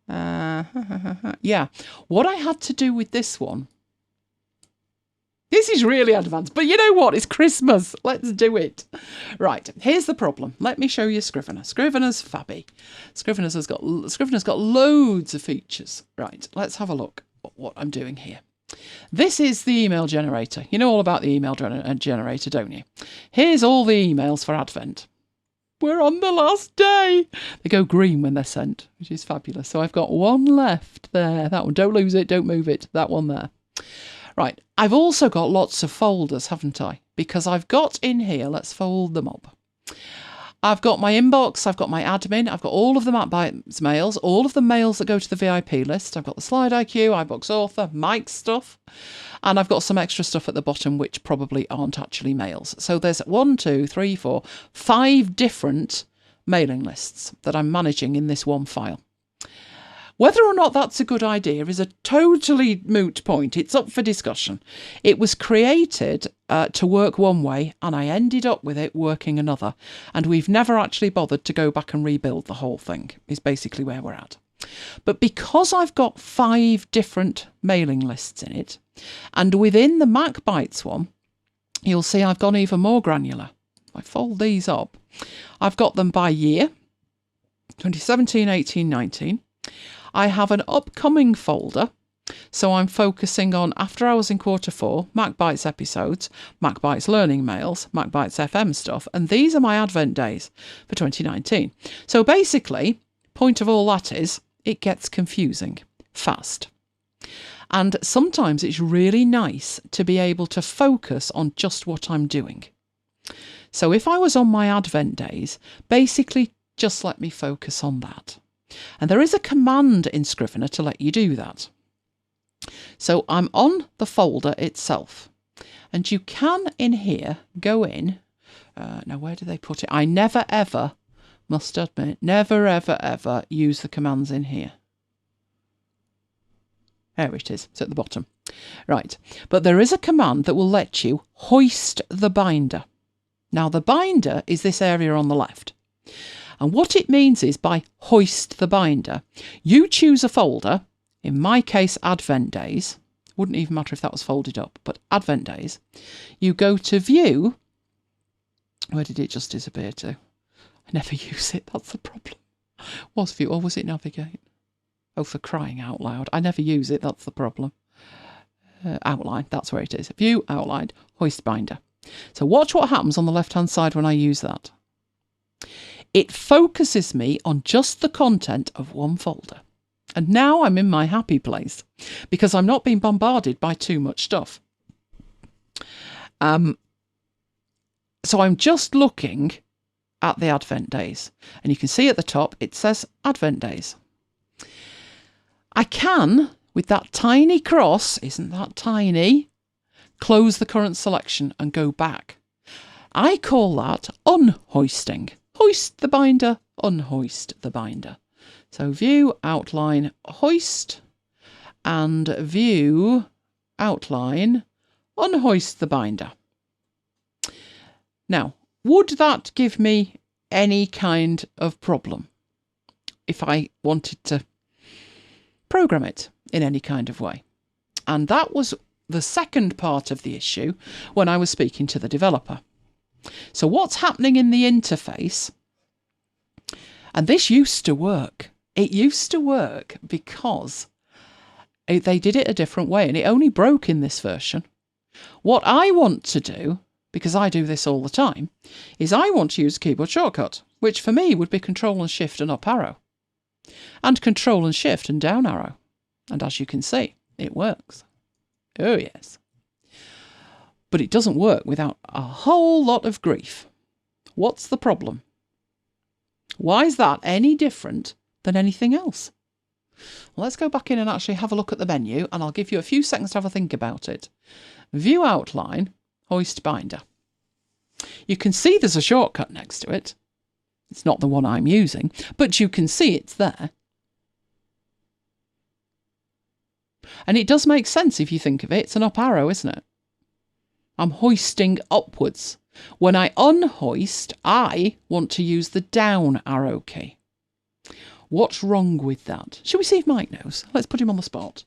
Yeah, what I had to do with this one, this is really advanced, but you know what, it's Christmas, let's do it. Right, here's the problem. Let me show you Scrivener. Scrivener's fabby. Scrivener's got loads of features. Right, let's have a look at what I'm doing here. This is the email generator. You know all about the email generator, don't you? Here's all the emails for Advent. We're on the last day. They go green when they're sent, which is fabulous. So I've got one left there. That one. Don't lose it. Don't move it. That one there. Right. I've also got lots of folders, haven't I? Because I've got in here, let's fold them up. I've got my inbox, I've got my admin, I've got all of the MacBites mails, all of the mails that go to the VIP list. I've got the Slide IQ, iBox Author, Mike stuff, and I've got some extra stuff at the bottom which probably aren't actually mails. So there's 1, 2, 3, 4, 5 different mailing lists that I'm managing in this one file. Whether or not that's a good idea is a totally moot point. It's up for discussion. It was created to work one way, and I ended up with it working another. And we've never actually bothered to go back and rebuild the whole thing, is basically where we're at. But because I've got 5 different mailing lists in it, and within the MacBites one, you'll see I've gone even more granular. If I fold these up, I've got them by year, 2017, 18, 19. I have an upcoming folder, so I'm focusing on After Hours in Q4, MacBites episodes, MacBites learning mails, MacBites FM stuff, and these are my Advent days for 2019. So basically, point of all that is, it gets confusing fast. And sometimes it's really nice to be able to focus on just what I'm doing. So if I was on my Advent days, basically just let me focus on that. And there is a command in Scrivener to let you do that. So I'm on the folder itself. And you can, in here, go in. Now, where do they put it? I never, ever, must admit, never, ever, ever use the commands in here. There it is. It's at the bottom. Right. But there is a command that will let you hoist the binder. Now, the binder is this area on the left. And what it means is by hoist the binder, you choose a folder, in my case Advent days, wouldn't even matter if that was folded up, but Advent days, you go to view, where did it just disappear to? I never use it, that's the problem. Was view, or was it navigate? Oh, for crying out loud, I never use it, that's the problem. Outline, that's where it is. View, outline, hoist binder. So watch what happens on the left hand side when I use that. It focuses me on just the content of one folder. And now I'm in my happy place because I'm not being bombarded by too much stuff. So I'm just looking at the Advent days. And you can see at the top, it says Advent days. I can, with that tiny cross, isn't that tiny, close the current selection and go back. I call that unhoisting. Hoist the binder, unhoist the binder. So view, outline, hoist, and view, outline, unhoist the binder. Now, would that give me any kind of problem if I wanted to program it in any kind of way? And that was the second part of the issue when I was speaking to the developer. So what's happening in the interface, and this used to work. It used to work because they did it a different way and it only broke in this version. What I want to do, because I do this all the time, is I want to use a keyboard shortcut, which for me would be Control and Shift and up arrow, and Control and Shift and down arrow. And as you can see, it works. Oh yes. But it doesn't work without a whole lot of grief. What's the problem? Why is that any different than anything else? Well, let's go back in and actually have a look at the menu, and I'll give you a few seconds to have a think about it. View outline, hoist binder. You can see there's a shortcut next to it. It's not the one I'm using, but you can see it's there. And it does make sense if you think of it. It's an up arrow, isn't it? I'm hoisting upwards. When I unhoist, I want to use the down arrow key. What's wrong with that? Shall we see if Mike knows? Let's put him on the spot.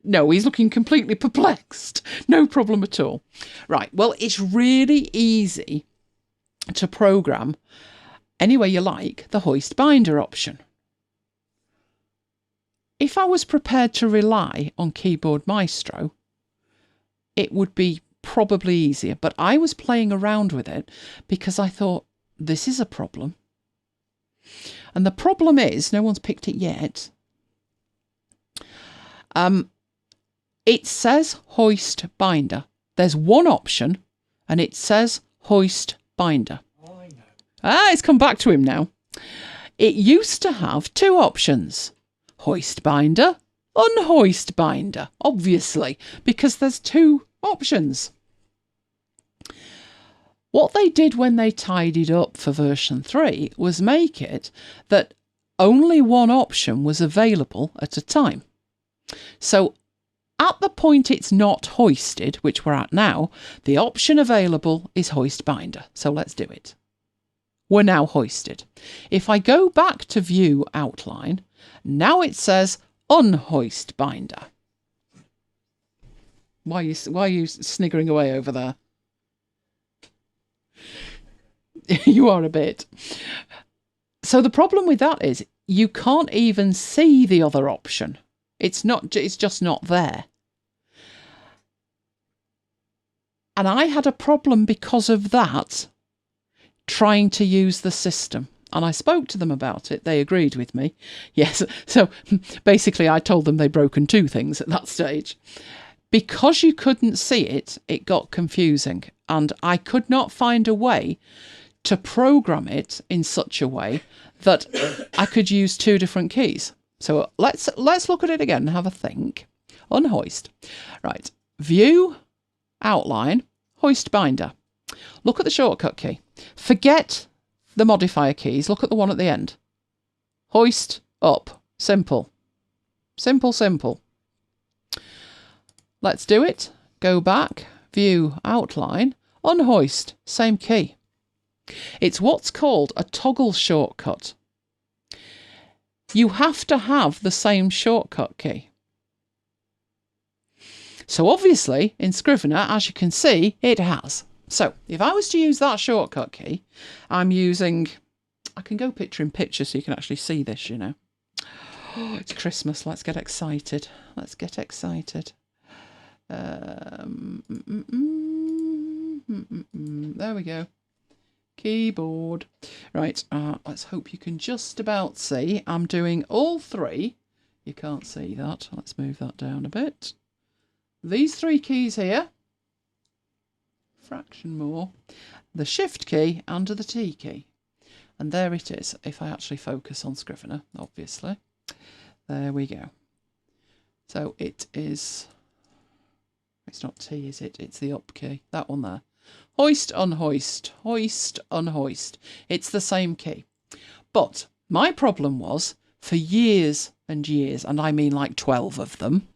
No, he's looking completely perplexed. No problem at all. Right, well, it's really easy to program any way you like the hoist binder option. If I was prepared to rely on Keyboard Maestro, it would be probably easier. But I was playing around with it because I thought, this is a problem. And the problem is, no one's picked it yet. It says hoist binder. There's one option and it says hoist binder. Oh, I know. Ah, it's come back to him now. It used to have two options. Hoist binder, unhoist binder, obviously, because there's two options. What they did when they tidied up for version 3 was make it that only one option was available at a time. So at the point it's not hoisted, which we're at now, the option available is hoist binder. So let's do it. We're now hoisted. If I go back to view outline, now it says unhoist binder. Why are you sniggering away over there? You are a bit. So the problem with that is you can't even see the other option. It's just not there. And I had a problem because of that, trying to use the system. And I spoke to them about it. They agreed with me. Yes. So basically I told them they'd broken two things at that stage. Because you couldn't see it, it got confusing. And I could not find a way to program it in such a way that I could use two different keys. So let's look at it again and have a think. Unhoist. Right. View, outline, hoist binder. Look at the shortcut key. Forget the modifier keys. Look at the one at the end. Hoist up. Simple. Simple, simple. Let's do it. Go back. View, outline, unhoist. Same key. It's what's called a toggle shortcut. You have to have the same shortcut key. So obviously in Scrivener, as you can see, it has. So if I was to use that shortcut key, I'm using, I can go picture in picture so you can actually see this, you know. Oh, it's Christmas. Let's get excited. Let's get excited. There we go. Keyboard. Right, let's hope you can just about see. I'm doing all three. You can't see that. Let's move that down a bit. These three keys here. Fraction more. The Shift key and the T key. And there it is, if I actually focus on Scrivener, obviously. There we go. So it is... It's not T, is it? It's the up key. That one there. Hoist, unhoist. Hoist, unhoist. It's the same key. But my problem was, for years and years, and I mean like 12 of them,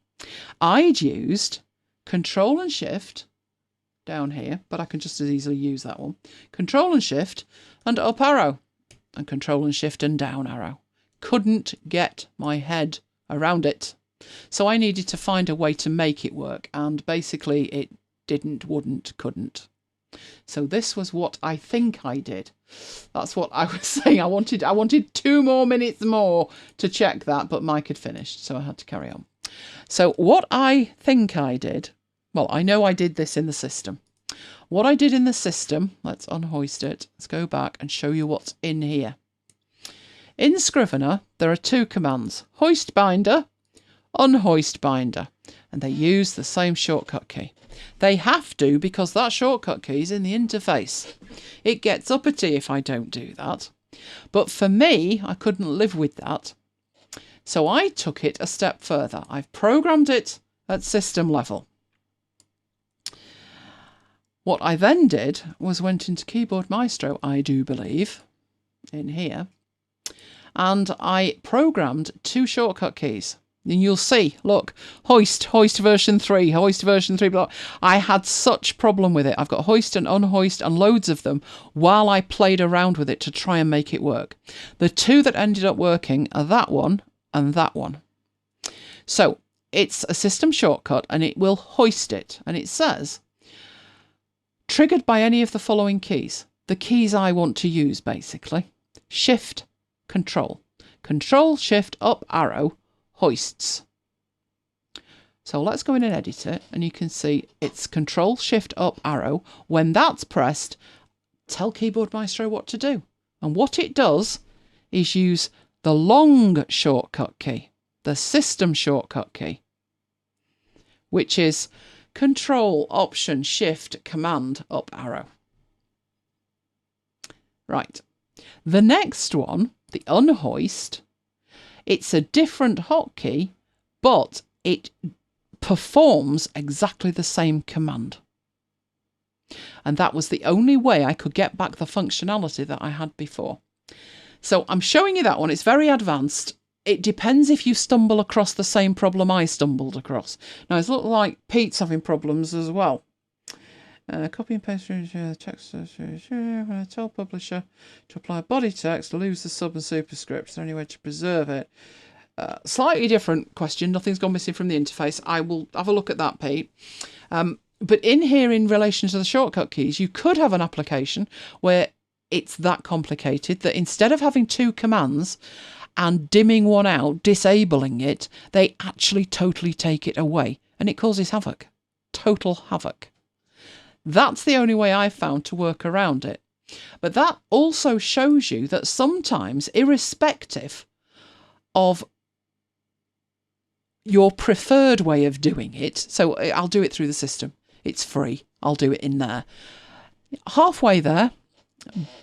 I'd used Control and Shift down here, but I can just as easily use that one. Control and Shift and up arrow. And Control and Shift and down arrow. Couldn't get my head around it. So I needed to find a way to make it work, and basically it didn't, wouldn't, couldn't. So this was what I think I did. That's what I was saying. I wanted 2 more minutes more to check that, but Mike had finished, so I had to carry on. So what I think I did, well, I know I did this in the system. What I did in the system, let's unhoist it. Let's go back and show you what's in here. In Scrivener, there are 2 commands, hoist binder, unhoist binder, and they use the same shortcut key. They have to, because that shortcut key is in the interface. It gets uppity if I don't do that. But for me, I couldn't live with that. So I took it a step further. I've programmed it at system level. What I then did was went into Keyboard Maestro, I do believe, in here, and I programmed 2 shortcut keys. And you'll see, look, hoist version 3, hoist version 3. Blah. I had such problem with it. I've got hoist and unhoist and loads of them while I played around with it to try and make it work. The 2 that ended up working are that one and that one. So it's a system shortcut and it will hoist it. And it says, triggered by any of the following keys. The keys I want to use, basically. Shift, Control. Control, Shift, up, arrow, hoists. So let's go in and edit it, and you can see it's Control Shift Up arrow. When that's pressed, tell Keyboard Maestro what to do. And what it does is use the long shortcut key, the system shortcut key, which is Control Option Shift Command Up arrow. Right. The next one, the unhoist, it's a different hotkey, but it performs exactly the same command. And that was the only way I could get back the functionality that I had before. So I'm showing you that one. It's very advanced. It depends if you stumble across the same problem I stumbled across. Now, it's looked like Pete's having problems as well. Copy and paste text. When I tell publisher to apply body text, lose the sub and superscript. Is there any way to preserve it? Slightly different question. Nothing's gone missing from the interface. I will have a look at that, Pete. But in here, in relation to the shortcut keys, you could have an application where it's that complicated that instead of having two commands and dimming one out, disabling it, they actually totally take it away, and it causes havoc. Total havoc. That's the only way I've found to work around it. But that also shows you that sometimes, irrespective of your preferred way of doing it, so I'll do it through the system. It's free. I'll do it in there. Halfway there,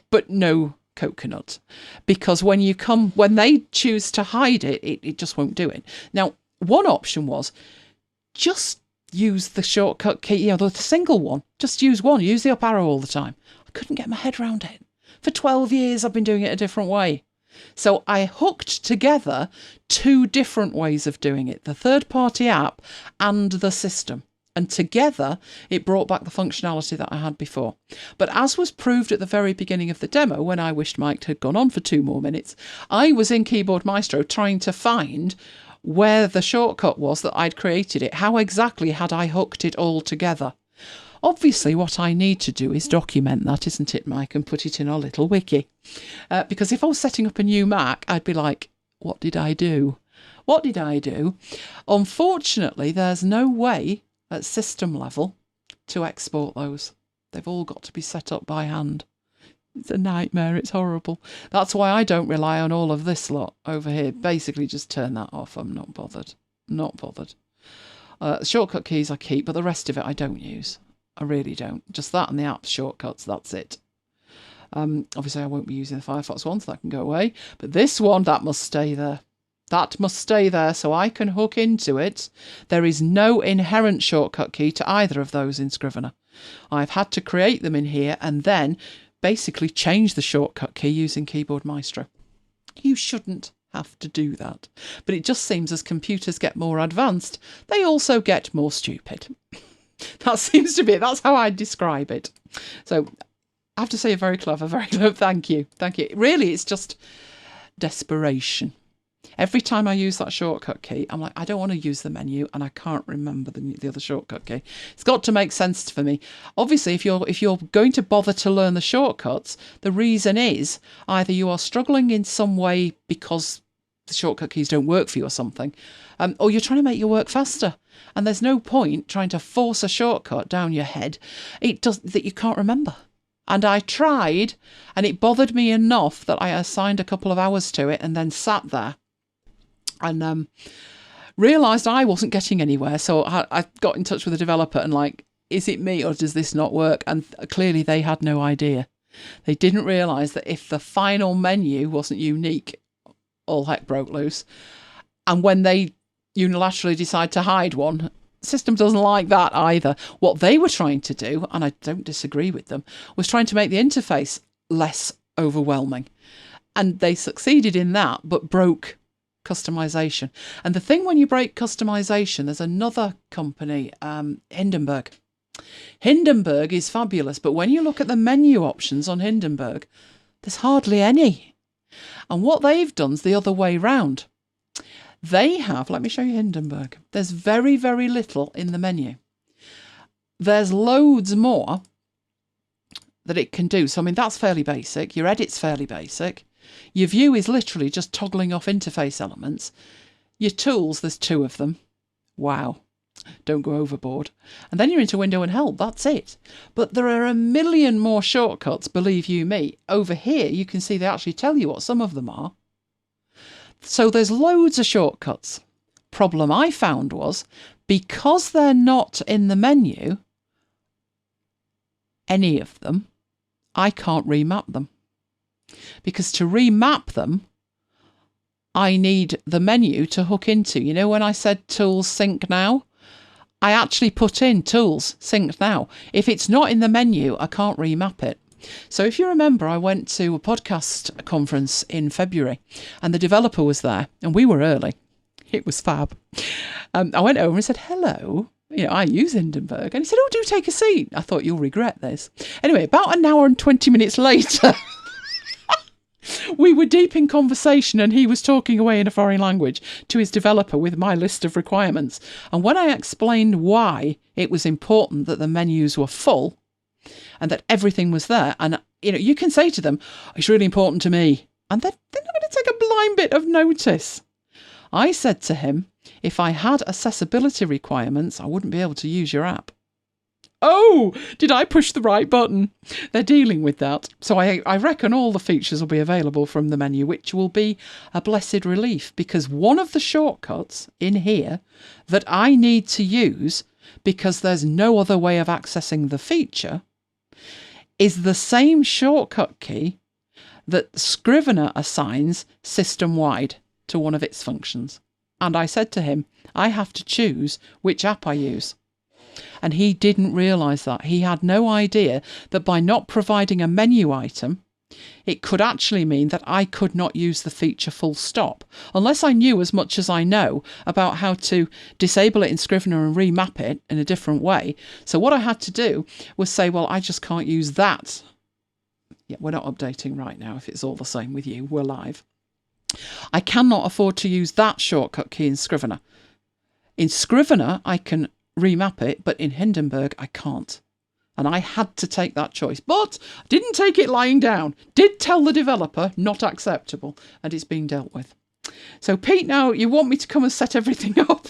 but no coconut. Because when they choose to hide it, it just won't do it. Now, one option was just use the shortcut key, the single one. Just use one. Use the up arrow all the time. I couldn't get my head around it. For 12 years, I've been doing it a different way. So I hooked together two different ways of doing it, the third-party app and the system. And together, it brought back the functionality that I had before. But as was proved at the very beginning of the demo, when I wished Mike had gone on for 2 more minutes, I was in Keyboard Maestro trying to find where the shortcut was that I'd created it. How exactly had I hooked it all together? Obviously, what I need to do is document that, isn't it, Mike, and put it in our little wiki. Because if I was setting up a new Mac, I'd be like, what did I do? What did I do? Unfortunately, there's no way at system level to export those. They've all got to be set up by hand. It's a nightmare. It's horrible. That's why I don't rely on all of this lot over here. Basically, just turn that off. I'm not bothered. Not bothered. Shortcut keys I keep, but the rest of it I don't use. I really don't. Just that and the app shortcuts, that's it. Obviously, I won't be using the Firefox one, so that can go away. But this one, that must stay there. That must stay there so I can hook into it. There is no inherent shortcut key to either of those in Scrivener. I've had to create them in here and then basically change the shortcut key using Keyboard Maestro. You shouldn't have to do that. But it just seems as computers get more advanced, they also get more stupid. That seems to be it. That's how I describe it. So I have to say very clever, very clever. Thank you. Thank you. Really, it's just desperation. Every time I use that shortcut key, I'm like, I don't want to use the menu and I can't remember the other shortcut key. It's got to make sense for me. Obviously, if you're going to bother to learn the shortcuts, the reason is either you are struggling in some way because the shortcut keys don't work for you or something, or you're trying to make your work faster. And there's no point trying to force a shortcut down your head that you can't remember. And I tried, and it bothered me enough that I assigned a couple of hours to it and then sat there and realised I wasn't getting anywhere. So I got in touch with the developer and like, is it me or does this not work? And clearly they had no idea. They didn't realise that if the final menu wasn't unique, all heck broke loose. And when they unilaterally decide to hide one, the system doesn't like that either. What they were trying to do, and I don't disagree with them, was trying to make the interface less overwhelming. And they succeeded in that, but broke customization. And the thing when you break customization, there's another company, Hindenburg. Hindenburg is fabulous, but when you look at the menu options on Hindenburg, there's hardly any. And what they've done is the other way round. They have, let me show you Hindenburg. There's very, very little in the menu. There's loads more that it can do. So, I mean, that's fairly basic. Your edit's fairly basic. Your view is literally just toggling off interface elements. Your tools, there's 2 of them. Wow. Don't go overboard. And then you're into window and help. That's it. But there are a million more shortcuts, believe you me. Over here, you can see they actually tell you what some of them are. So there's loads of shortcuts. Problem I found was, because they're not in the menu, any of them, I can't remap them. Because to remap them, I need the menu to hook into. You know when I said Tools Sync Now? I actually put in Tools Sync Now. If it's not in the menu, I can't remap it. So if you remember, I went to a podcast conference in February and the developer was there and we were early. It was fab. I went over and said, hello. You know, I use Hindenburg. And he said, oh, do take a seat. I thought, you'll regret this. Anyway, about an hour and 20 minutes later, we were deep in conversation and he was talking away in a foreign language to his developer with my list of requirements. And when I explained why it was important that the menus were full and that everything was there, and you know, you can say to them, it's really important to me, and they're not going to take a blind bit of notice. I said to him, if I had accessibility requirements, I wouldn't be able to use your app. Oh, did I push the right button? They're dealing with that. So I reckon all the features will be available from the menu, which will be a blessed relief, because one of the shortcuts in here that I need to use, because there's no other way of accessing the feature, is the same shortcut key that Scrivener assigns system-wide to one of its functions. And I said to him, I have to choose which app I use. And he didn't realise that. He had no idea that by not providing a menu item, it could actually mean that I could not use the feature full stop, unless I knew as much as I know about how to disable it in Scrivener and remap it in a different way. So what I had to do was say, well, I just can't use that. Yeah, we're not updating right now if it's all the same with you. We're live. I cannot afford to use that shortcut key in Scrivener. In Scrivener, I can remap it, but in Hindenburg, I can't. And I had to take that choice, but I didn't take it lying down. Did tell the developer, not acceptable, and it's being dealt with. So Pete, now you want me to come and set everything up?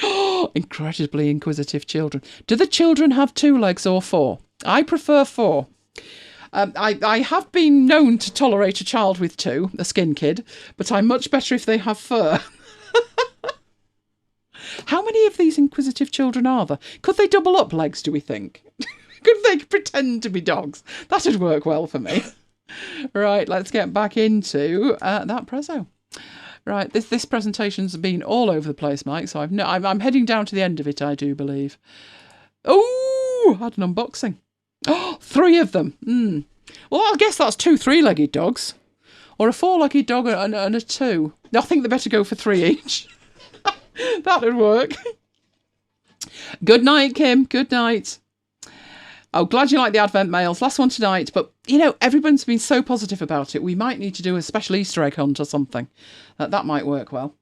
Oh, incredibly inquisitive children. Do the children have 2 legs or 4? I prefer 4. I have been known to tolerate a child with 2, a skin kid, but I'm much better if they have fur. How many of these inquisitive children are there? Could they double up legs, do we think? Could they pretend to be dogs? That would work well for me. Right, let's get back into that prezzo. Right, this presentation's been all over the place, Mike, so I'm heading down to the end of it, I do believe. Oh, I had an unboxing. Oh, 3 of them. Well, I guess that's 2 3-legged dogs. Or a 4-legged dog and a 2. I think they better go for 3 each. That would work. Good night, Kim. Good night. Oh, glad you like the Advent mails. Last one tonight. But, you know, everyone's been so positive about it. We might need to do a special Easter egg hunt or something. That might work well.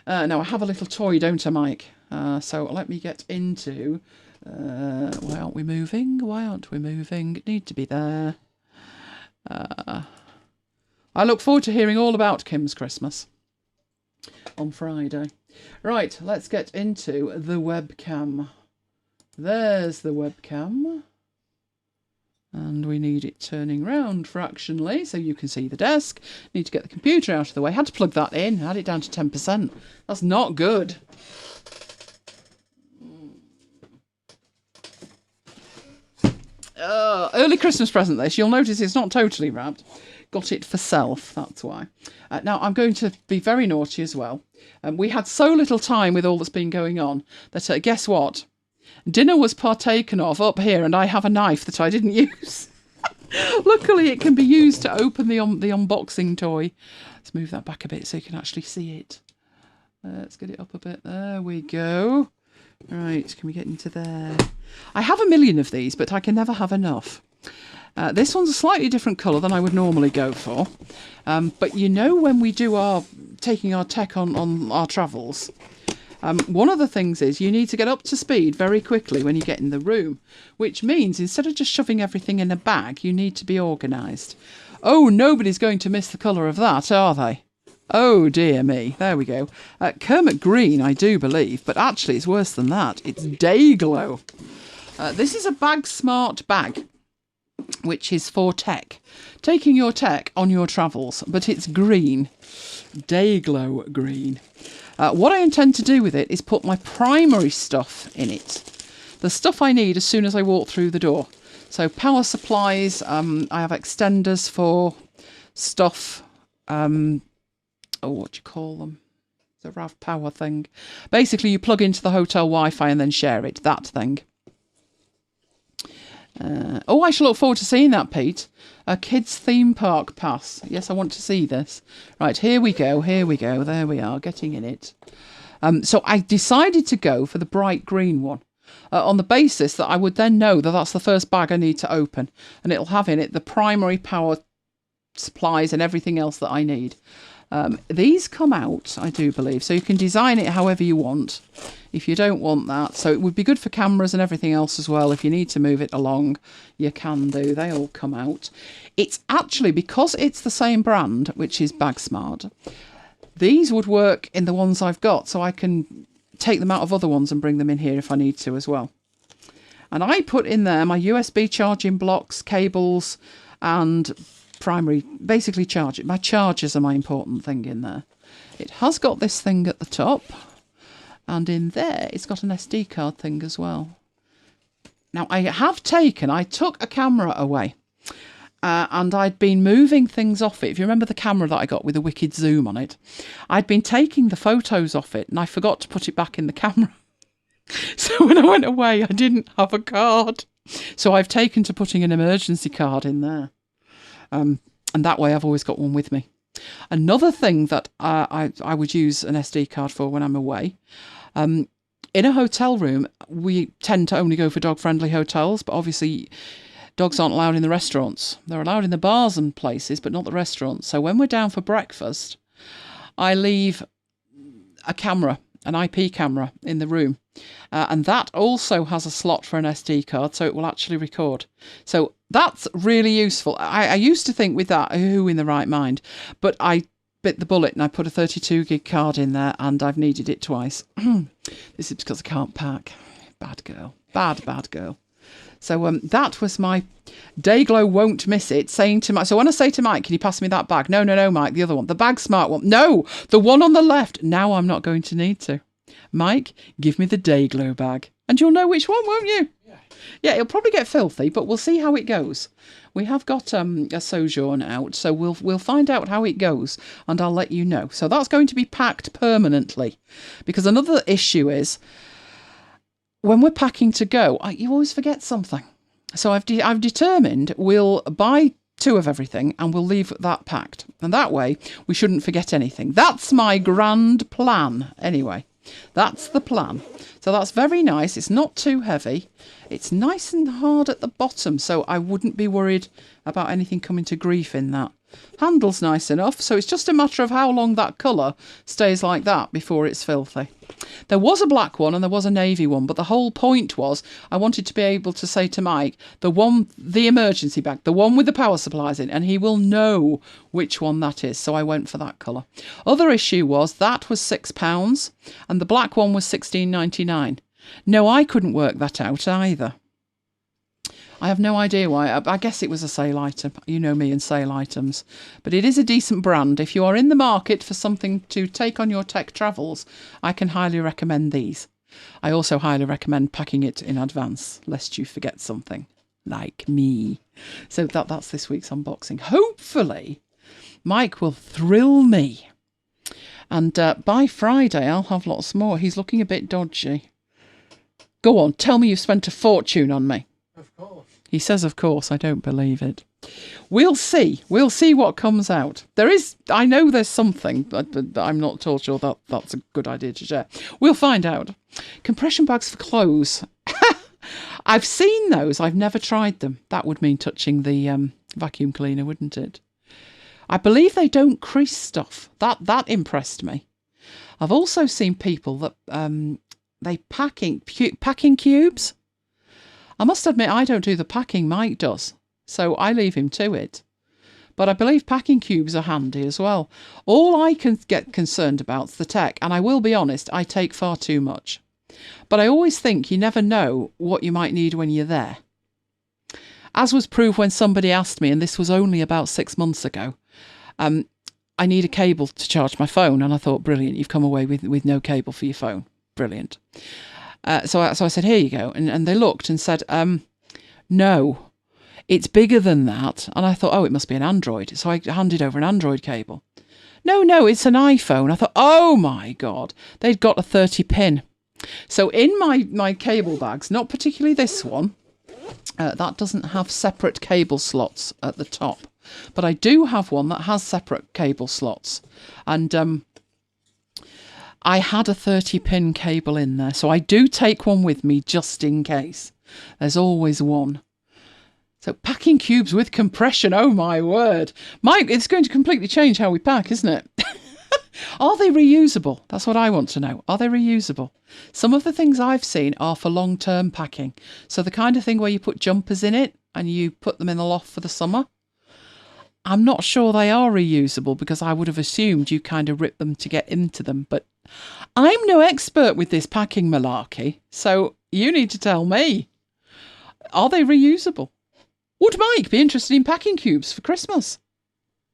Now, I have a little toy, don't I, Mike? So let me get into... why aren't we moving? Why aren't we moving? Need to be there. I look forward to hearing all about Kim's Christmas on Friday. Right, let's get into the webcam. There's the webcam. And we need it turning round fractionally so you can see the desk. Need to get the computer out of the way. Had to plug that in. Had it down to 10%. That's not good. Early Christmas present this. You'll notice it's not totally wrapped. Got it for self, that's why. Now, I'm going to be very naughty as well. We had so little time with all that's been going on that, guess what? Dinner was partaken of up here and I have a knife that I didn't use. Luckily, it can be used to open the unboxing toy. Let's move that back a bit so you can actually see it. Let's get it up a bit. There we go. Right, can we get into there? I have a million of these, but I can never have enough. This one's a slightly different colour than I would normally go for. But you know, when we do taking our tech on our travels, one of the things is you need to get up to speed very quickly when you get in the room, which means instead of just shoving everything in a bag, you need to be organised. Oh, nobody's going to miss the colour of that, are they? Oh, dear me. There we go. Kermit Green, I do believe, but actually it's worse than that. It's Dayglow. This is a Bag Smart bag, which is for tech. Taking your tech on your travels, but it's green. Dayglow green. What I intend to do with it is put my primary stuff in it. The stuff I need as soon as I walk through the door. So power supplies, I have extenders for stuff, what do you call them? The RAV power thing. Basically, you plug into the hotel Wi-Fi and then share it, that thing. I shall look forward to seeing that, Pete. A kids' theme park pass. Yes, I want to see this. Right, here we go. There we are, getting in it. So I decided to go for the bright green one. On the basis that I would then know that that's the first bag I need to open. And it'll have in it the primary power supplies and everything else that I need. These come out, I do believe, so you can design it however you want if you don't want that. So it would be good for cameras and everything else as well. If you need to move it along, you can do. They all come out. It's actually, because it's the same brand, which is Bag Smart, these would work in the ones I've got, so I can take them out of other ones and bring them in here if I need to as well. And I put in there my USB charging blocks, cables, and primary, basically charge it. My chargers are my important thing in there. It has got this thing at the top, and in there it's got an SD card thing as well. Now I took a camera away, and I'd been moving things off it. If you remember the camera that I got with a wicked zoom on it, I'd been taking the photos off it and I forgot to put it back in the camera. So when I went away, I didn't have a card. So I've taken to putting an emergency card in there. And that way I've always got one with me. Another thing that I would use an SD card for when I'm away, in a hotel room, we tend to only go for dog-friendly hotels, but obviously dogs aren't allowed in the restaurants. They're allowed in the bars and places, but not the restaurants. So when we're down for breakfast, I leave a camera, an IP camera in the room. And that also has a slot for an SD card, so it will actually record. So that's really useful. I used to think with that, who in the right mind? But I bit the bullet and I put a 32 gig card in there, and I've needed it twice. This is because I can't pack. Bad girl. Bad girl. So that was my Dayglow won't miss it, saying to Mike, so when I say to Mike, can you pass me that bag? No, Mike, the other one. The Bag Smart one. No, the one on the left. Now I'm not going to need to. Mike, give me the Dayglow bag. And you'll know which one, won't you? Yeah, it'll probably get filthy, but we'll see how it goes. We have got a sojourn out, so we'll find out how it goes, and I'll let you know. So that's going to be packed permanently. Because another issue is, when we're packing to go, you always forget something. So I've determined we'll buy 2 of everything and we'll leave that packed. And that way, we shouldn't forget anything. That's my grand plan, anyway. That's the plan. So that's very nice. It's not too heavy. It's nice and hard at the bottom, so I wouldn't be worried about anything coming to grief in that. Handle's nice enough, so it's just a matter of how long that colour stays like that before it's filthy. There was a black one and there was a navy one, but the whole point was I wanted to be able to say to Mike, the emergency bag, the one with the power supplies in, and he will know which one that is, so I went for that colour. Other issue was that was £6 and the black one was $16.99. No, I couldn't work that out either. I have no idea why. I guess it was a sale item. You know me and sale items. But it is a decent brand. If you are in the market for something to take on your tech travels, I can highly recommend these. I also highly recommend packing it in advance, lest you forget something, like me. So that's this week's unboxing. Hopefully, Mike will thrill me. And by Friday, I'll have lots more. He's looking a bit dodgy. Go on, tell me you've spent a fortune on me. Of course. He says, of course, I don't believe it. We'll see. We'll see what comes out. I know there's something, but I'm not at all sure that's a good idea to share. We'll find out. Compression bags for clothes. I've seen those. I've never tried them. That would mean touching the vacuum cleaner, wouldn't it? I believe they don't crease stuff. That impressed me. I've also seen people that they packing cubes. I must admit, I don't do the packing, Mike does. So I leave him to it. But I believe packing cubes are handy as well. All I can get concerned about is the tech, and I will be honest, I take far too much. But I always think you never know what you might need when you're there. As was proved when somebody asked me, and this was only about 6 months ago, I need a cable to charge my phone. And I thought, brilliant, you've come away with no cable for your phone. Brilliant. So I said, here you go. And they looked and said, no, it's bigger than that. And I thought, oh, it must be an Android. So I handed over an Android cable. No, it's an iPhone. I thought, oh my God, they'd got a 30 pin. So in my cable bags, not particularly this one, that doesn't have separate cable slots at the top. But I do have one that has separate cable slots. And I had a 30 pin cable in there. So I do take one with me just in case. There's always one. So packing cubes with compression, oh my word. Mike, it's going to completely change how we pack, isn't it? Are they reusable? That's what I want to know. Are they reusable? Some of the things I've seen are for long-term packing. So the kind of thing where you put jumpers in it and you put them in the loft for the summer. I'm not sure they are reusable because I would have assumed you kind of rip them to get into them. But I'm no expert with this packing malarkey. So you need to tell me. Are they reusable? Would Mike be interested in packing cubes for Christmas?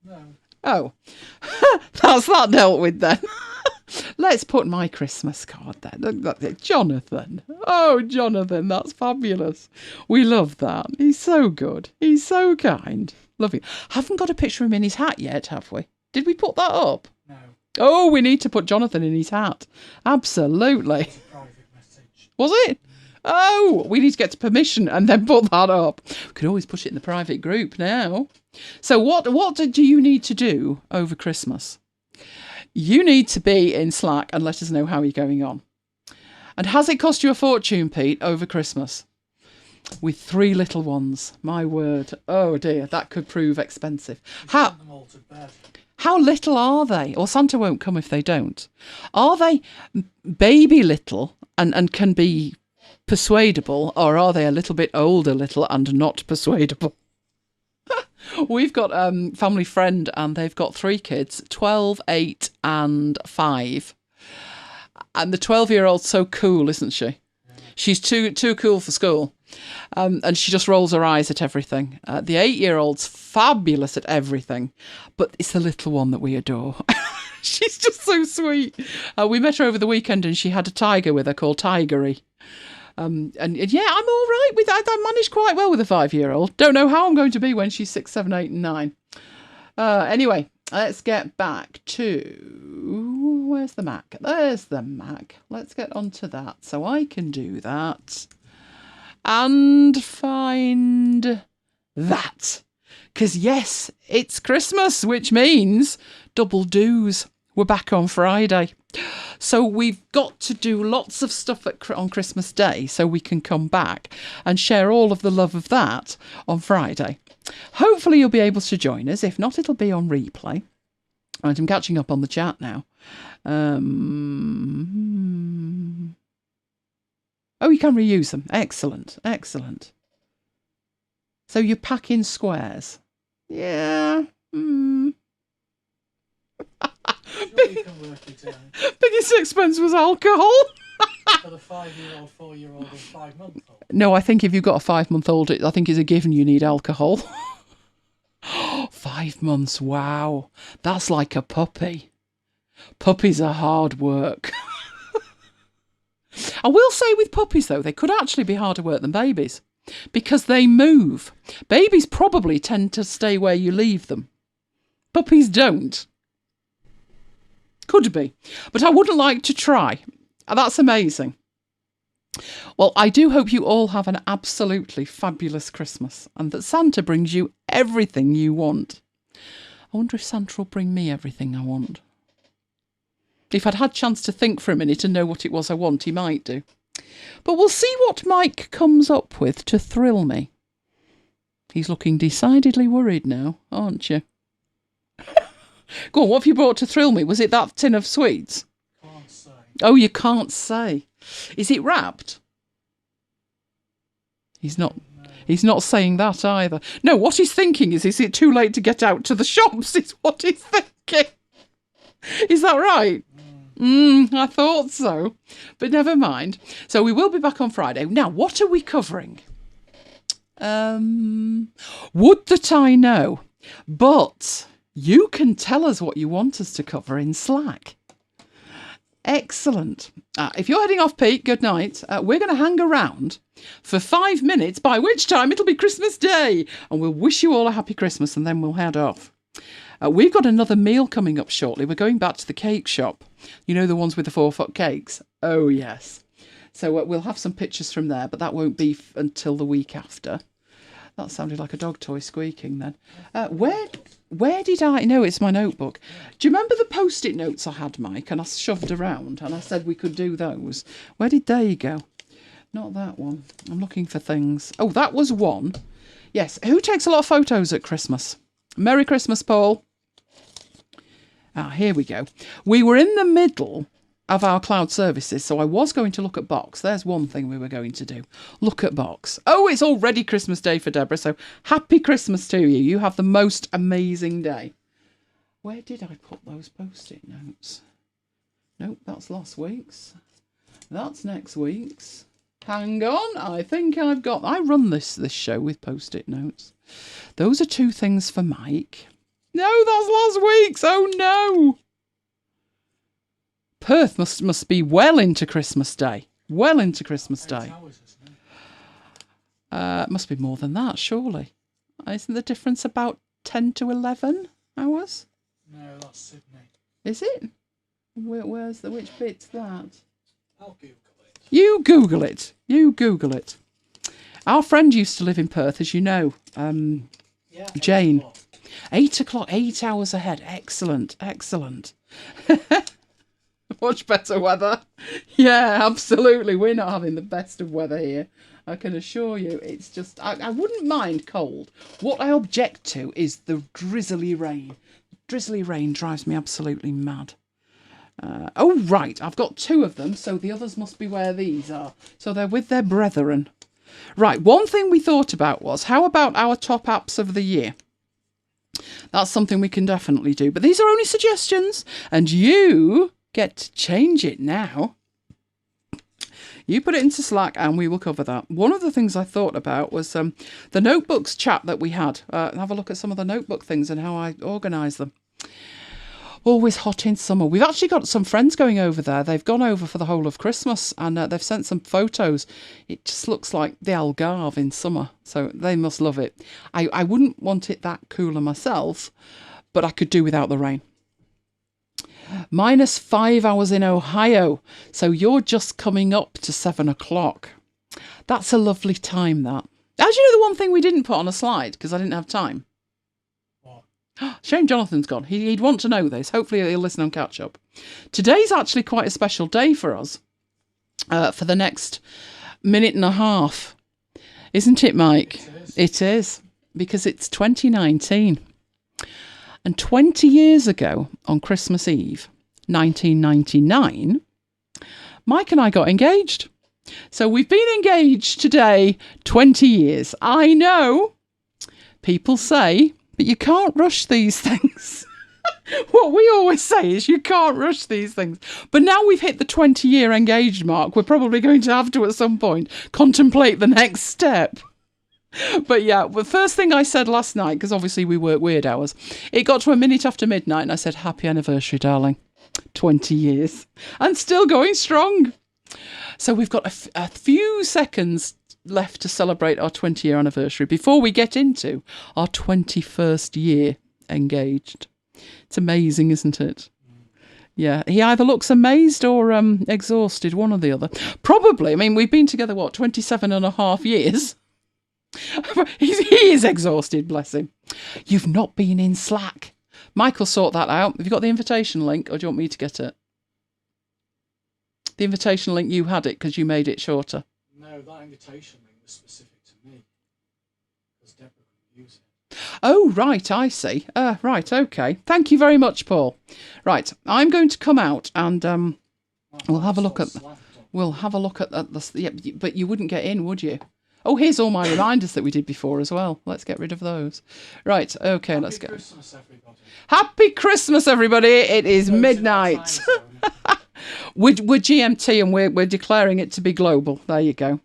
No. Oh, that's that dealt with then. Let's put my Christmas card then. Jonathan. Oh, Jonathan, that's fabulous. We love that. He's so good. He's so kind. Love you. Haven't got a picture of him in his hat yet, have we? Did we put that up? No. Oh, we need to put Jonathan in his hat. Absolutely. It's a private message. Was it? Oh, we need to get to permission and then put that up. We could always put it in the private group now. So what do you need to do over Christmas? You need to be in Slack and let us know how you're going on. And has it cost you a fortune, Pete, over Christmas? With 3 little ones. My word. Oh dear, that could prove expensive. Sent them all to bed. How little are they? Or Santa won't come if they don't. Are they baby little and can be persuadable, or are they a little bit older little and not persuadable? We've got a family friend and they've got 3 kids, 12, 8 and 5. And the 12-year-old's so cool, isn't she? Yeah. She's too cool for school. And she just rolls her eyes at everything. The 8-year-old's fabulous at everything, but it's the little one that we adore. She's just so sweet. We met her over the weekend and she had a tiger with her called Tigery. And yeah, I'm all right with that. I managed quite well with a 5-year-old. Don't know how I'm going to be when she's 6, 7, 8 and 9. Anyway, let's get back to... Where's the Mac? There's the Mac. Let's get onto that so I can do that. And find that. Because yes, it's Christmas, which means double do's. We're back on Friday. So we've got to do lots of stuff on Christmas Day so we can come back and share all of the love of that on Friday. Hopefully you'll be able to join us. If not, it'll be on replay. Right, I'm catching up on the chat now. Oh, you can reuse them. Excellent, excellent. So you pack in squares. Yeah. Sure you can work it out. Biggest expense was alcohol. For the 5-year-old, 4-year-old and 5-month-old. No, I think if you've got a 5-month-old, I think it's a given you need alcohol. 5 months, wow. That's like a puppy. Puppies are hard work. I will say with puppies, though, they could actually be harder work than babies because they move. Babies probably tend to stay where you leave them. Puppies don't. Could be. But I wouldn't like to try. That's amazing. Well, I do hope you all have an absolutely fabulous Christmas and that Santa brings you everything you want. I wonder if Santa will bring me everything I want. If I'd had a chance to think for a minute and know what it was I want, he might do. But we'll see what Mike comes up with to thrill me. He's looking decidedly worried now, aren't you? Go on, what have you brought to thrill me? Was it that tin of sweets? Can't say. Oh, you can't say. Is it wrapped? He's not He's not saying that either. No, what he's thinking is it too late to get out to the shops? Is what he's thinking. Is that right? I thought so. But never mind. So we will be back on Friday. Now, what are we covering? Would that I know. But you can tell us what you want us to cover in Slack. Excellent. If you're heading off, Pete, good night. We're going to hang around for 5 minutes, by which time it'll be Christmas Day. And we'll wish you all a happy Christmas and then we'll head off. We've got another meal coming up shortly. We're going back to the cake shop. You know, the ones with the 4-foot cakes? Oh, yes. So we'll have some pictures from there, but that won't be until the week after. That sounded like a dog toy squeaking then. Where did I... No, it's my notebook. Do you remember the Post-it notes I had, Mike, and I shoved around and I said we could do those? Where did they go? Not that one. I'm looking for things. Oh, that was one. Yes. Who takes a lot of photos at Christmas? Merry Christmas, Paul. Here we go. We were in the middle of our cloud services, so I was going to look at Box. There's one thing we were going to do. Look at Box. Oh, it's already Christmas Day for Deborah, so happy Christmas to you. You have the most amazing day. Where did I put those Post-it notes? Nope, that's last week's. That's next week's. Hang on, I think I've got... I run this show with Post-it notes. Those are 2 things for Mike. No, that's last week's. Oh, no. Perth must be well into Christmas Day. Well into Christmas Day. Must be more than that, surely. Isn't the difference about 10 to 11 hours? No, that's Sydney. Is it? Which bit's that? I'll Google it. You Google it. You Google it. Our friend used to live in Perth, as you know. Jane. 8 o'clock, 8 hours ahead. Excellent, excellent. Much better weather. Yeah, absolutely. We're not having the best of weather here. I can assure you. It's just, I wouldn't mind cold. What I object to is the drizzly rain. Drizzly rain drives me absolutely mad. Oh, right. I've got 2 of them, so the others must be where these are. So they're with their brethren. Right. One thing we thought about was, how about our top apps of the year? That's something we can definitely do. But these are only suggestions, and you get to change it now. You put it into Slack and we will cover that. One of the things I thought about was the notebooks chat that we had. Have a look at some of the notebook things and how I organise them. Always hot in summer. We've actually got some friends going over there. They've gone over for the whole of Christmas and they've sent some photos. It just looks like the Algarve in summer. So they must love it. I wouldn't want it that cooler myself, but I could do without the rain. -5 hours in Ohio. So you're just coming up to 7 o'clock. That's a lovely time, that. As you know, the one thing we didn't put on a slide because I didn't have time. Shane Jonathan's gone. He'd want to know this. Hopefully he'll listen on catch up. Today's actually quite a special day for us. For the next minute and a half. Isn't it, Mike? It is. Because it's 2019. And 20 years ago, on Christmas Eve, 1999, Mike and I got engaged. So we've been engaged today 20 years. I know people say... But you can't rush these things. What we always say is you can't rush these things. But now we've hit the 20-year engaged mark, we're probably going to have to, at some point, contemplate the next step. But yeah, the first thing I said last night, because obviously we work weird hours, it got to a minute after midnight and I said, happy anniversary, darling. 20 years. And still going strong. So we've got a few seconds left to celebrate our 20-year anniversary before we get into our 21st year engaged. It's amazing, isn't it? Yeah, he either looks amazed or exhausted, one or the other. Probably, I mean, we've been together, 27 and a half years? He is exhausted, bless him. You've not been in Slack. Michael, sort that out. Have you got the invitation link or do you want me to get it? The invitation link, you had it because you made it shorter. No, that invitation link was specific to me. Because Deborah couldn't use it. Oh, right, I see. Right, okay. Thank you very much, Paul. Right, I'm going to come out and we'll have a look at... We'll have a look at the... Yeah, but you wouldn't get in, would you? Oh, here's all my reminders that we did before as well. Let's get rid of those. Right, okay, let's go. Happy Christmas, everybody. Happy Christmas, everybody. It is Those in our midnight. time zone. We're GMT and we're declaring it to be global. There you go.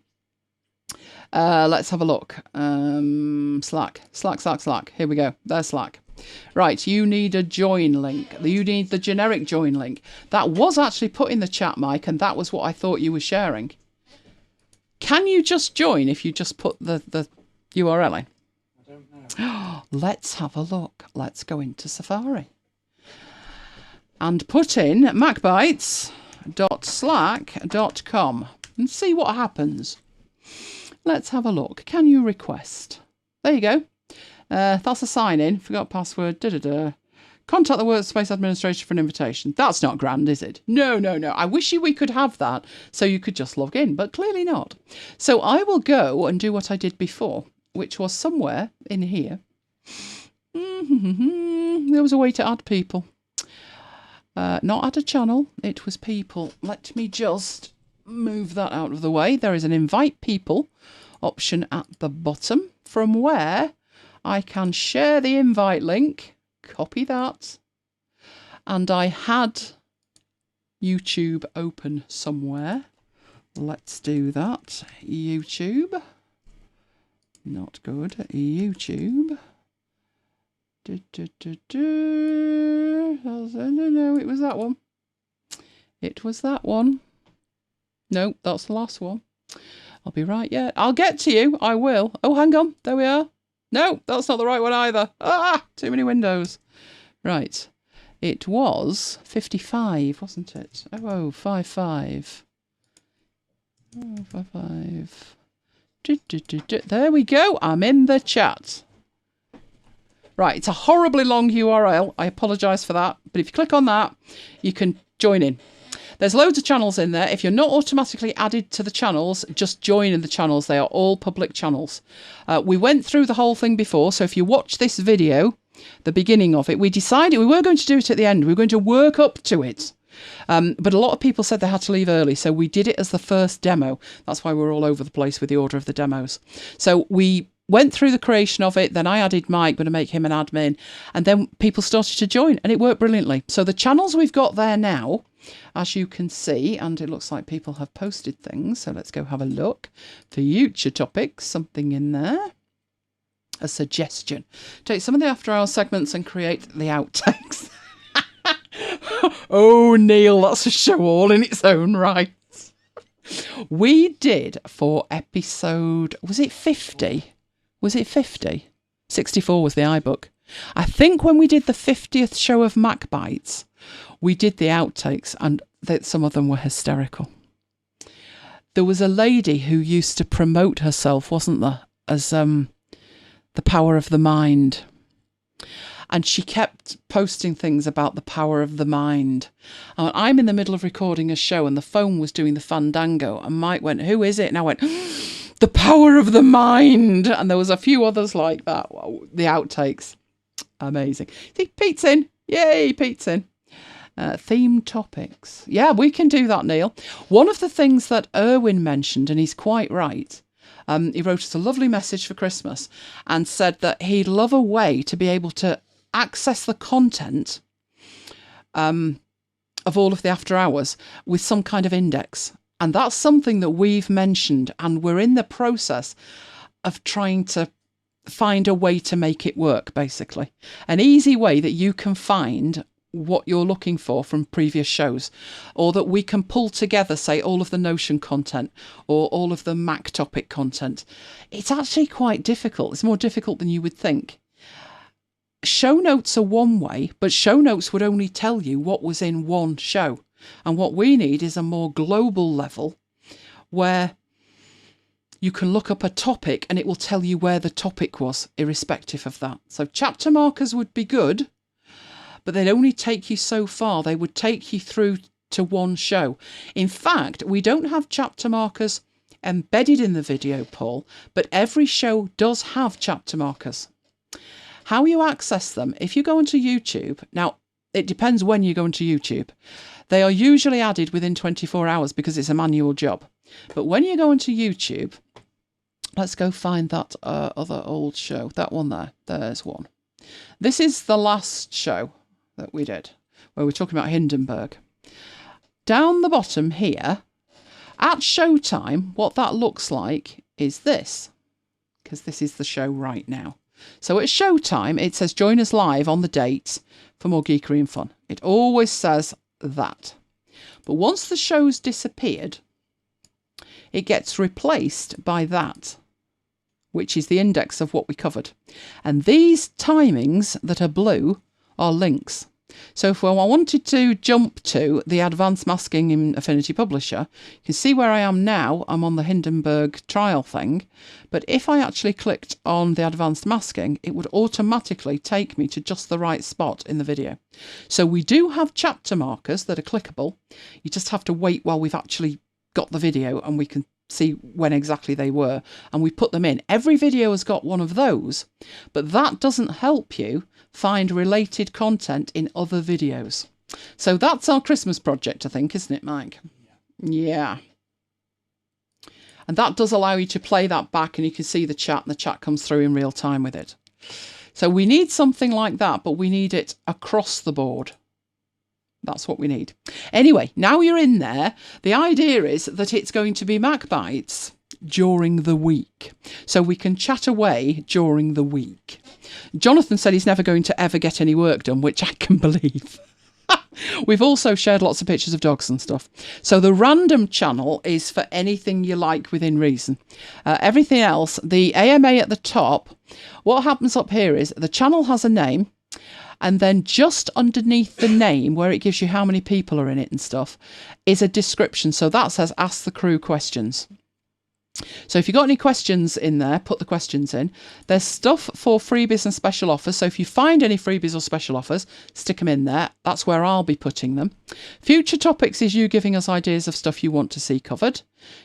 Let's have a look. Slack. Here we go. There's Slack. Right, you need a join link. You need the generic join link. That was actually put in the chat, Mike, and that was what I thought you were sharing. Can you just join if you just put the URL in? I don't know. Let's have a look. Let's go into Safari. And put in macbites.slack.com and see what happens. Let's have a look. Can you request? There you go. That's a sign in. Forgot password. Contact the workspace administrator for an invitation. That's not grand, is it? No. I wish we could have that so you could just log in, but clearly not. So I will go and do what I did before, which was somewhere in here. There was a way to add people. Not add a channel. It was people. Let me just move that out of the way. There is an invite people option at the bottom from where I can share the invite link. Copy that. And I had YouTube open somewhere. Let's do that. YouTube. Not good. YouTube. No, it was that one. It was that one. No, that's the last one. I'll be right yet. I'll get to you. I will. Oh, hang on. There we are. No, that's not the right one either. Too many windows. Right. It was 55, wasn't it? 55. 55. There we go. I'm in the chat. Right, it's a horribly long URL. I apologise for that. But if you click on that, you can join in. There's loads of channels in there. If you're not automatically added to the channels, just join in the channels. They are all public channels. We went through the whole thing before. So if you watch this video, the beginning of it, we decided we were going to do it at the end. We were going to work up to it. But a lot of people said they had to leave early. So we did it as the first demo. That's why we're all over the place with the order of the demos. So we went through the creation of it. Then I added Mike, going to make him an admin. And then people started to join and it worked brilliantly. So the channels we've got there now, as you can see, and it looks like people have posted things. So let's go have a look. Future topics, something in there. A suggestion. Take some of the after hours segments and create the outtakes. Oh, Neil, that's a show all in its own right. We did for episode, was it 50? Was it 50? 64 was the iBook. I think when we did the 50th show of MacBites, we did the outtakes and some of them were hysterical. There was a lady who used to promote herself, wasn't there, as the power of the mind. And she kept posting things about the power of the mind. And I'm in the middle of recording a show and the phone was doing the fandango. And Mike went, "Who is it?" And I went, "The power of the mind." And there was a few others like that. The outtakes. Amazing. See, Pete's in. Yay, Pete's in. Theme topics. Yeah, we can do that, Neil. One of the things that Erwin mentioned, and he's quite right, he wrote us a lovely message for Christmas and said that he'd love a way to be able to access the content of all of the after hours with some kind of index. And that's something that we've mentioned, and we're in the process of trying to find a way to make it work, basically. An easy way that you can find what you're looking for from previous shows, or that we can pull together, say, all of the Notion content or all of the Mac topic content. It's actually quite difficult. It's more difficult than you would think. Show notes are one way, but show notes would only tell you what was in one show. And what we need is a more global level where you can look up a topic and it will tell you where the topic was, irrespective of that. So chapter markers would be good, but they'd only take you so far. They would take you through to one show. In fact, we don't have chapter markers embedded in the video, Paul, but every show does have chapter markers. How you access them, if you go onto YouTube, now it depends when you go onto YouTube. They are usually added within 24 hours because it's a manual job. But when you go onto YouTube, Let's go find that other old show. That one there. There's one. This is the last show that we did, where we're talking about Hindenburg. Down the bottom here, at showtime, what that looks like is this, because this is the show right now. So at showtime, it says join us live on the date for more geekery and fun. It always says that. But once the show's disappeared, it gets replaced by that, which is the index of what we covered. And these timings that are blue are links. So if I wanted to jump to the advanced masking in Affinity Publisher, you can see where I am now. I'm on the Hindenburg trial thing. But if I actually clicked on the advanced masking, it would automatically take me to just the right spot in the video. So we do have chapter markers that are clickable. You just have to wait while we've actually got the video and we can see when exactly they were. And we put them in. Every video has got one of those, but that doesn't help you find related content in other videos. So that's our Christmas project, I think, isn't it, Mike? Yeah. And that does allow you to play that back and you can see the chat and the chat comes through in real time with it. So we need something like that, but we need it across the board. That's what we need. Anyway, now you're in there, the idea is that it's going to be MacBites during the week. So we can chat away during the week. Jonathan said he's never going to ever get any work done, which I can believe. We've also shared lots of pictures of dogs and stuff. So the random channel is for anything you like within reason. Everything else, the AMA at the top, what happens up here is the channel has a name, and then just underneath the name, where it gives you how many people are in it and stuff, is a description. So that says ask the crew questions. So if you've got any questions in there, put the questions in. There's stuff for freebies and special offers. So if you find any freebies or special offers, stick them in there. That's where I'll be putting them. Future topics is you giving us ideas of stuff you want to see covered.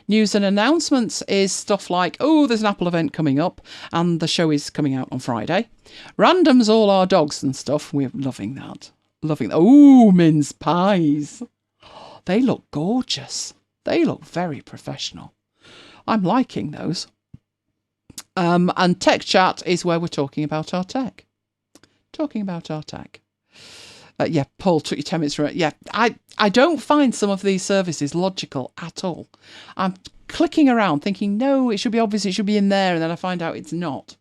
News and announcements is stuff like, oh, there's an Apple event coming up and the show is coming out on Friday. Random's all our dogs and stuff. We're loving that. Loving that. Oh, mince pies. They look gorgeous. They look very professional. I'm liking those. And tech chat is where we're talking about our tech. Talking about our tech. Yeah, Paul took you 10 minutes for it. Yeah, I don't find some of these services logical at all. I'm clicking around thinking, no, it should be obvious, it should be in there. And then I find out it's not.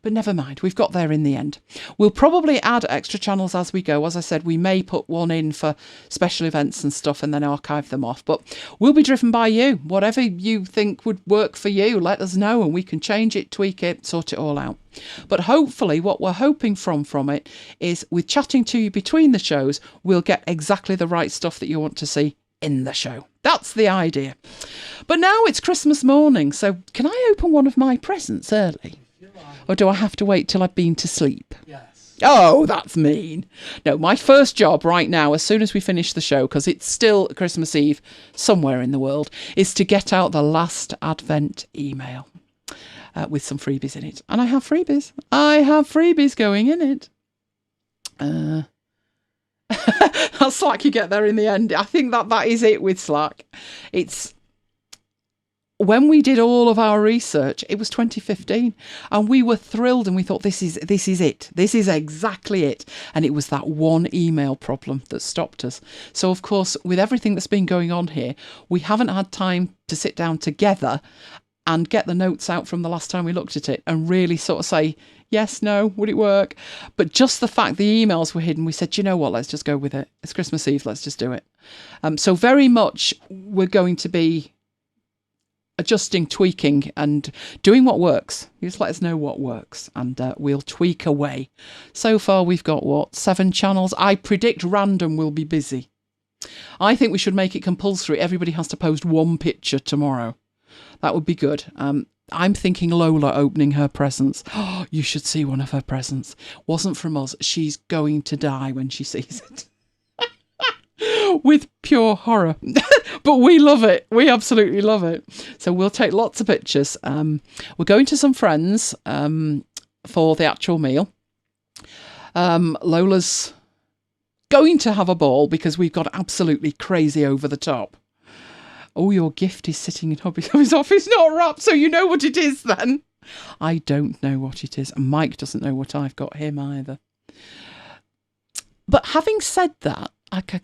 But never mind, we've got there in the end. We'll probably add extra channels as we go. As I said, we may put one in for special events and stuff and then archive them off. But we'll be driven by you. Whatever you think would work for you, let us know and we can change it, tweak it, sort it all out. But hopefully what we're hoping from it is with chatting to you between the shows, we'll get exactly the right stuff that you want to see in the show. That's the idea. But now it's Christmas morning, so can I open one of my presents early? Or do I have to wait till I've been to sleep? Yes. Oh, that's mean. No, my first job right now, as soon as we finish the show, because it's still Christmas Eve somewhere in the world, is to get out the last Advent email with some freebies in it. And I have freebies. I have freebies going in it. That's Slack, you get there in the end. I think that is it with Slack. It's... When we did all of our research, it was 2015 and we were thrilled and we thought, this is it. This is exactly it. And it was that one email problem that stopped us. So, of course, with everything that's been going on here, we haven't had time to sit down together and get the notes out from the last time we looked at it and really sort of say, yes, no, would it work? But just the fact the emails were hidden, we said, you know what, let's just go with it. It's Christmas Eve, let's just do it. So very much we're going to be adjusting, tweaking and doing what works. You just let us know what works and we'll tweak away. So far we've got 7 channels. I predict random will be busy. I think we should make it compulsory. Everybody has to post one picture tomorrow. That would be good. I'm thinking Lola opening her presents. Oh, you should see one of her presents. Wasn't from us. She's going to die when she sees it. With pure horror. But we love it. We absolutely love it. So we'll take lots of pictures. We're going to some friends for the actual meal. Lola's going to have a ball because we've got absolutely crazy over the top. Oh, your gift is sitting in his office, not wrapped, so you know what it is then. I don't know what it is. And Mike doesn't know what I've got him either. But having said that,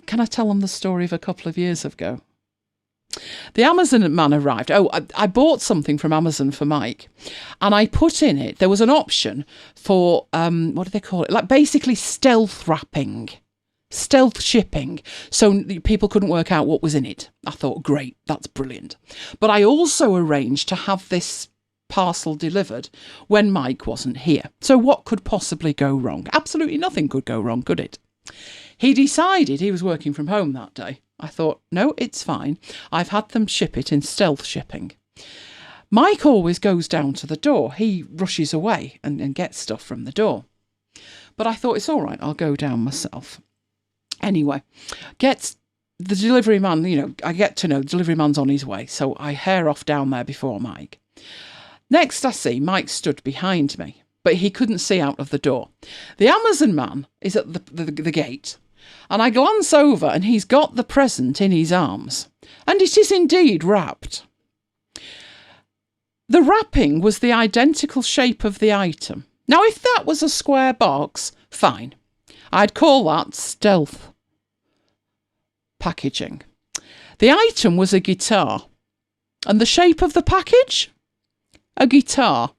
can I tell them the story of a couple of years ago? The Amazon man arrived. Oh, I bought something from Amazon for Mike, and I put in it, there was an option for, what do they call it? Like basically stealth wrapping, stealth shipping, so people couldn't work out what was in it. I thought, great, that's brilliant. But I also arranged to have this parcel delivered when Mike wasn't here. So what could possibly go wrong? Absolutely nothing could go wrong, could it? He decided he was working from home that day. I thought, no, it's fine. I've had them ship it in stealth shipping. Mike always goes down to the door. He rushes away and gets stuff from the door. But I thought, it's all right, I'll go down myself. Anyway, gets the delivery man, I get to know the delivery man's on his way. So I hare off down there before Mike. Next I see Mike stood behind me, but he couldn't see out of the door. The Amazon man is at the gate, and I glance over and he's got the present in his arms, and it is indeed wrapped. The wrapping was the identical shape of the item. Now, if that was a square box, fine. I'd call that stealth packaging. The item was a guitar, and the shape of the package? A guitar.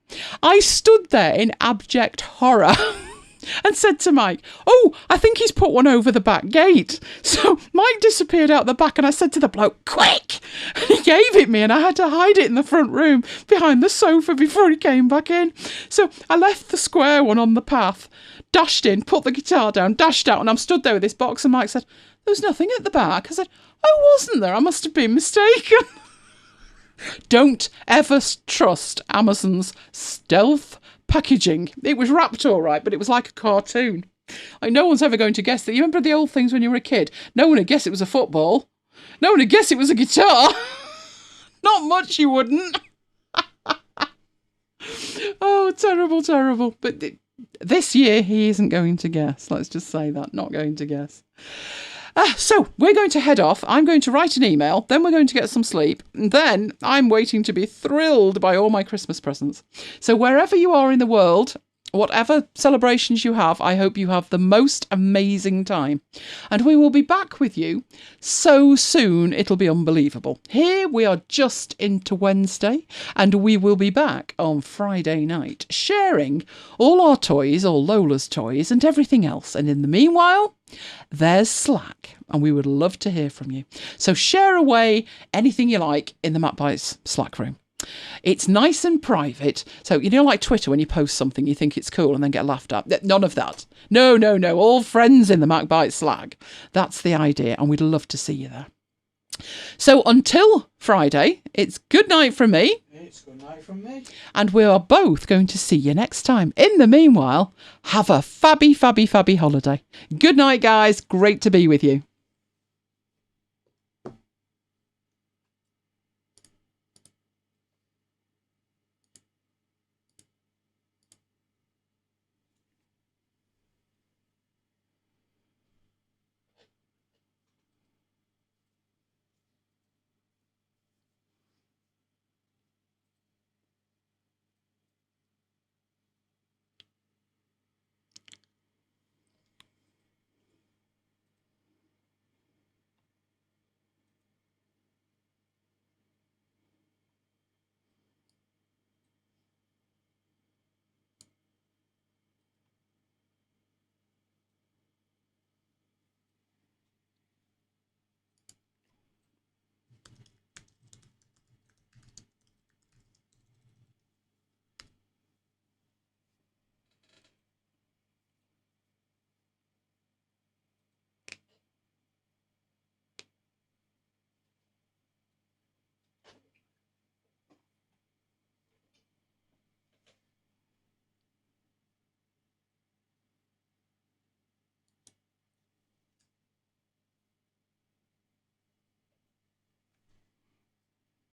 I stood there in abject horror and said to Mike, oh, I think he's put one over the back gate. So Mike disappeared out the back and I said to the bloke, quick! And he gave it me and I had to hide it in the front room behind the sofa before he came back in. So I left the square one on the path, dashed in, put the guitar down, dashed out, and I'm stood there with this box and Mike said, there was nothing at the back. I said, oh, wasn't there? I must have been mistaken. Don't ever trust Amazon's stealth packaging. It was wrapped all right, but it was like a cartoon. Like, no one's ever going to guess that. You remember the old things when you were a kid? No one would guess it was a football. No one would guess it was a guitar. Not much you wouldn't. Oh, terrible, terrible. But this year he isn't going to guess. Let's just say that. Not going to guess. So we're going to head off. I'm going to write an email. Then we're going to get some sleep. And then I'm waiting to be thrilled by all my Christmas presents. So wherever you are in the world, whatever celebrations you have, I hope you have the most amazing time. And we will be back with you so soon, it'll be unbelievable. Here we are just into Wednesday, and we will be back on Friday night, sharing all our toys, all Lola's toys, and everything else. And in the meanwhile, there's Slack, and we would love to hear from you. So share away anything you like in the MacBites Slack room. It's nice and private. So, like Twitter, when you post something, you think it's cool and then get laughed at. None of that. No. All friends in the MacBites Slack. That's the idea, and we'd love to see you there. So until Friday, it's good night from me. It's good night from me. And we are both going to see you next time. In the meanwhile, have a fabby holiday. Good night, guys. Great to be with you.